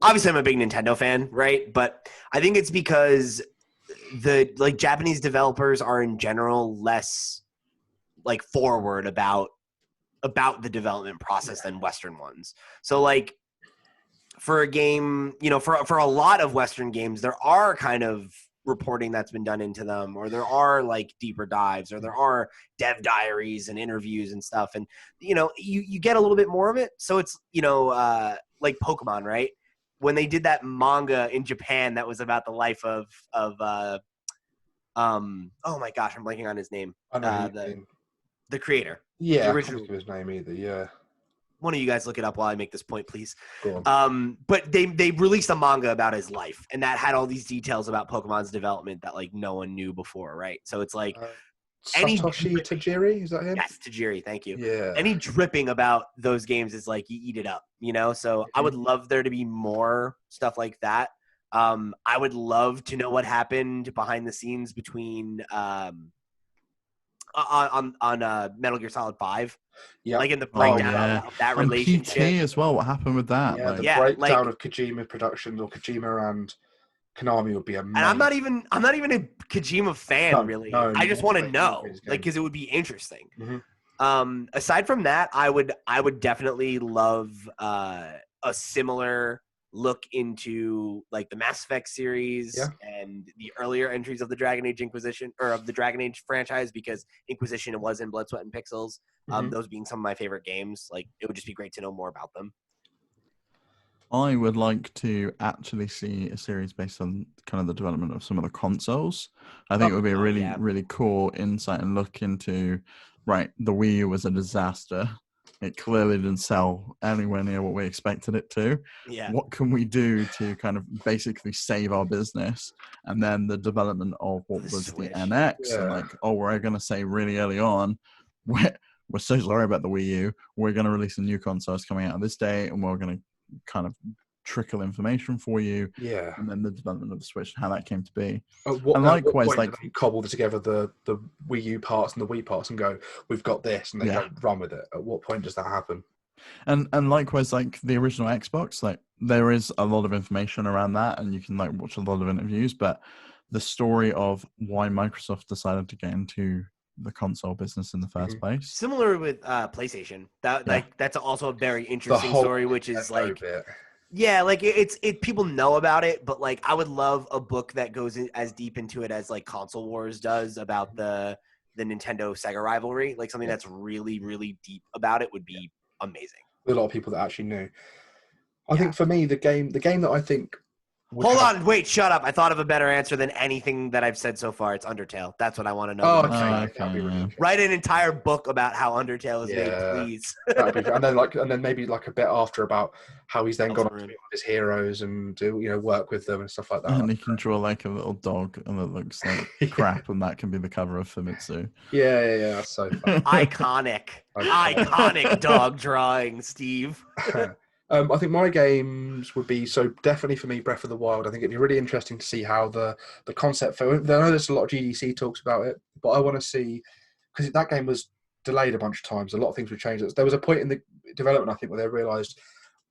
obviously I'm a big Nintendo fan, right? But I think it's because the like Japanese developers are in general less like forward about the development process than Western ones. So like for a game, for a lot of Western games, there are kind of reporting that's been done into them, or there are like deeper dives, or there are dev diaries and interviews and stuff, and you get a little bit more of it. So it's like Pokemon, right? When they did that manga in Japan that was about the life of oh my gosh, I'm blanking on his name. I know the creator. Yeah, the I original. can't think of his name either. Yeah. One of you guys look it up while I make this point, please. Go on. But they released a manga about his life, and that had all these details about Pokemon's development that like no one knew before, right? So it's like Satoshi Tajiri, is that him? Yes, Tajiri, thank you. Yeah. Any dripping about those games is like you eat it up, So I would love there to be more stuff like that. I would love to know what happened behind the scenes between on Metal Gear Solid 5. Yeah. Like in the breakdown of that relationship. PT as well, what happened with that? Yeah, the breakdown of Kojima production, or Kojima and Konami, would be amazing. And I'm not even a Kojima fan, really. No, I just want to know, like, because it would be interesting. Mm-hmm. Aside from that, I would definitely love a similar look into like the Mass Effect series and the earlier entries of the Dragon Age Inquisition, or of the Dragon Age franchise, because Inquisition was in Blood, Sweat and Pixels. Those being some of my favorite games, like it would just be great to know more about them. I would like to actually see a series based on kind of the development of some of the consoles. I think it would be a really cool insight and look into, right, the Wii U was a disaster. It clearly didn't sell anywhere near what we expected it to. Yeah. What can we do to kind of basically save our business? And then the development of what was the NX. Yeah. And like, we're going to say really early on, we're so sorry about the Wii U. We're going to release a new console coming out this day, and we're going to kind of trickle information for you. Yeah. And then the development of the Switch, how that came to be. And likewise, like cobble together the Wii U parts and the Wii parts and go, we've got this, and they go run with it. At what point does that happen? And likewise, like the original Xbox, like there is a lot of information around that, and you can like watch a lot of interviews, but the story of why Microsoft decided to get into the console business in the first place. Similar with PlayStation. That's also a very interesting story, which is like Yeah, like people know about it, but like I would love a book that goes as deep into it as like Console Wars does about the Nintendo Sega rivalry. Like something that's really, really deep about it would be amazing. With a lot of people that actually knew. I think for me, the game that I think Hold on, wait, shut up. I thought of a better answer than anything that I've said so far. It's Undertale. That's what I want to know. Oh, okay. That'd be really interesting. Write an entire book about how Undertale is made, please. That'd be, and then maybe like a bit after about how he's then gone on to be one of his heroes and do work with them and stuff like that. And he can draw like a little dog and it looks like crap, and that can be the cover of Famitsu. Yeah, that's so fun. Iconic dog drawing, Steve. I think my games would be, so definitely for me, Breath of the Wild. I think it'd be really interesting to see how the concept for it. I know there's a lot of GDC talks about it, but I want to see, because that game was delayed a bunch of times. A lot of things were changed. There was a point in the development, I think, where they realised,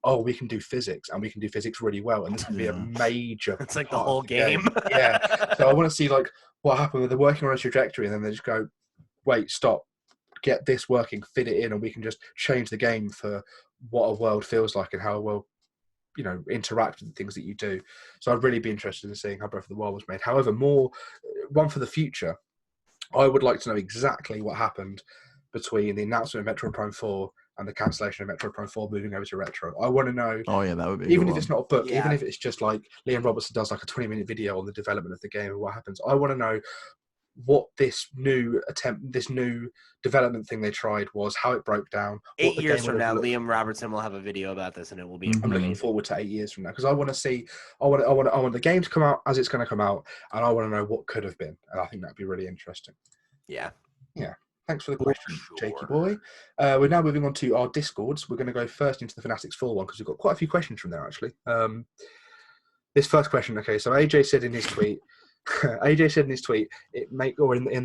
oh, we can do physics, and we can do physics really well, and this can be a major It's like the whole game. Yeah. So I want to see like what happened when they're working on a trajectory, and then they just go, wait, stop, get this working, fit it in, and we can just change the game for what a world feels like and how a world, interact with the things that you do. So I'd really be interested in seeing how Breath of the Wild was made. However, one for the future, I would like to know exactly what happened between the announcement of Metroid Prime 4 and the cancellation of Metroid Prime 4 moving over to Retro. I want to know. Oh yeah, that would be even if it's not a book, even if it's just like Liam Robertson does like a 20-minute video on the development of the game and what happens. I want to know what this new development thing they tried was, how it broke down. 8 years from now, Liam Robertson will have a video about this, and it will be. I'm looking forward to 8 years from now because I want to see. I want the game to come out as it's going to come out, and I want to know what could have been. And I think that'd be really interesting. Yeah. Thanks for the question, Jakey boy. We're now moving on to our Discords. We're going to go first into the Fanatixfour one because we've got quite a few questions from there actually. This first question, okay. So AJ said in his tweet. In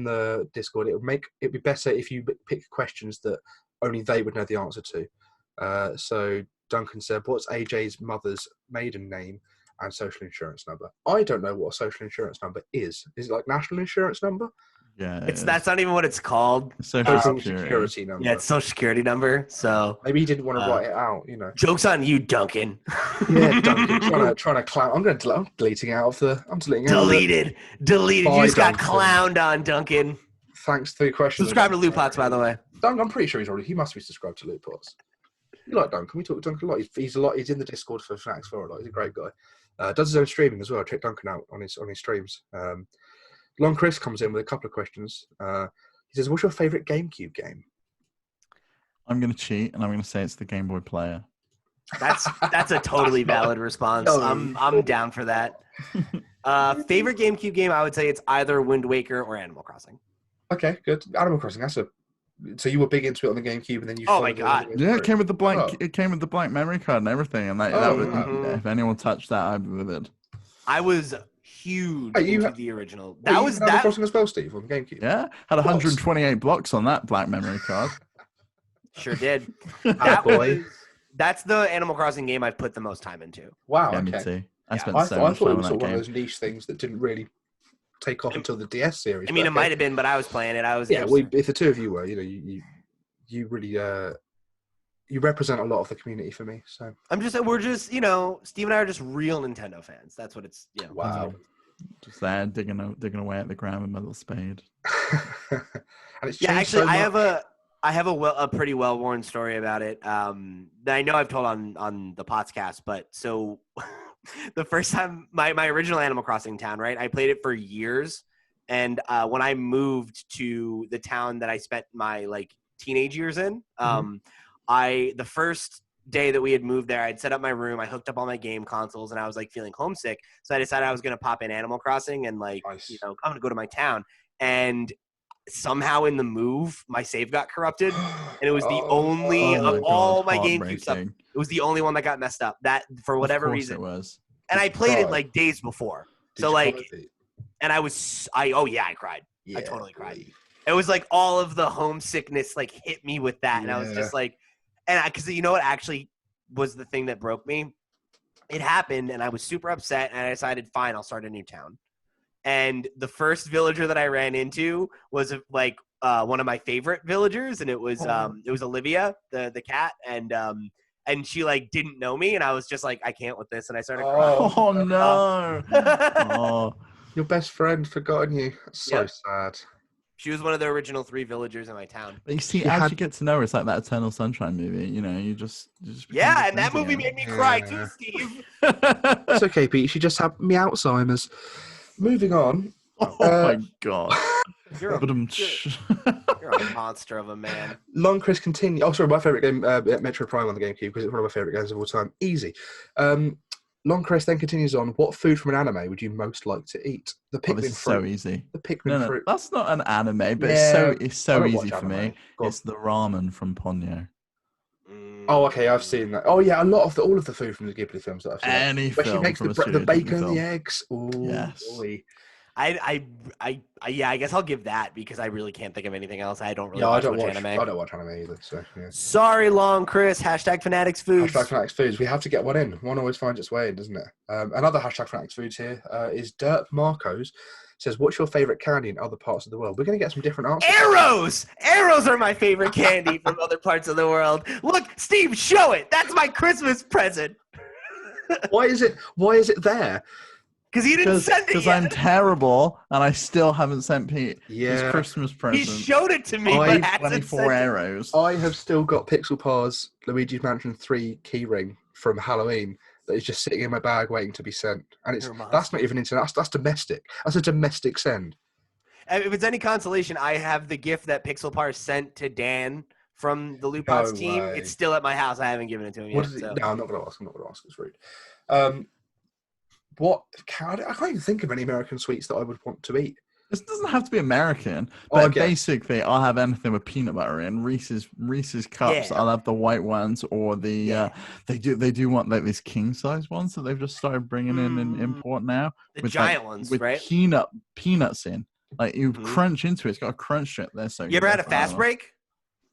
the Discord, it'd be better if you pick questions that only they would know the answer to. So Duncan said, "What's AJ's mother's maiden name and social insurance number?" I don't know what a social insurance number is. Is it like national insurance number? Yeah, that's not even what it's called. Social security number. Yeah, it's social security number. So maybe he didn't want to write it out. Joke's on you, Duncan. Yeah, Duncan trying to clown. I'm deleting it out of the. I'm deleting it. Deleted. You just got clowned on, Duncan. Thanks for the question. Subscribe to LootPots, by the way. Duncan, I'm pretty sure he must be subscribed to LootPots. You like Duncan? We talk to Duncan a lot. He's in the Discord for Fanatixfour a lot. He's a great guy. Does his own streaming as well. Check Duncan out on his streams. Long Chris comes in with a couple of questions. He says, "What's your favourite GameCube game?" I'm going to cheat and I'm going to say it's the Game Boy Player. That's a totally valid response. I'm down for that. Favorite GameCube game? I would say it's either Wind Waker or Animal Crossing. Okay, good. Animal Crossing. So you were big into it on the GameCube, and then you. Oh my god! Yeah, it came with the blank. It came with the blank memory card and everything, and that was. If anyone touched that, I'd be with it. I was huge into the original. Animal Crossing as well, Steve, on GameCube. Yeah, had 128 blocks on that black memory card. Sure did. That's the Animal Crossing game I've put the most time into. Wow. Yeah, okay. me too. I thought it was one of those niche things that didn't really take off until the DS series. I mean, it might have been, but I was playing it. If the two of you were, you really you represent a lot of the community for me. So we're just Steve and I are just real Nintendo fans. That's what it's. Wow. Just there digging away at the ground with my little spade. And it's actually, I have a pretty well-worn story about it that I know I've told on the podcast, but so the first time my original Animal Crossing town, right? I played it for years, and when I moved to the town that I spent my teenage years in, the first day that we had moved there, I'd set up my room, I hooked up all my game consoles, and I was feeling homesick, so I decided I was going to pop in Animal Crossing and nice. I'm going to go to my town, and somehow in the move my save got corrupted, and it was the only of all my GameCube stuff, it was the only one that got messed up, that for whatever reason it was. And I played it days before, and I cried. I totally cried. It was all of the homesickness hit me with that, and I was just because you know what actually was the thing that broke me? It happened, and I was super upset, and I decided, fine, I'll start a new town. And the first villager that I ran into was one of my favorite villagers, and it was Olivia, the cat, and and she like didn't know me, and I was just like, I can't with this, and I started crying. Oh no! Oh, Your best friend forgotten you. That's so Yep. sad. She was one of the original 3 villagers in my town. but you see, She as had- you get to know her, it's like that Eternal Sunshine movie. You know, you just become Yeah, good and that friends movie again. made me cry Yeah. too, Steve. It's okay, Pete. She just had me Alzheimer's. Moving on. Oh Uh, my god! You're But you're a monster of a man. Long Chris continue. Oh, sorry, my favorite game, Metro Prime on the GameCube, because it's one of my favorite games of all time. Easy. Long Chris then continues on. What food from an anime would you most like to eat? The Pikmin this is fruit. so easy. The Pikmin No, fruit. that's not an anime, but Yeah, it's I so don't easy watch for me. anime. Go on. It's the ramen from Ponyo. Oh, okay, I've seen that. Oh, yeah, all of the food from the Ghibli films that I've seen. Any Where she film makes from a the Studio bacon Ghibli and the film. eggs. Ooh, Yes. boy. Yeah, I guess I'll give that because I really can't think of anything else. I don't really Yeah, I watch don't much watch. anime. I don't watch anime either. So yeah. Sorry, Long Chris. Hashtag Fanatics Foods. Hashtag Fanatics Foods. We have to get one in. One always finds its way in, doesn't it? Another hashtag Fanatics Foods here is Derp Marcos. Says, what's your favourite candy in other parts of the world? We're going to get some different answers. Arrows! Arrows are my favorite candy from other parts of the world. Look, Steve, show it. That's my Christmas present. Why is it there? Because he didn't send it Because yet. I'm terrible and I still haven't sent Pete his Yeah. Christmas He present. showed it to me, I- but hasn't 24 sent it. arrows. I have still got Pixel Par's Luigi's Mansion 3 keyring from Halloween that is just sitting in my bag waiting to be sent. And You're a monster. that's not even international. That's domestic. That's a domestic send. If it's any consolation, I have the gift that Pixel Par sent to Dan from the LootPots No team. way. It's still at my house. I haven't given it to him What yet. is it? So. No, I'm not going to ask. It's rude. I can't even think of any American sweets that I would want to eat. This doesn't have to be American, Oh, I but guess. basically, I'll have anything with peanut butter in. Reese's cups. Yeah. I'll have the white ones, or the Yeah. they do want like these king size ones that they've just started bringing in and import now. The with, giant like, ones, with right? peanuts in. Like you Mhm. crunch into it. It's got a crunch to it there. So You ever had a fast break?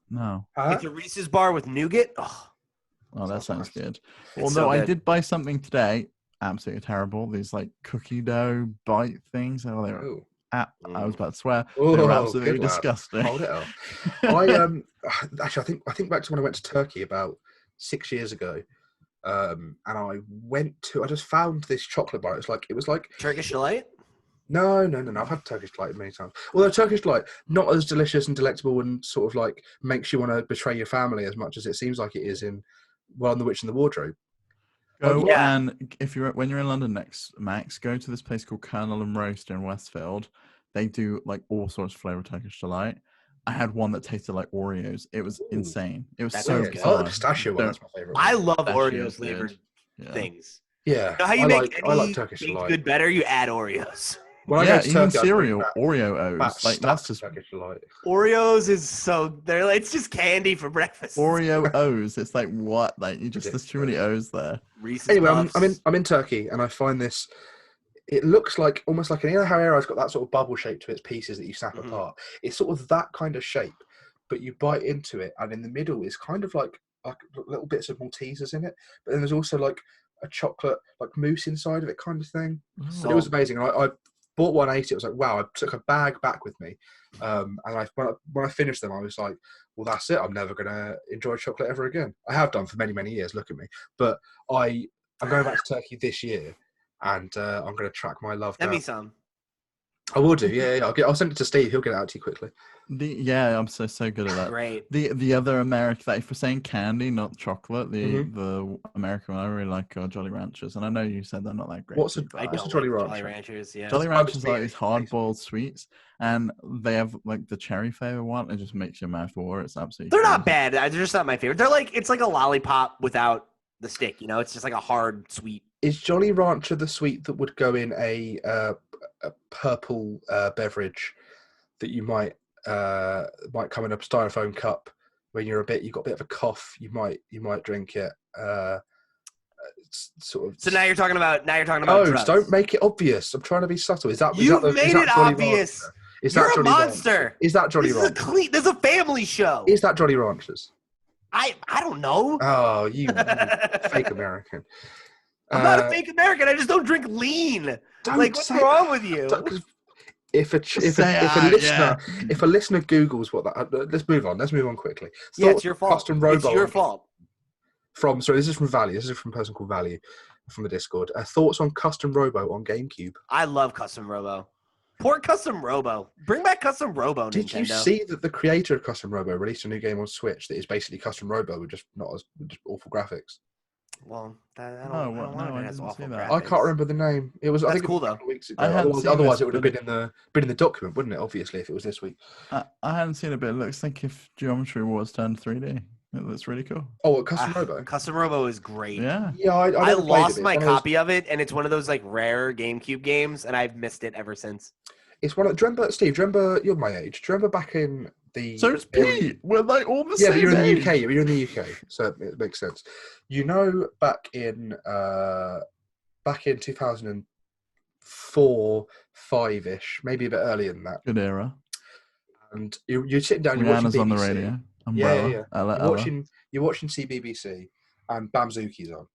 No. It's a Reese's bar with nougat. Oh, that sounds Sounds nice. good. It's Although so I good. did buy something today, absolutely terrible. These like cookie dough bite things. Oh, they were Ooh. I was about to swear. Oh, They were absolutely good lad. disgusting. Hold it up. I actually I think back to when I went to Turkey about 6 years ago, and I just found this chocolate bar. It was like Turkish delight. no. I've had Turkish delight many times. Although Turkish delight not as delicious and delectable and sort of like makes you want to betray your family as much as it seems like it is in Well, and the Witch in the Wardrobe. Go yeah. and when you're in London next, Max, go to this place called Colonel and Roast in Westfield. They do like all sorts of flavored Turkish delight. I had one that tasted like Oreos. It was insane. It was That so sounds Yeah, good. I like bizarre. the pistachio one. Don't- That's my favorite. I One. love Pistachio Oreo is flavored good. Yeah. things. Yeah, You know how you I make like any Turkish things delight. good better? You add Oreos. When I Yeah, go to even Turkey, I bring cereal, back Oreo fat O's. Like stuck that's just Turkish delight. Oreos is it's just candy for breakfast. Oreo O's. It's like what? Like there's too many O's there. Reese's Anyway, Puffs. I'm in Turkey, and I find this. It looks like almost like how Aero's got that sort of bubble shape to its pieces that you snap Mhm. apart. It's sort of that kind of shape, but you bite into it, and in the middle is kind of like little bits of Maltesers in it. But then there's also like a chocolate like mousse inside of it, kind of thing. So- But it was amazing. And I bought one, ate it. I was like, wow! I took a bag back with me, and when I finished them, I was like, well, that's it. I'm never gonna enjoy chocolate ever again. I have done for many years. Look at me. But I'm going back to Turkey this year, and I'm going to track my love Send down. me some. I will do. Yeah. I'll send it to Steve. He'll get it out to you quickly. I'm so good at that. Great. The other American, like, if we're saying candy, not chocolate, Mhm. the American one I really like are Jolly Ranchers, and I know you said they're not that great. What's a- to you, but I I- don't Jolly like Rancher? Jolly Ranchers. Yeah. Jolly Describe it Ranchers to me, are these please. hard-boiled sweets, and they have like the cherry flavor one. It just makes your mouth water. It's absolutely. They're not crazy. bad. They're just not my favorite. It's like a lollipop without the stick. You know, it's just like a hard sweet. Is Jolly Rancher the sweet that would go in a purple beverage that you might come in a styrofoam cup when you've got a bit of a cough? You might drink it. It's sort of. So now you're talking about Oh, drugs. don't make it obvious. I'm trying to be subtle. You've made it Jolly obvious. Rancher? Is You're that a Jolly monster. Rancher? Is that Jolly Rancher? This is a family show. Is that Jolly Ranchers? I don't know. Oh, you fake American. I'm not a fake American. I just don't drink lean. Don't Like, what's say wrong with you? that, 'cause if a Say listener Googles what that, let's move on. Let's move on quickly. Yeah, it's your fault. Custom It's robot. your fault. This is from Valley. This is from a person called Valley from the Discord. Thoughts on Custom Robo on GameCube? I love Custom Robo. Port Custom Robo. Bring back Custom Robo, Did Nintendo. you see that the creator of Custom Robo released a new game on Switch that is basically Custom Robo with just awful graphics? Well, I No, don't I want it as didn't see awful that. graphics. I can't remember the name. It was. I That's think cool, it was a though. couple of weeks ago. I hadn't seen Otherwise, this, it would have but been in the document, wouldn't it? Obviously, if it was this week. I hadn't seen it, but it looks like if Geometry Wars turned 3D. It looks really cool. Oh, what, Custom Robo? Custom Robo is great. Yeah. Yeah, I I never played lost it. my copy of it, and it's one of those like rare GameCube games, and I've missed it ever since. It's one of. Do you remember, Steve? Do you remember? You're my age. Do you remember back in the? So it's Pete. We're like all the Yeah, same but you're in the age. UK. You're in the UK, so it makes sense. You know, back in 2004, 5-ish, maybe a bit earlier than that. Good era. And you're sitting down. You're watching Rihanna's BBC. on the radio. Umbrella. Yeah. Ella, You're watching CBBC, and Bamzuki's on,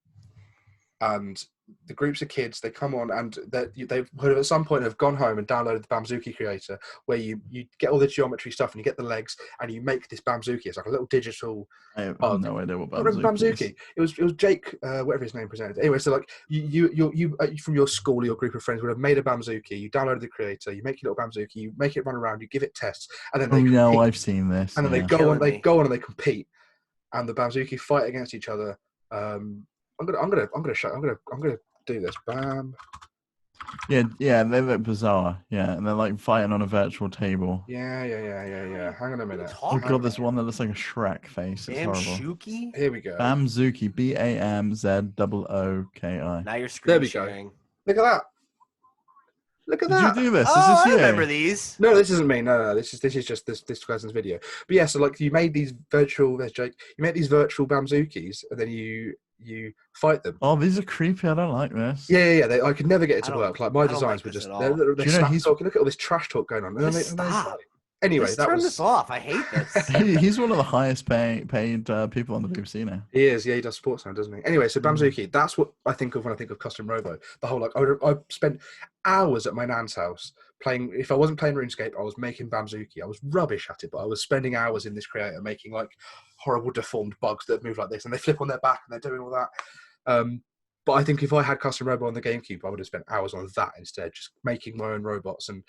and the groups of kids, they come on, and they've at some point have gone home and downloaded the Bamzuki creator, where you get all the geometry stuff and you get the legs and you make this Bamzuki. It's like a little digital. I have bug. no idea what I remember Bamzuki is. It was Jake, whatever his name presented. Anyway, so like you from your school or your group of friends would have made a Bamzuki. You downloaded the creator, you make your little Bamzuki, you make it run around, you give it tests, and then they compete. I've seen this. And then they go on and they compete, and the Bamzuki fight against each other. I'm gonna do this. Bam. Yeah, they look bizarre. Yeah, and they're like fighting on a virtual table. Yeah. Hang on a minute. We've got this one that looks like a Shrek face. It's horrible. Bamzuki? Here we go. Bamzuki, BAMZOOKI. Now you're screen There we go. sharing. Look at that. Look at Did that. you do this? Oh, Is I this you? remember these. No, this isn't me. No. This is just this person's video. But yeah, so like you made these virtual. There's Jake. You made these virtual Bamzukis, and then you fight them. Oh, these are creepy. I don't like this. Yeah. I could never get it to I don't- work. Like my I don't designs like were this just. at all. They're Do you know smack he's- talking. Look at all this trash talk going on. And then Just they stop. fight. Anyway, Just that turn was. this off. I hate this. He's one of the highest paid people on the BBC now. He is, yeah, he does sports now, doesn't he? Anyway, so Bamzuki, that's what I think of when I think of Custom Robo. The whole, like, I spent hours at my nan's house playing. If I wasn't playing RuneScape, I was making Bamzuki. I was rubbish at it, but I was spending hours in this creator making, like, horrible deformed bugs that move like this, and they flip on their back, and they're doing all that. But I think if I had Custom Robo on the GameCube, I would have spent hours on that instead, just making my own robots and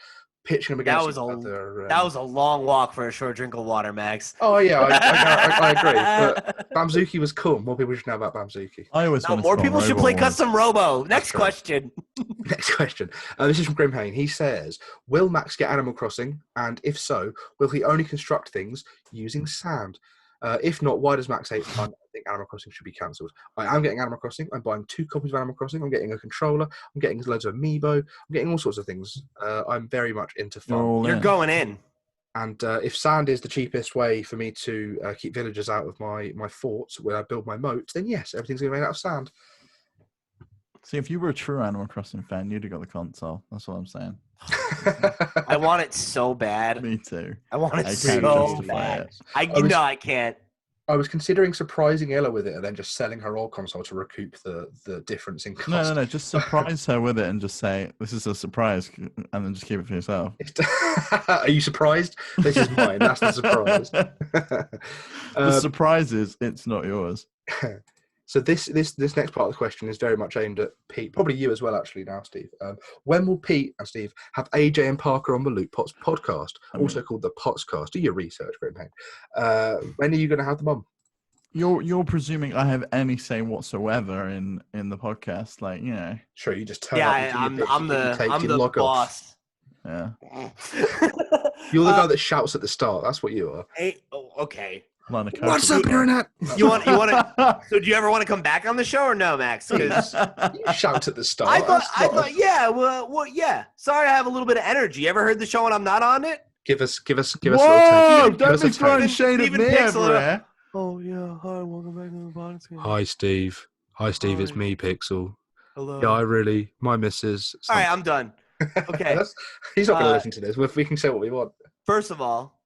pitching them against each other. That was a long walk for a short drink of water, Max. Oh, yeah, I agree. But Bamzuki was cool. More people should know about Bamzuki. I always Now, wanted to more go on people should Robo play Wars. Custom Robo. Next right. question. Next question. This is from Grimhane. He says, will Max get Animal Crossing? And if so, will he only construct things using sand? If not, why does Max hate fun? I think Animal Crossing should be cancelled. I am getting Animal Crossing. I'm buying 2 copies of Animal Crossing. I'm getting a controller. I'm getting loads of amiibo. I'm getting all sorts of things. I'm very much into fun. You're going in. And if sand is the cheapest way for me to keep villagers out of my forts where I build my moats, then yes, everything's going to be made out of sand. See, if you were a true Animal Crossing fan, you'd have got the console. That's what I'm saying. I want it so bad. Me too. I want it I so can't justify bad. it. I can't. I was considering surprising Ella with it and then just selling her old console to recoup the difference in cost. No. Just surprise her with it and just say, this is a surprise, and then just keep it for yourself. Are you surprised? This is mine. That's the surprise. The surprise is it's not yours. So this next part of the question is very much aimed at Pete, probably you as well, actually. Now, Steve, when will Pete and Steve have AJ and Parker on the LootPots podcast, also called the Potscast? Do your research, Grimhane. When are you going to have them on? You're presuming I have any say whatsoever in the podcast, like, you know. Sure, you just turn Yeah, up. I'm the boss. Yeah. You're the guy that shouts at the start. That's what you are. Okay. What's up, Internet? You want to? So, do you ever want to come back on the show or no, Max? Because You shout at the start. I thought, yeah. Well, yeah. Sorry, I have a little bit of energy. You ever heard the show when I'm not on it? Give us. Whoa! A little Don't be taste. throwing shade at Steven me Pixel. everywhere. Oh yeah. Hi, welcome back to the podcast. Hi, Steve. It's Hi. me, Pixel. Hello. Yeah, my missus. All right, I'm done. Okay. He's not going to listen to this. We can say what we want. First of all,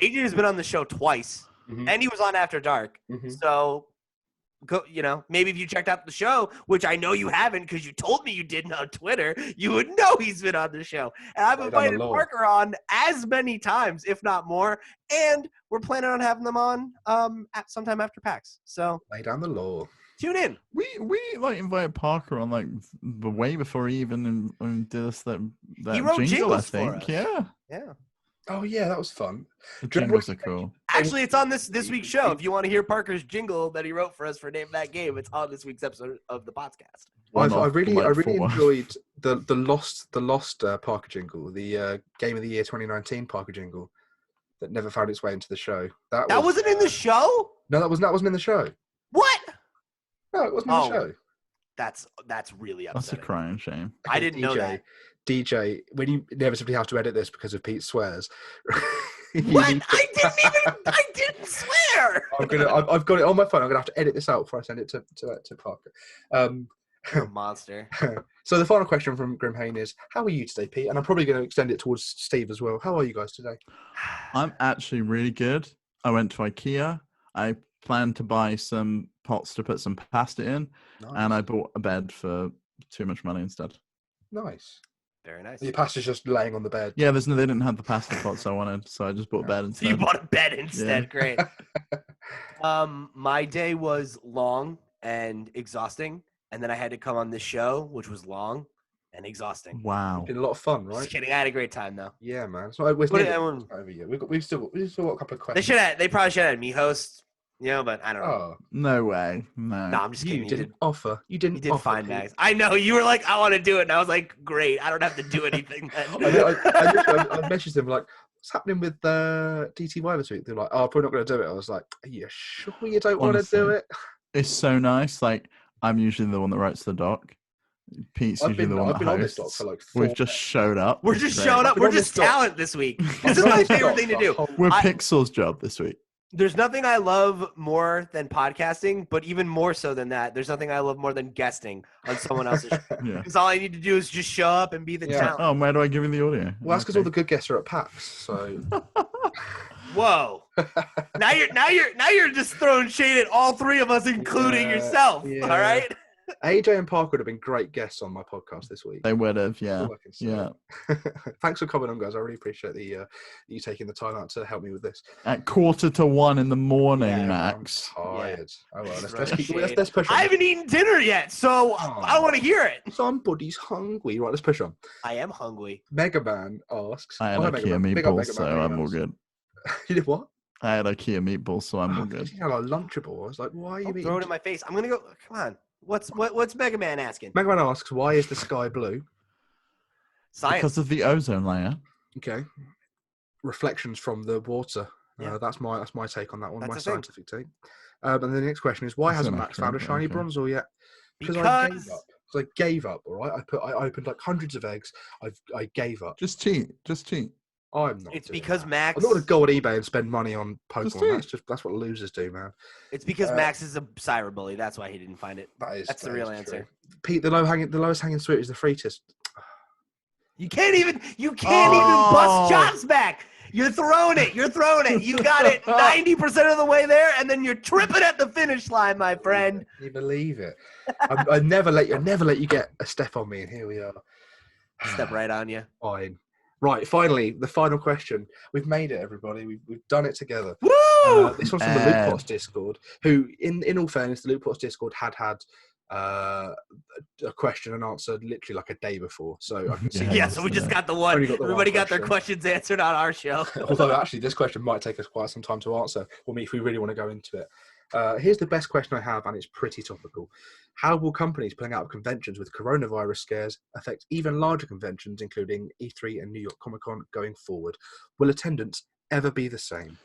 AJ has been on the show twice, Mhm. and he was on After Dark. Mhm. So go, maybe if you checked out the show, which I know you haven't because you told me you didn't on Twitter, you would know he's been on the show. And I've invited Parker on as many times, if not more, and we're planning on having them on at sometime after PAX. So lay down the law. Tune in. We invited Parker on the way before he even did us that he wrote jingle, I jingles think. For us. Yeah. Oh yeah, that was fun. The jingles are cool. Actually, it's on this week's show. If you want to hear Parker's jingle that he wrote for us for Name That Game, it's on this week's episode of the podcast. I really enjoyed the lost Parker jingle, the Game of the Year 2019 Parker jingle that never found its way into the show. That wasn't in the show? No, that wasn't in the show. What? No, it wasn't in the show. That's really upsetting. That's a crying shame. I didn't know that. DJ, when you inevitably have to edit this because of Pete swears. What? I didn't swear. I've got it on my phone. I'm gonna have to edit this out before I send it to Parker. You're a monster. So the final question from Grimhane is, how are you today, Pete? And I'm probably going to extend it towards Steve as well. How are you guys today? I'm actually really good. I went to IKEA. I planned to buy some pots to put some pasta in, and I bought a bed for too much money instead. Nice. Very nice. Your pasta's just laying on the bed. Yeah, they didn't have the pasta pots I wanted, so I just bought a bed instead. You bought a bed instead. Yeah. Great. My day was long and exhausting, and then I had to come on this show, which was long and exhausting. Wow. It's been a lot of fun, right? Just kidding. I had a great time though. Yeah, man. So we've still got a couple of questions. They probably should have had me host. But I don't know. Oh, no way. No, I'm just kidding. You didn't offer. You didn't offer, fine, Max. I know. You were like, I want to do it. And I was like, great. I don't have to do anything then. I messaged them like, what's happening with DTY this week? They're like, oh, I'm probably not going to do it. I was like, are you sure you don't want to do it? It's so nice. Like, I'm usually the one that writes the doc. Pete's usually the one that hosts. On this doc for like 4 We've just showed up. We're just showing up. We're just talent this week. This is my favorite thing to do. We're Pixel's job this week. There's nothing I love more than podcasting, but even more so than that, there's nothing I love more than guesting on someone else's show. Because all I need to do is just show up and be the talent. Oh, where do I give you the audio? Well, that's because all the good guests are at PAX. So. Whoa! Now you're just throwing shade at all three of us, including yourself. Yeah. All right. AJ and Parker would have been great guests on my podcast this week. They would have, yeah. Thanks for coming on, guys. I really appreciate you taking the time out to help me with this. At 1:45 in the morning, Max. I'm tired. Oh well, let's push on. I haven't eaten dinner yet, so I want to hear it. Somebody's hungry. Right, let's push on. I am hungry. Mega Man asks. I had IKEA meatballs, so I'm all good. You did what? I had IKEA meatballs, so I'm all good. You had a Lunchable. I was like, why are you eating? Throw it in my face. I'm gonna go. Come on. What's Mega Man asking? Mega Man asks, why is the sky blue? Science. Because of the ozone layer. Okay. Reflections from the water. That's my take on that one. My scientific take. And then the next question is, why hasn't Max found a shiny bronzor yet? Because I gave up. Because I gave up. All right. I opened like hundreds of eggs. I gave up. Just cheat. I'm not. It's because Max. I'm not going to go on eBay and spend money on Pokemon. That's what losers do, man. It's because Max is a cyber bully. That's why he didn't find it. That's the real answer. Pete, the lowest hanging fruit is the freetest. You can't even bust chops back. You're throwing it. You got it 90% of the way there, and then you're tripping at the finish line, my friend. Can you believe it? I never let you get a step on me, and here we are. Step right on you. Fine. Right, finally, the final question. We've made it, everybody. We've done it together. Woo! This one's from the LootPots Discord, who, in all fairness, the LootPots Discord had a question and answer literally like a day before. So I can see. So we just got the one. Everybody got their questions answered on our show. Although actually, this question might take us quite some time to answer. If we really want to go into it. Here's the best question I have, and it's pretty topical. How will companies pulling out of conventions with coronavirus scares affect even larger conventions, including E3 and New York Comic Con, going forward? Will attendance ever be the same?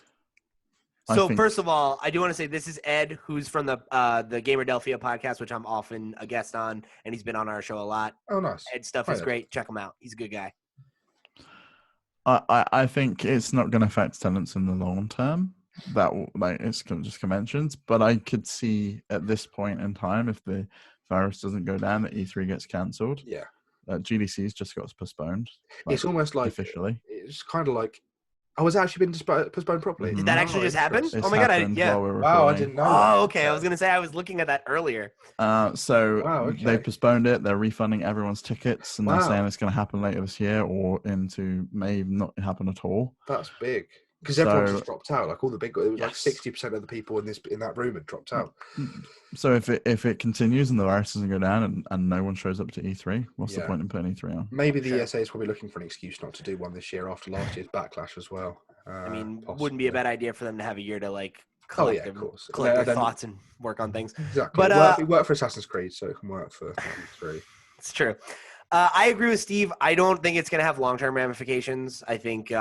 So first of all, I do want to say this is Ed, who's from the Gamerdelphia podcast, which I'm often a guest on, and he's been on our show a lot. Oh, nice. Ed's stuff is great. Check him out. He's a good guy. I think it's not going to affect attendance in the long term. It's just conventions, but I could see at this point in time, if the virus doesn't go down, that E3 gets cancelled. Yeah. GDC's just got postponed. It's almost like officially. It's kind of like Oh, has it actually been postponed properly? Did that actually just happen? It's Oh my god! happened while we were Wow, I recording. didn't know that. Oh, okay. I was gonna say I was looking at that earlier. They postponed it. They're refunding everyone's tickets, and they're saying it's going to happen later this year or into May, not happen at all. That's big. Because everyone just dropped out. Like all the big, it was like 60% of the people in that room had dropped out. So if it continues and the virus doesn't go down and no one shows up to E3, what's the point in putting E3 on? Maybe the ESA is probably looking for an excuse not to do one this year after last year's backlash as well. I mean, wouldn't be a bad idea for them to have a year to like collect collect their thoughts and work on things. Exactly. But it worked for Assassin's Creed, so it can work for E3. It's true. I agree with Steve. I don't think it's going to have long-term ramifications. I think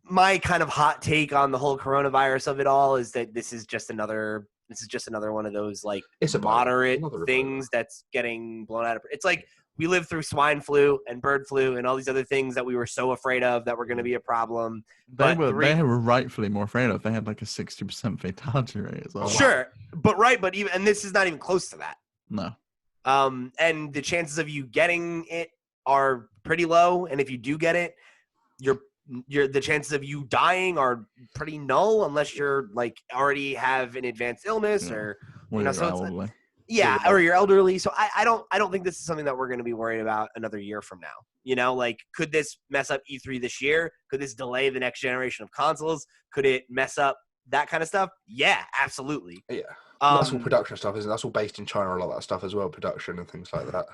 my kind of hot take on the whole coronavirus of it all is that this is just another one of those like moderate things that's getting blown out of. It's like we lived through swine flu and bird flu and all these other things that we were so afraid of that were going to be a problem. They were rightfully more afraid of. They had like a 60% fatality rate as well. Sure, but this is not even close to that. No. And the chances of you getting it are pretty low, and if you do get it, the chances of you dying are pretty null unless you're like already have an advanced illness or you're elderly. Or you're elderly. So I don't think this is something that we're going to be worried about another year from now. You know, like could this mess up E3 this year? Could this delay the next generation of consoles? Could it mess up that kind of stuff? Yeah, absolutely. Yeah. That's all production stuff, isn't it? That's all based in China, a lot of that stuff as well, production and things like that.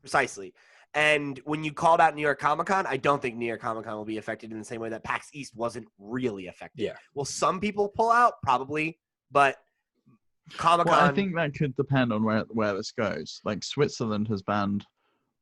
Precisely. And when you called out New York Comic-Con, I don't think New York Comic-Con will be affected in the same way that PAX East wasn't really affected. Yeah. Will some people pull out? Probably. But Comic-Con... Well, I think that could depend on where this goes. Like, Switzerland has banned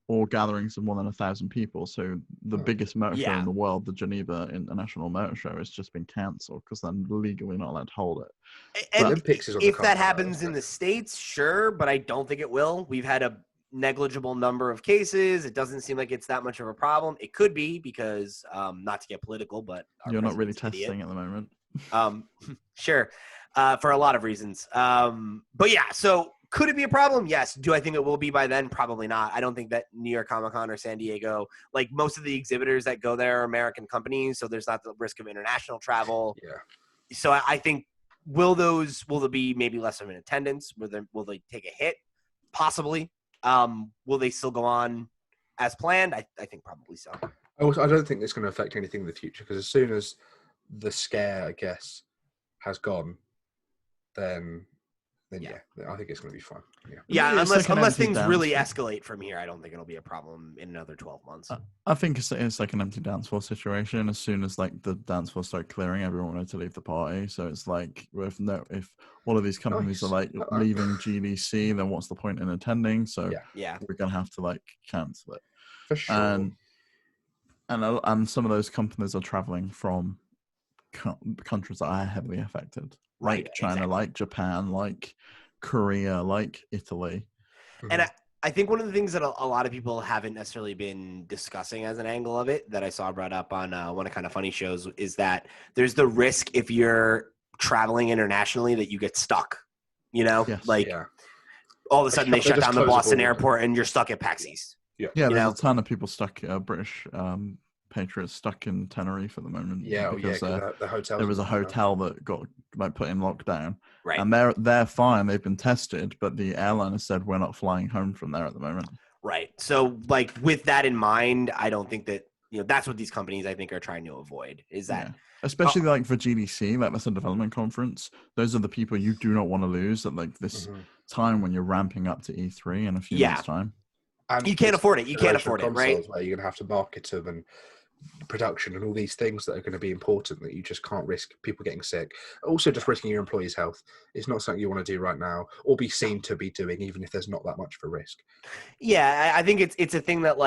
all gatherings of more than 1,000 people. So the biggest motor show in the world, the Geneva International Motor Show, has just been cancelled because they're legally not allowed to hold it. And Olympics is if that happens in the States, sure, but I don't think it will. We've had a negligible number of cases. It doesn't seem like it's that much of a problem. It could be because, not to get political, but you're not really testing at the moment. Sure, for a lot of reasons. But yeah, so could it be a problem? Yes. Do I think it will be by then? Probably not. I don't think that New York Comic-Con or San Diego, like most of the exhibitors that go there are American companies, so there's not the risk of international travel. Yeah. So I think will there be maybe less of an attendance? Will they take a hit? Possibly. Will they still go on as planned? I think probably so. I don't think it's going to affect anything in the future because as soon as the scare, I guess, has gone, then I think it's going to be fine. Yeah, unless things really escalate from here, I don't think it'll be a problem in another 12 months. I think it's like an empty dance floor situation. As soon as like the dance floor start clearing, everyone wanted to leave the party. So it's like if all of these companies are like leaving GDC, then what's the point in attending? So we're gonna have to like cancel it for sure. And some of those companies are traveling from countries that are heavily affected. Like China, like Japan, like Korea, like Italy. And I think one of the things that a lot of people haven't necessarily been discussing as an angle of it that I saw brought up on one of Kind of Funny shows is that there's the risk if you're traveling internationally that you get stuck, you know? All of a sudden they shut down the Boston airport and you're stuck at PAX East. Yeah, there's a ton of people stuck, British patriots stuck in Tenerife at the moment. Because the hotel. There was a hotel that got like put in lockdown, right? And they're fine. They've been tested, but the airline has said we're not flying home from there at the moment. Right. So, like with that in mind, I don't think that that's what these companies I think are trying to avoid. Is that especially like for GDC, like that's a development conference. Those are the people you do not want to lose at like this time when you're ramping up to E3 in a few months' time. And you can't afford it. You can't afford it, right? Where you're going to have to market them and production and all these things that are going to be important that you just can't risk people getting sick. Also, just risking your employees' health is not something you want to do right now or be seen to be doing, even if there's not that much of a risk. Yeah, I think it's a thing that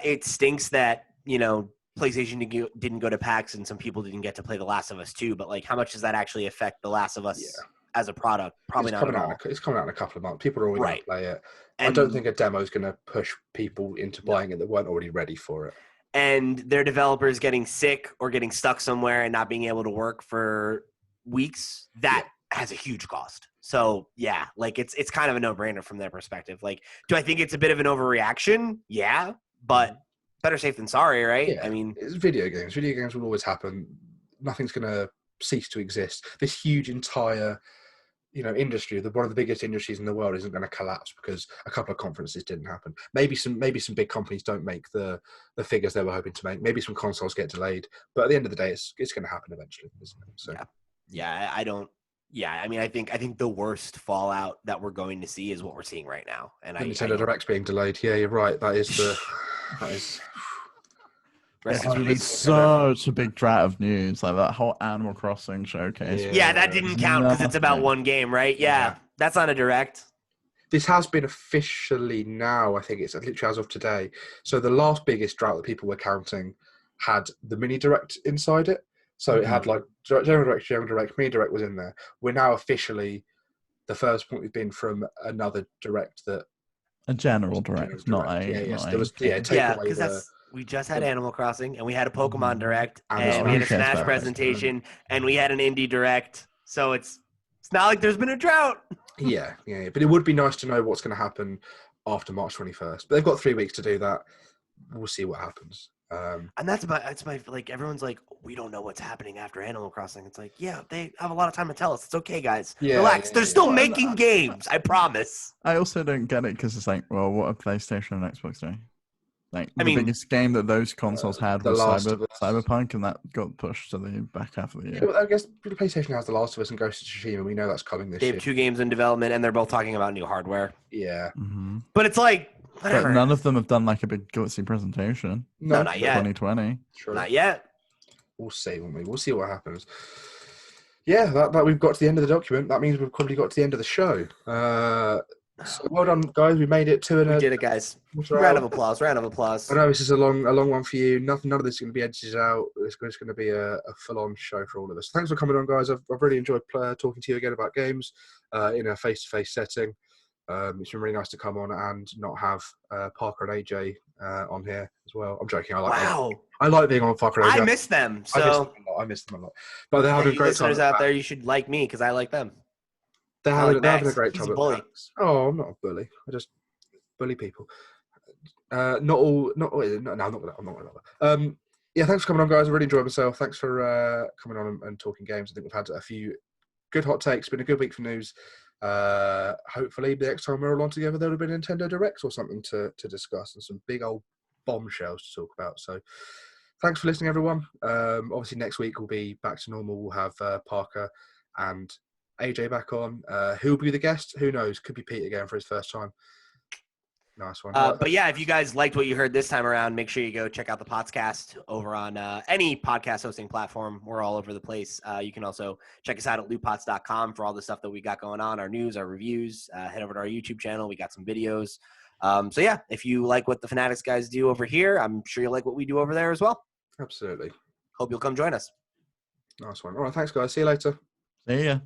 it stinks that PlayStation didn't go to PAX and some people didn't get to play The Last of Us 2, but how much does that actually affect The Last of Us as a product? Probably not at all. It's coming out in a couple of months. People are always going to play it. And I don't think a demo is going to push people into buying it that weren't already ready for it. And their developers getting sick or getting stuck somewhere and not being able to work for weeks, that has a huge cost. So it's kind of a no-brainer from their perspective. Do I think it's a bit of an overreaction? Yeah, but better safe than sorry, right? Yeah, I mean, it's video games. Video games will always happen. Nothing's going to cease to exist. This huge entire, industry, one of the biggest industries in the world, isn't going to collapse because a couple of conferences didn't happen. Maybe some big companies don't make the figures they were hoping to make. Maybe some consoles get delayed, but at the end of the day, it's going to happen eventually, isn't it? So yeah, I don't. Yeah, I mean, I think the worst fallout that we're going to see is what we're seeing right now. And Nintendo Direct's being delayed. Yeah, you're right. That is. Because we've been such a big drought of news, like that whole Animal Crossing showcase. Yeah, that didn't count because it's about one game, right? Yeah, that's not a direct. This has been officially now, I think it's literally as of today. So the last biggest drought that people were counting had the mini direct inside it. So it had like General Direct, mini direct was in there. We're now officially the first point we've been from another direct that. A general direct, not a. Because we just had Animal Crossing, and we had a Pokemon Direct, and we had a Smash presentation, and we had an Indie Direct. So it's not like there's been a drought. Yeah. But it would be nice to know what's going to happen after March 21st. But they've got 3 weeks to do that. We'll see what happens. And that's my like, everyone's like, we don't know what's happening after Animal Crossing. It's like, yeah, they have a lot of time to tell us. It's okay, guys. Relax. They're still making games. I promise. I also don't get it because it's like, well, what are PlayStation and Xbox doing? Like, the biggest game that those consoles had was Cyberpunk, and that got pushed to the back half of the year. Yeah, well, I guess the PlayStation has The Last of Us and Ghost of Tsushima. We know that's coming this year. They have 2 games in development, and they're both talking about new hardware. Yeah. Mm-hmm. But it's like, whatever. But none of them have done like a big gutsy presentation. No, not yet. 2020. Sure. Not yet. We'll see, won't we? We'll see what happens. Yeah, that we've got to the end of the document. That means we've probably got to the end of the show. So well done, guys. We made it to We did it, guys. Round of applause. I know this is a long one for you. None of this is going to be edited out. It's just going to be a full-on show for all of us. Thanks for coming on, guys. I've really enjoyed talking to you again about games in a face-to-face setting. It's been really nice to come on and not have Parker and AJ on here as well. I'm joking. I like being on Parker and AJ. I miss them. So I miss them a lot. But they're having a great time. Listeners out there, you should like me because I like them. They're having a great time. He's a bully. Oh, I'm not a bully. I just bully people. Not all. No, I'm not going to. Yeah, thanks for coming on, guys. I really enjoyed myself. Thanks for coming on and talking games. I think we've had a few good hot takes. It's been a good week for news. Hopefully, the next time we're all on together, there'll be Nintendo Directs or something to discuss and some big old bombshells to talk about. So, thanks for listening, everyone. Obviously, next week we'll be back to normal. We'll have Parker and AJ back on. Who'll be the guest? Who knows? Could be Pete again for his first time. Nice one. But yeah, if you guys liked what you heard this time around, make sure you go check out the Potscast over on any podcast hosting platform. We're all over the place. You can also check us out at LootPots.com for all the stuff that we got going on, our news, our reviews. Head over to our YouTube channel. We got some videos. So yeah, if you like what the Fanatics guys do over here, I'm sure you'll like what we do over there as well. Absolutely. Hope you'll come join us. Nice one. All right, thanks, guys. See you later. See ya.